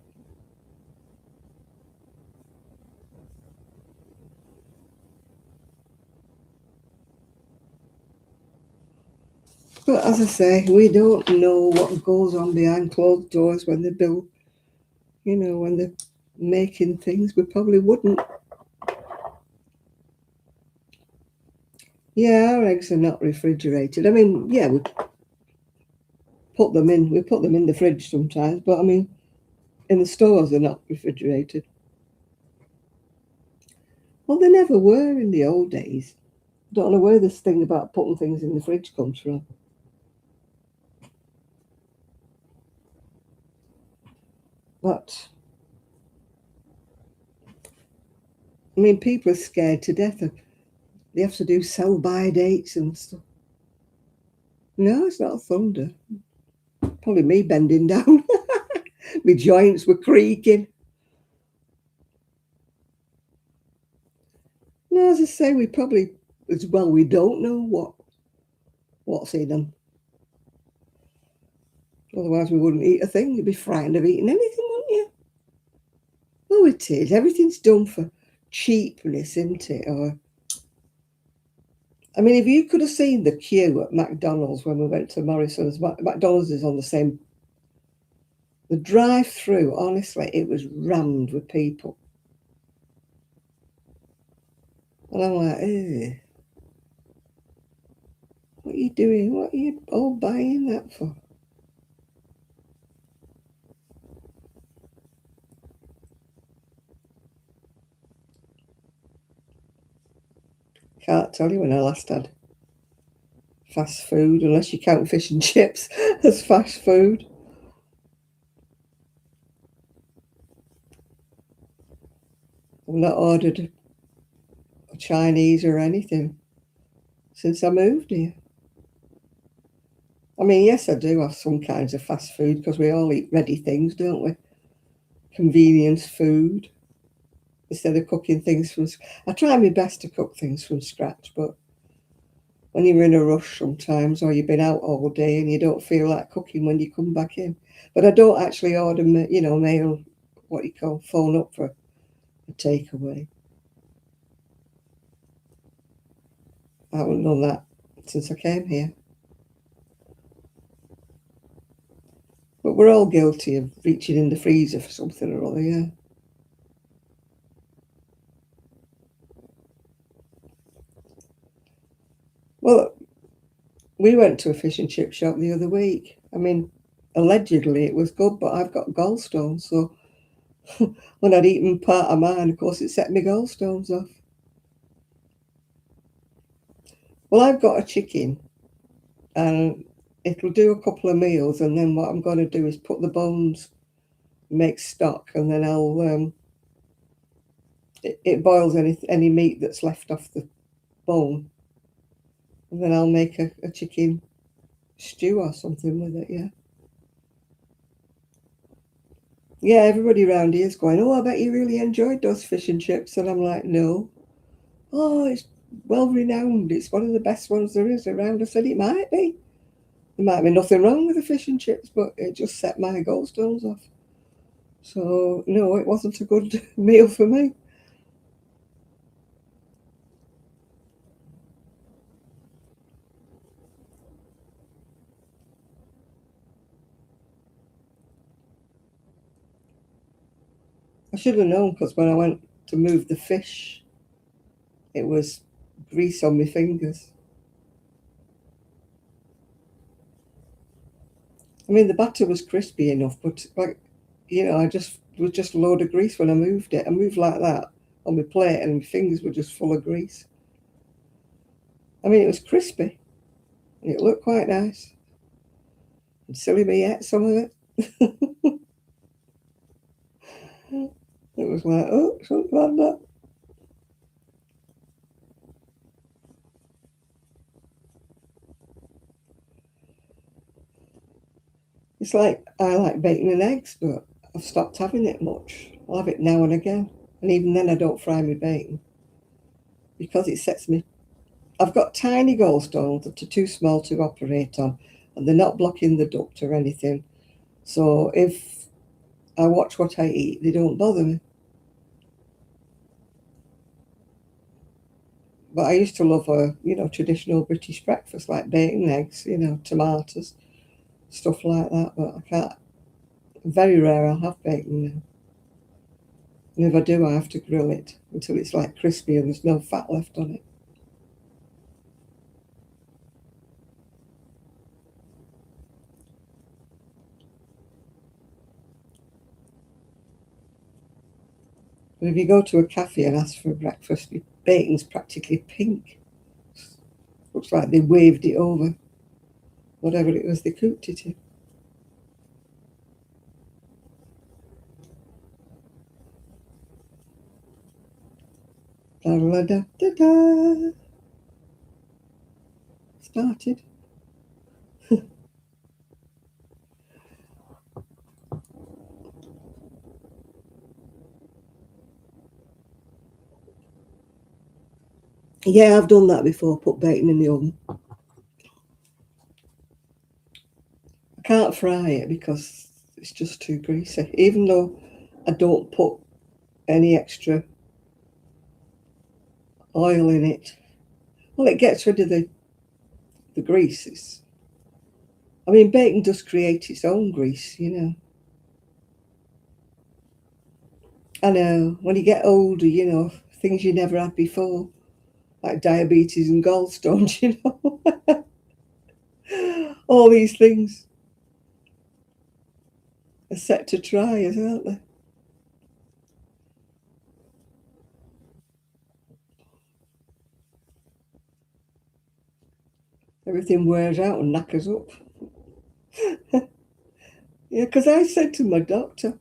But as I say, we don't know what goes on behind closed doors when they build, when they're making things. We probably wouldn't. Yeah, our eggs are not refrigerated. I mean, yeah, we put them in. We put them in the fridge sometimes, but I mean, in the stores they're not refrigerated. Well, they never were in the old days. Don't know where this thing about putting things in the fridge comes from. But I mean, people are scared to death. They have to do sell-by dates and stuff. No, it's not thunder. Probably me bending down. My joints were creaking. No, as I say, we probably, as well, we don't know what's in them. Otherwise, we wouldn't eat a thing. You'd be frightened of eating anything, wouldn't you? Oh, it is. Everything's done for cheapness, isn't it? Or, I mean, if you could have seen the queue at McDonald's when we went to Morrison's, McDonald's is on the same. The drive-through, honestly, it was rammed with people. And I'm like, ugh. What are you doing? What are you all buying that for? Can't tell you when I last had fast food, unless you count fish and chips as fast food. I've not ordered a Chinese or anything since I moved here. I mean, yes, I do have some kinds of fast food because we all eat ready things, don't we? Convenience food instead of cooking things from. I try my best to cook things from scratch, but when you're in a rush sometimes, or you've been out all day and you don't feel like cooking when you come back in. But I don't actually order, mail, what you call, phone up for a takeaway. I haven't done that since I came here. But we're all guilty of reaching in the freezer for something or other, yeah. Well, we went to a fish and chip shop the other week. I mean, allegedly it was good, but I've got gallstones, so when I'd eaten part of mine, of course, it set my gallstones off. Well, I've got a chicken, and it'll do a couple of meals, and then what I'm going to do is put the bones, make stock, and then it boils any meat that's left off the bone, and then I'll make a chicken stew or something with it, yeah. Yeah, everybody around here is going, oh, I bet you really enjoyed those fish and chips. And I'm like, no. Oh, it's well renowned. It's one of the best ones there is around. I said, it might be. There might be nothing wrong with the fish and chips, but it just set my gallstones off. So, no, it wasn't a good meal for me. I should have known because when I went to move the fish, it was grease on my fingers. I mean, the batter was crispy enough, but like, I just was just a load of grease when I moved it. I moved like that on my plate, and my fingers were just full of grease. I mean, it was crispy. It looked quite nice. And silly me ate some of it. It was like, oh, something like that. It's like I like bacon and eggs, but I've stopped having it much. I'll have it now and again. And even then, I don't fry my bacon because it sets me. I've got tiny gallstones that are too small to operate on, and they're not blocking the duct or anything. So if I watch what I eat, they don't bother me. But I used to love a, traditional British breakfast like bacon, eggs, tomatoes, stuff like that. But I can't. Very rare I'll have bacon now. And if I do, I have to grill it until it's like crispy and there's no fat left on it. But if you go to a cafe and ask for breakfast, your bacon's practically pink. Looks like they waved it over whatever it was they cooked it in. Da da da da da. Started. Yeah, I've done that before, put bacon in the oven. I can't fry it because it's just too greasy, even though I don't put any extra oil in it. Well, it gets rid of the greases. I mean, bacon does create its own grease. I know, when you get older, things you never had before, like diabetes and gallstones, all these things are set to try us, aren't they? Everything wears out and knackers up. Yeah, because I said to my doctor,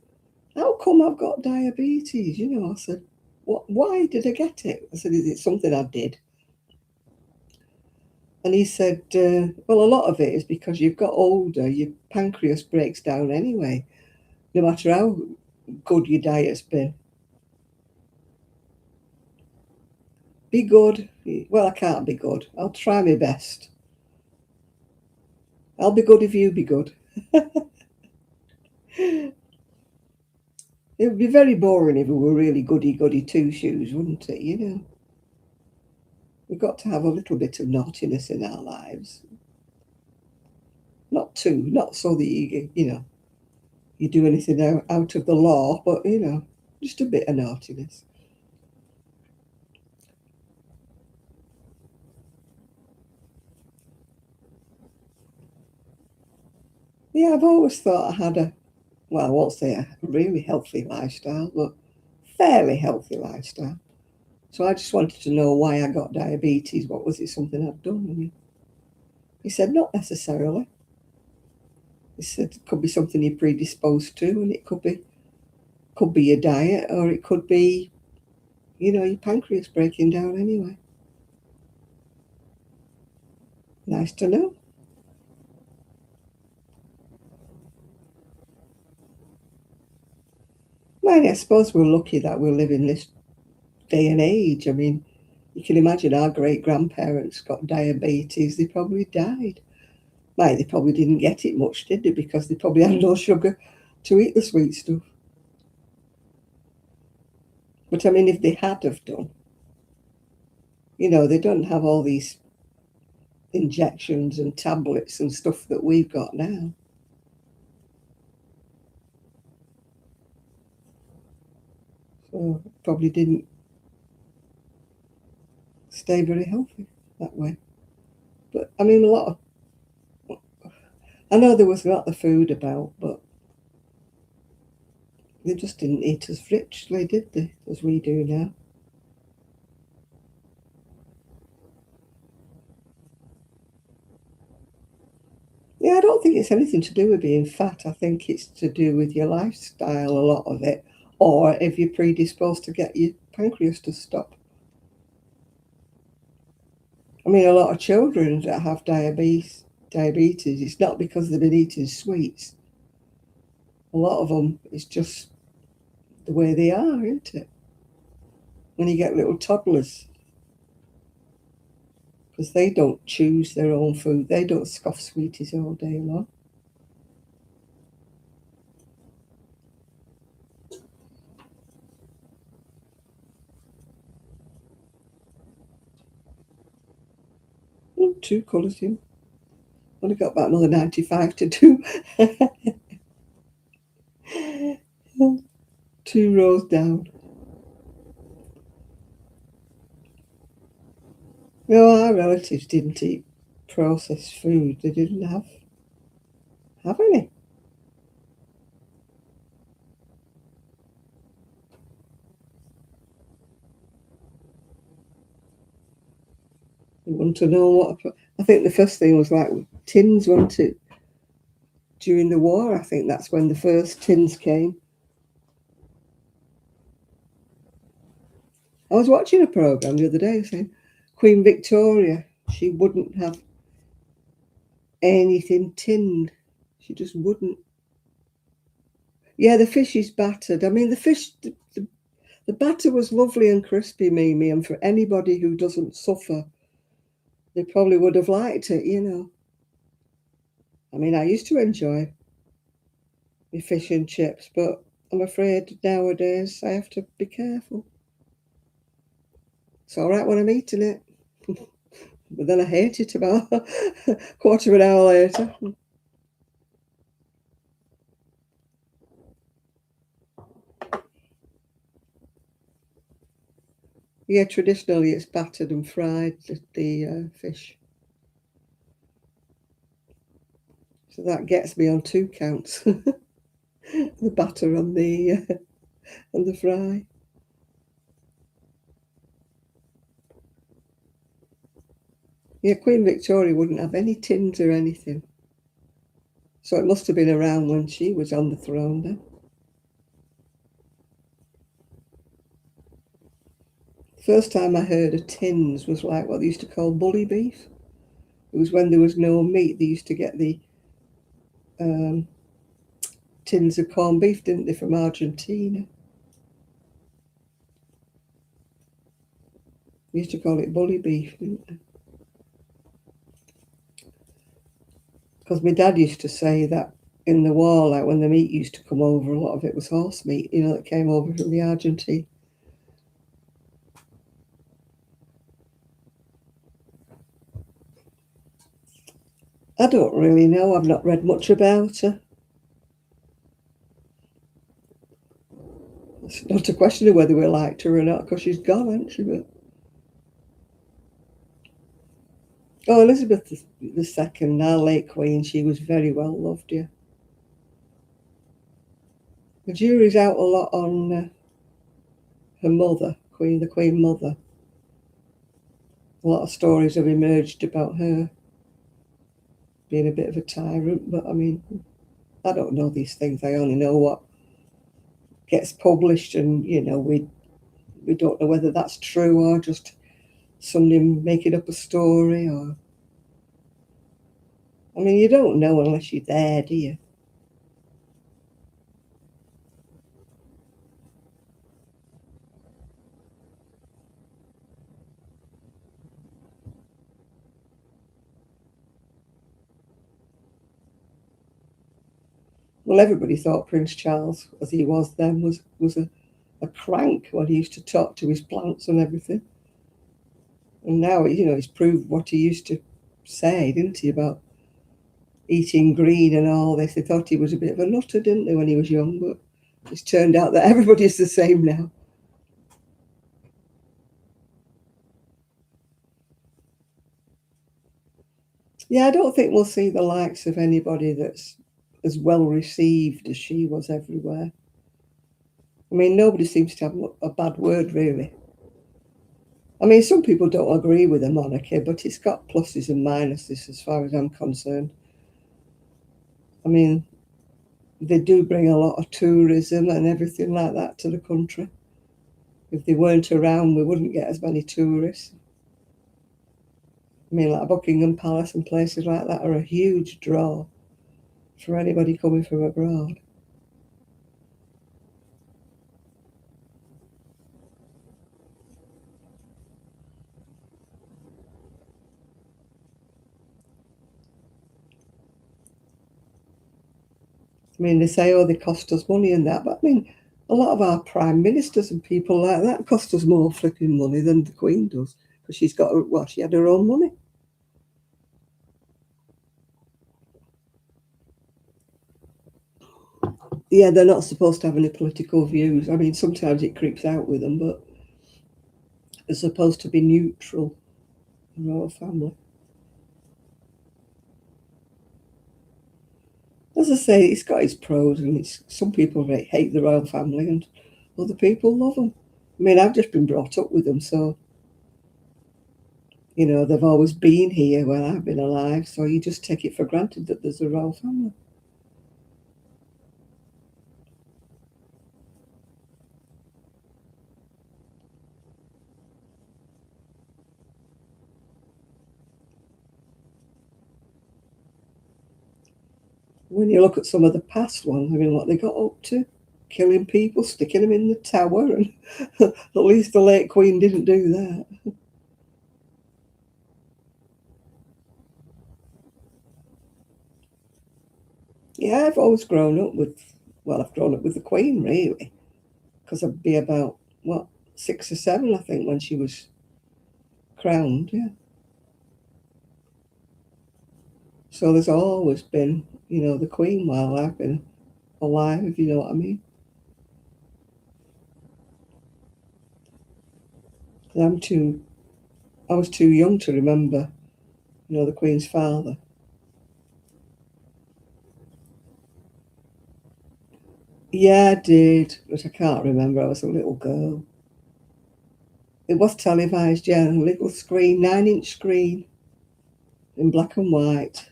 how come I've got diabetes? I said, why did I get it? I said, is it something I did? And he said, well, a lot of it is because you've got older, your pancreas breaks down anyway, no matter how good your diet's been. Be good. Well, I can't be good. I'll try my best. I'll be good if you be good. It would be very boring if we were really goody-goody two-shoes, wouldn't it? We've got to have a little bit of naughtiness in our lives. Not too, not so that you do anything out of the law, but just a bit of naughtiness. Yeah, I've always thought I had I won't say a really healthy lifestyle, but fairly healthy lifestyle. So I just wanted to know why I got diabetes. What was it, something I'd done? And he said, not necessarily. He said it could be something you're predisposed to, and it could be your diet, or it could be, your pancreas breaking down anyway. Nice to know. Well, I suppose we're lucky that we live in this day and age. I mean, you can imagine our great-grandparents got diabetes. They probably died. They probably didn't get it much, did they? Because they probably had no sugar to eat the sweet stuff. But I mean, if they had have done, they don't have all these injections and tablets and stuff that we've got now. So probably didn't stay very healthy that way. But I mean, I know there was a lot of food about, but they just didn't eat as richly, did they, as we do now? Yeah, I don't think it's anything to do with being fat. I think it's to do with your lifestyle, a lot of it, or if you're predisposed to get your pancreas to stop. I mean, a lot of children that have diabetes, it's not because they've been eating sweets. A lot of them, it's just the way they are, isn't it? When you get little toddlers, because they don't choose their own food. They don't scoff sweeties all day long. Two colours in. Only got about another 95 to do. 2 rows down. No, our relatives didn't eat processed food. They didn't have any. They want to know what. I think the first thing was like tins, wasn't it? During the war, I think that's when the first tins came. I was watching a programme the other day saying Queen Victoria, she wouldn't have anything tinned. She just wouldn't. Yeah, the fish is battered. I mean, the batter was lovely and crispy, Mimi, and for anybody who doesn't suffer, they probably would have liked it. I mean, I used to enjoy my fish and chips, but I'm afraid nowadays I have to be careful. It's all right when I'm eating it, but then I hate it about a quarter of an hour later. Yeah, traditionally it's battered and fried, the fish. So that gets me on 2 counts. The batter and the fry. Yeah, Queen Victoria wouldn't have any tins or anything. So it must have been around when she was on the throne then. First time I heard of tins was like what they used to call bully beef. It was when there was no meat. They used to get the um, tins of corned beef, didn't they, from Argentina? They used to call it bully beef, didn't they? Because my dad used to say that in the war, like when the meat used to come over, a lot of it was horse meat, that came over from the Argentine. I don't really know. I've not read much about her. It's not a question of whether we liked her or not, because she's gone, hasn't she? But oh, Elizabeth II, our late Queen, she was very well loved, yeah. The jury's out a lot on her mother, the Queen Mother. A lot of stories have emerged about her being a bit of a tyrant, but I mean, I don't know these things. I only know what gets published, and we don't know whether that's true or just somebody making up a story. Or I mean, you don't know unless you're there, do you? Well, everybody thought Prince Charles, as he was then, was a crank when he used to talk to his plants and everything. And now, he's proved what he used to say, didn't he, about eating green and all this. They thought he was a bit of a nutter, didn't they, when he was young? But it's turned out that everybody's the same now. Yeah, I don't think we'll see the likes of anybody that's as well received as she was everywhere. I mean, nobody seems to have a bad word, really. I mean, some people don't agree with the monarchy, but it's got pluses and minuses as far as I'm concerned. I mean, they do bring a lot of tourism and everything like that to the country. If they weren't around, we wouldn't get as many tourists. I mean, like Buckingham Palace and places like that are a huge draw for anybody coming from abroad. I mean, they say, oh, they cost us money and that, but I mean, a lot of our prime ministers and people like that cost us more flipping money than the Queen does, because she had her own money. Yeah, they're not supposed to have any political views. I mean, sometimes it creeps out with them, but they're supposed to be neutral, the royal family. As I say, it's got its pros, and some people hate the royal family, and other people love them. I mean, I've just been brought up with them, so they've always been here when I've been alive. So you just take it for granted that there's a royal family. When you look at some of the past ones, I mean, what they got up to, killing people, sticking them in the tower, and at least the late Queen didn't do that. Yeah, I've grown up with the Queen, really, because I'd be about, what, 6 or 7, I think, when she was crowned, yeah. So there's always been, the Queen while I've been alive, if you know what I mean. And I was too young to remember, the Queen's father. Yeah, I did, but I can't remember. I was a little girl. It was televised, yeah, a little screen, 9-inch screen in black and white.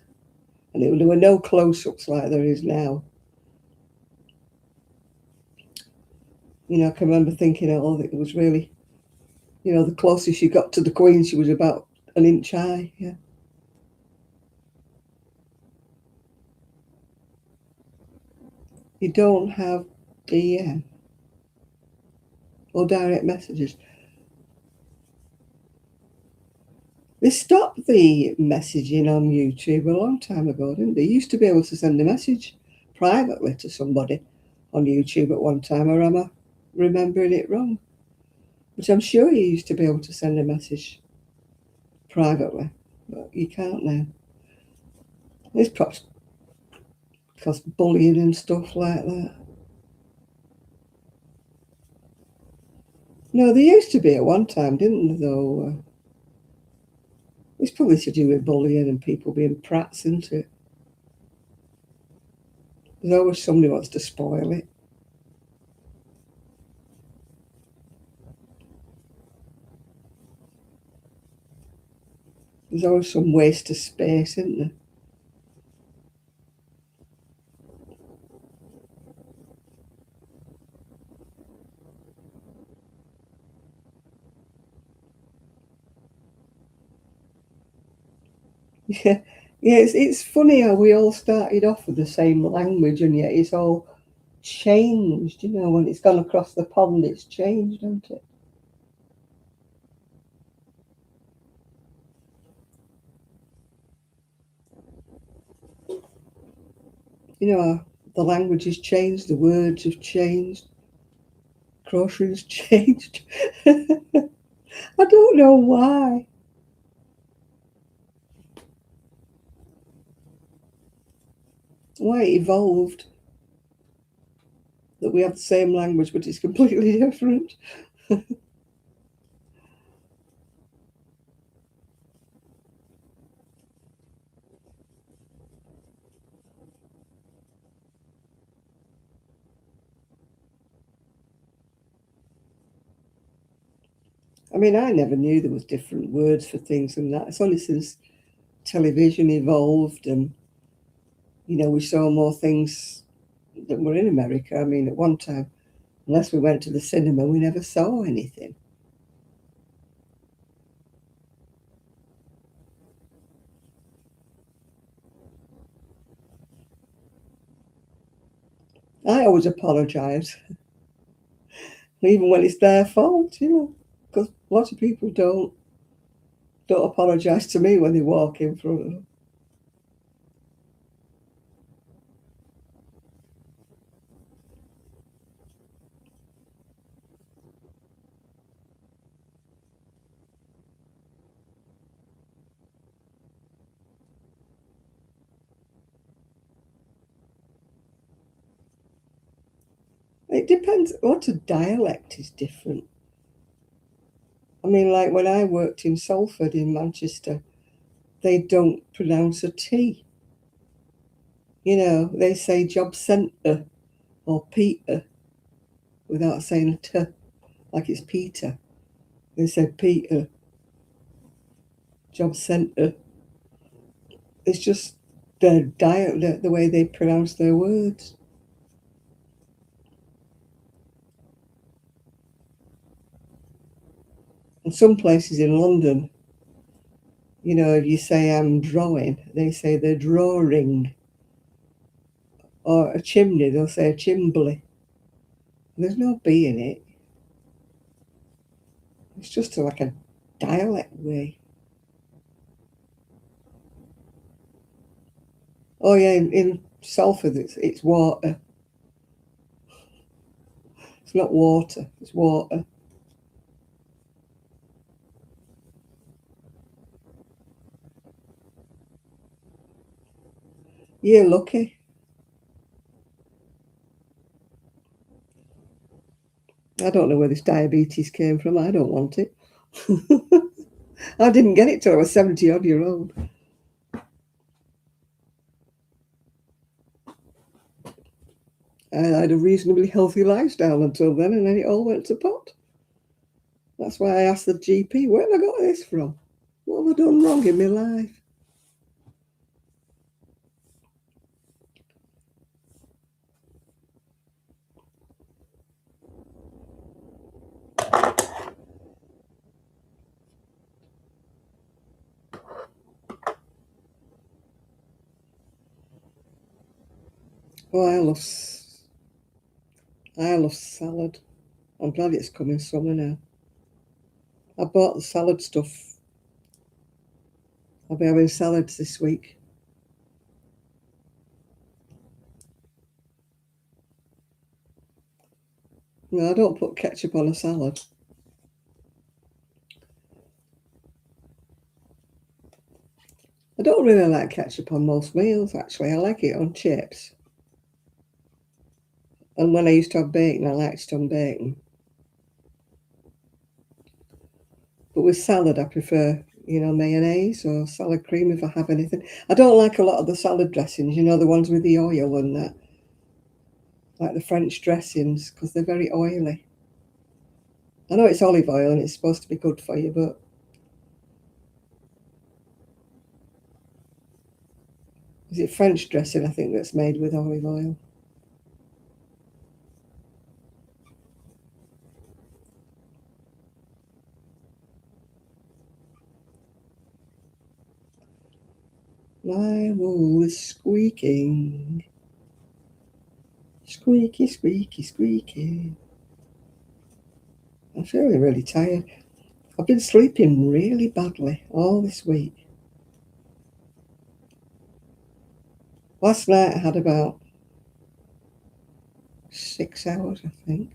And there were no close-ups like there is now. I can remember thinking, oh, it was really, the closest you got to the Queen, she was about an inch high, yeah. You don't have DM or direct messages. They stopped the messaging on YouTube a long time ago, didn't they? You used to be able to send a message privately to somebody on YouTube at one time, or am I remembering it wrong? But I'm sure you used to be able to send a message privately, but you can't now. It's perhaps because bullying and stuff like that. No, there used to be at one time, didn't there, though? It's probably to do with bullying and people being prats, isn't it? There's always somebody who wants to spoil it. There's always some waste of space, isn't there? Yeah, yeah. It's funny how we all started off with the same language, and yet it's all changed. You know, when it's gone across the pond, it's changed, hasn't it? You know, the language has changed, the words have changed, groceries changed. I don't know why. Why it evolved that we have the same language, but it's completely different. I mean, I never knew there was different words for things and that. It's only since television evolved and, you know, we saw more things that were in America. I mean, at one time, unless we went to the cinema, we never saw anything. I always apologise, even when it's their fault, you know, because a lot of people don't apologise to me when they walk in front of them. It depends. What a dialect is different. I mean, like when I worked in Salford in Manchester, they don't pronounce a T. You know, they say job centre or Peter without saying a T, like it's Peter. They say Peter, job centre. It's just their dialect, the way they pronounce their words. And some places in London, you know, if you say I'm drawing, they say they're drawing. Or a chimney, they'll say a chimbly. There's no B in it. It's just like a dialect way. Oh yeah, in Salford it's water. It's not water, it's water. You're lucky. I don't know where this diabetes came from. I don't want it. I didn't get it till I was 70 odd year old. I had a reasonably healthy lifestyle until then, and then it all went to pot. That's why I asked the GP, where have I got this from? What have I done wrong in my life? Oh, I love salad. I'm glad it's coming summer now. I bought the salad stuff. I'll be having salads this week. No, I don't put ketchup on a salad. I don't don't really like ketchup on most meals, actually. I like it on chips. And when I used to have bacon, I liked it on bacon. But with salad, I prefer, mayonnaise or salad cream if I have anything. I don't like a lot of the salad dressings, the ones with the oil and that, like the French dressings, because they're very oily. I know it's olive oil and it's supposed to be good for you, but is it French dressing, I think, that's made with olive oil? My wool is squeaking. Squeaky, squeaky, squeaky. I'm feeling really tired. I've been sleeping really badly all this week. Last night I had about 6 hours, I think.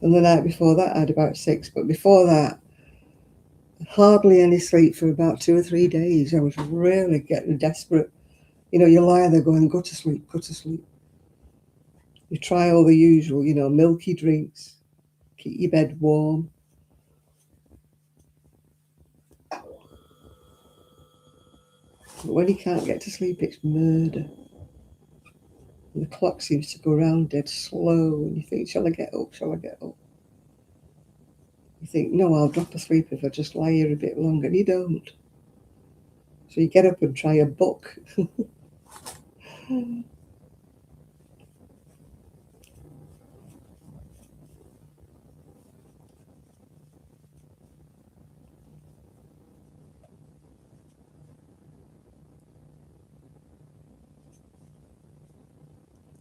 And the night before that I had about 6. But before that, hardly any sleep for about 2 or 3 days. I was really getting desperate. You lie there going, go to sleep, go to sleep. You try all the usual, milky drinks, keep your bed warm. But when you can't get to sleep, it's murder. And the clock seems to go round dead slow, and you think, shall I get up, shall I get up? You think, no, I'll drop asleep if I just lie here a bit longer. And you don't. So you get up and try a book.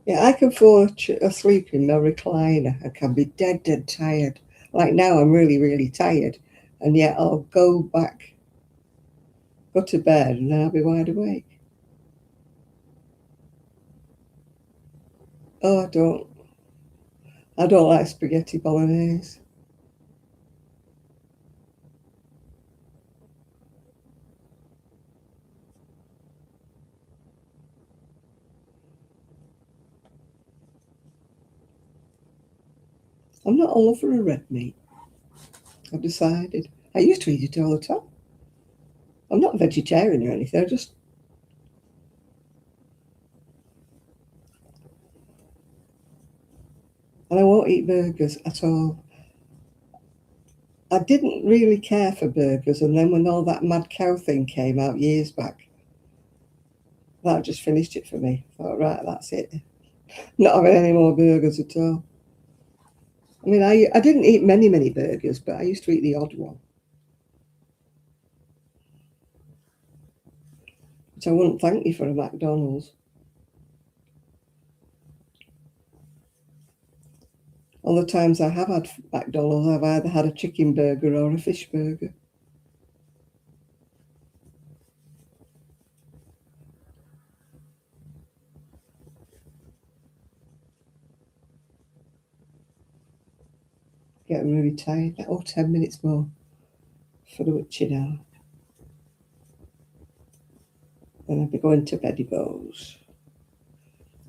Yeah, I can fall asleep in my recliner. I can be dead, dead tired. Like now, I'm really, really tired. And yet I'll go to bed, and then I'll be wide awake. Oh, I don't like spaghetti bolognese. I'm not a lover of red meat. I've decided. I used to eat it all the time. I'm not a vegetarian or anything. And I won't eat burgers at all. I didn't really care for burgers, and then when all that mad cow thing came out years back, that just finished it for me. I thought, right, that's it. Not having any more burgers at all. I mean, I didn't eat many, many burgers, but I used to eat the odd one. But I wouldn't thank you for a McDonald's. All the times I have had McDonald's, I've either had a chicken burger or a fish burger. Getting really tired. Oh, 10 minutes more for the witching hour. Then I'll be going to bed, bows.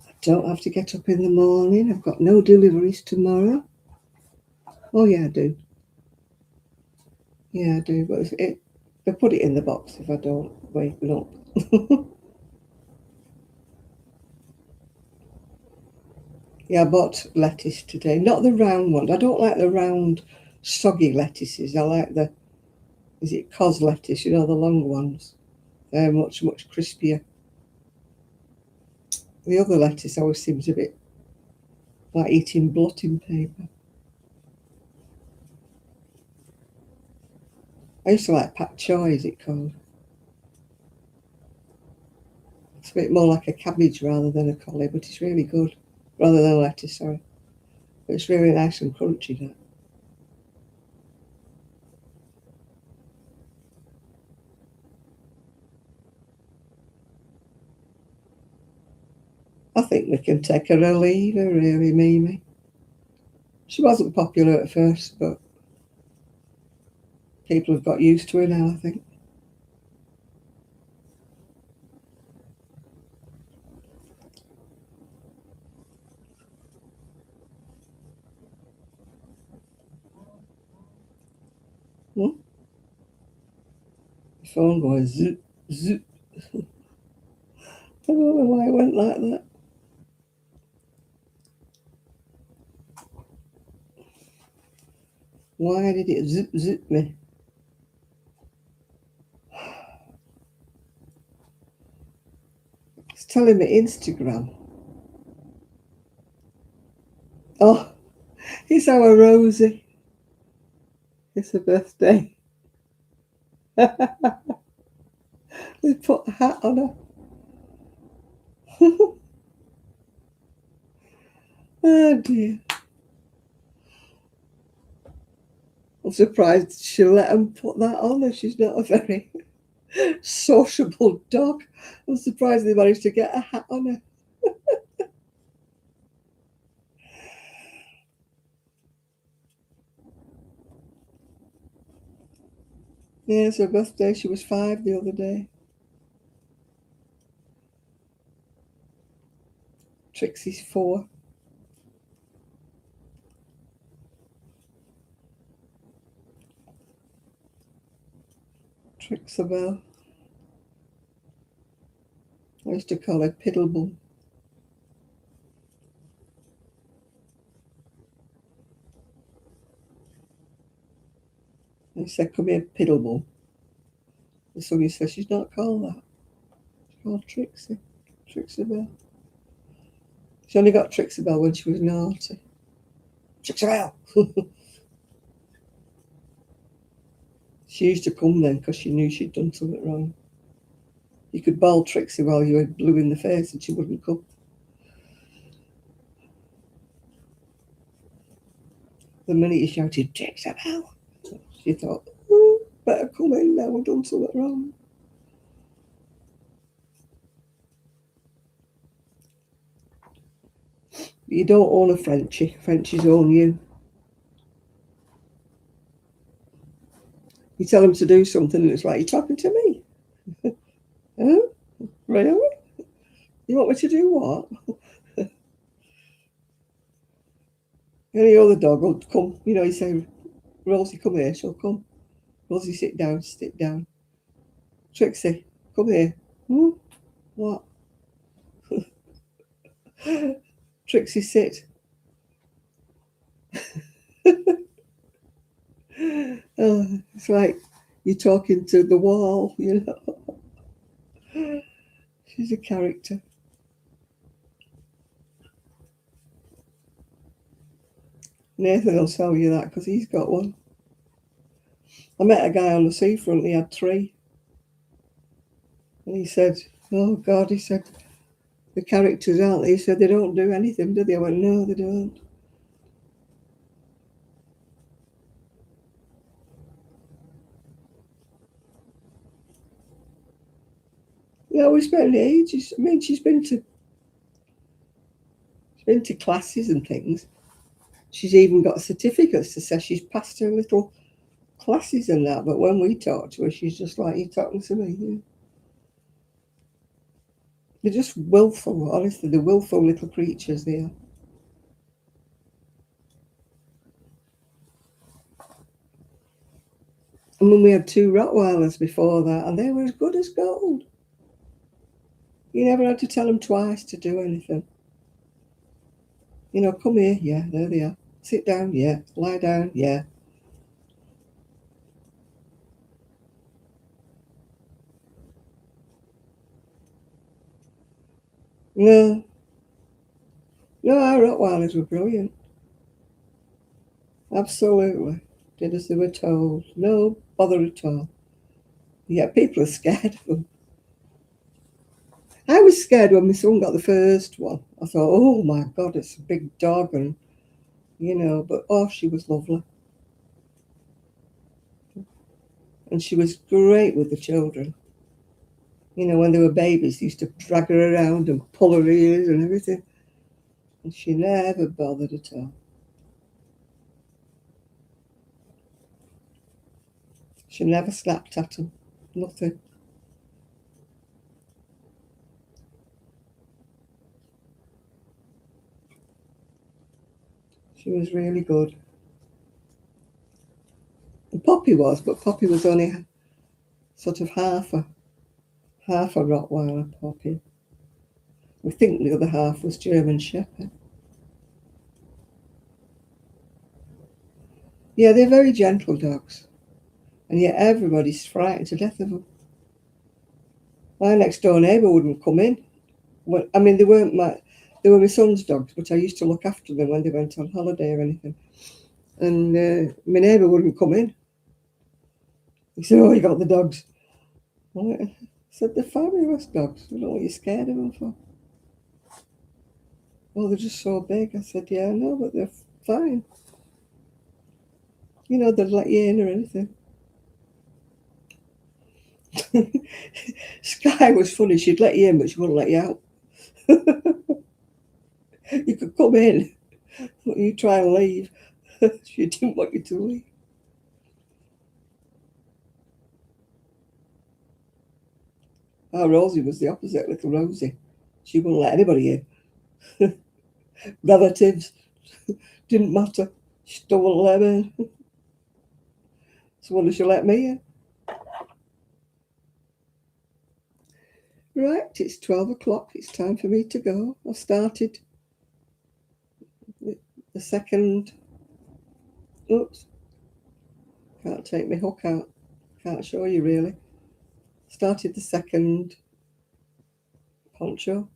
I don't have to get up in the morning. I've got no deliveries tomorrow. Oh, yeah, I do. Yeah, I do. But they put it in the box if I don't wake up. Yeah, I bought lettuce today. Not the round one. I don't like the round, soggy lettuces. I like is it cos lettuce? The long ones. They're much, much crispier. The other lettuce always seems a bit like eating blotting paper. I used to like pak choy, is it called? It's a bit more like a cabbage rather than a collie, but it's really good. Rather than lettuce, sorry. But it's really nice and crunchy, that. I think we can take her or leave her, really, Mimi. She wasn't popular at first, but people have got used to her now, I think. The phone going zoop, zoop. I don't know why it went like that. Why did it zip zip me? It's telling me Instagram. Oh, it's our Rosie. It's her birthday. They put a hat on her. Oh dear. I'm surprised she'll let him put that on her. She's not a very sociable dog. I'm surprised they managed to get a hat on her. Yeah, it's her birthday. She was 5 the other day. Trixie's 4. Trixabelle. I used to call her Piddlebum. I said, come here, Piddlebum. And somebody said, she's not called that. She's called Trixie. Trixabelle. She only got Trixabelle when she was naughty. Trixabelle! She used to come then because she knew she'd done something wrong. You could bawl Trixie while you were blue in the face and she wouldn't come. The minute you shouted, Trixabelle, she thought, oh, better come in now, we've done something wrong. You don't own a Frenchie. Frenchies own you. You tell them to do something and it's like, you're talking to me. Huh? Really? You want me to do what? Any other dog will come, you say, Rosie, come here, she'll come. Rosie, sit down. Trixie, come here. What? Trixie, sit. It's like you're talking to the wall, She's a character. Nathan will tell you that because he's got one. I met a guy on the seafront, he had 3. And he said, oh God, he said, the characters, aren't they? He said, they don't do anything, do they? I went, no, they don't. Yeah, we spent ages. I mean, she's been to classes and things. She's even got certificates to say she's passed her little classes and that. But when we talk to her, she's just like, you're talking to me. They're just willful, honestly. They're willful little creatures, they are. I mean, we had 2 Rottweilers before that, and they were as good as gold. You never had to tell them twice to do anything. Come here, yeah, there they are. Sit down, yeah. Lie down, yeah. No, our Rottweilers were brilliant. Absolutely. Did as they were told. No bother at all. Yeah, people are scared of them. I was scared when my son got the first one. I thought, oh my God, it's a big dog, and but she was lovely. And she was great with the children. When they were babies, they used to drag her around and pull her ears and everything. And she never bothered at all. She never slapped at them. Nothing. She was really good. And Poppy was, but Poppy was only sort of half a Rottweiler puppy. We think the other half was German Shepherd. Yeah, they're very gentle dogs, and yet everybody's frightened to death of them. My next door neighbour wouldn't come in. Well, I mean, they were my son's dogs, but I used to look after them when they went on holiday or anything. And my neighbour wouldn't come in. He said, "Oh, you got the dogs." I said, "They're fabulous dogs. I don't know what you're scared of them for." "Oh, they're just so big." I said, "Yeah, I know, but they're fine. You know, they'd let you in or anything." Sky was funny. She'd let you in, but she wouldn't let you out. You could come in, but you try and leave. She didn't want you to leave. Our Rosie was the opposite, little Rosie. She wouldn't let anybody in. Relatives, didn't matter. She still wouldn't let me in. So when did she let me in? Right, it's 12 o'clock. It's time for me to go. I started the second. Oops. Can't take my hook out. Can't show you really. Started the second poncho.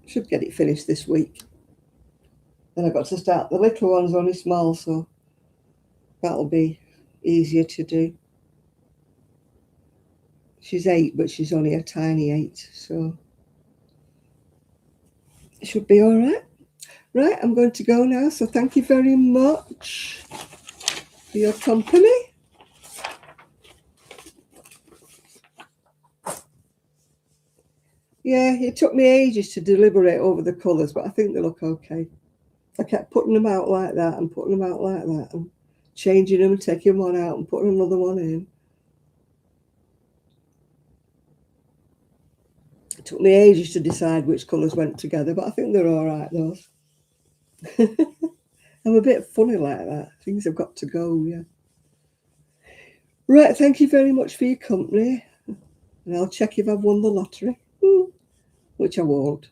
Should get it finished this week. Then I've got to start. The little one's only small, so that'll be easier to do. She's 8, but she's only a tiny 8, so it should be all right. Right, I'm going to go now, so thank you very much for your company. Yeah, it took me ages to deliberate over the colours, but I think they look okay. I kept putting them out like that and putting them out like that and changing them and taking one out and putting another one in. It took me ages to decide which colours went together, but I think they're all right, those. I'm a bit funny like that. Things have got to go, yeah. Right, thank you very much for your company. And I'll check if I've won the lottery, which I won't.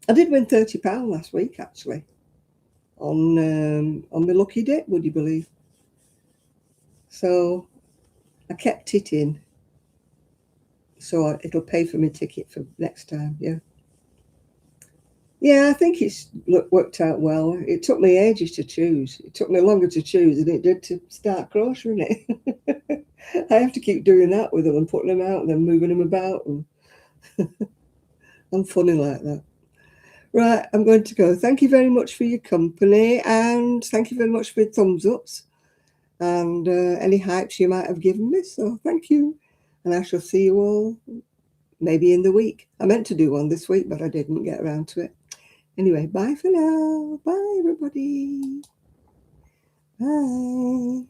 I did win £30 last week, actually, on my lucky dip, would you believe? So I kept it in. So it'll pay for my ticket for next time, yeah. Yeah, I think it's worked out well. It took me ages to choose. It took me longer to choose than it did to start crocheting it. I have to keep doing that with them and putting them out and then moving them about. And I'm funny like that. Right, I'm going to go. Thank you very much for your company, and thank you very much for your thumbs ups and any hypes you might have given me. So thank you, and I shall see you all maybe in the week. I meant to do one this week, but I didn't get around to it. Anyway, bye for now. Bye, everybody. Bye.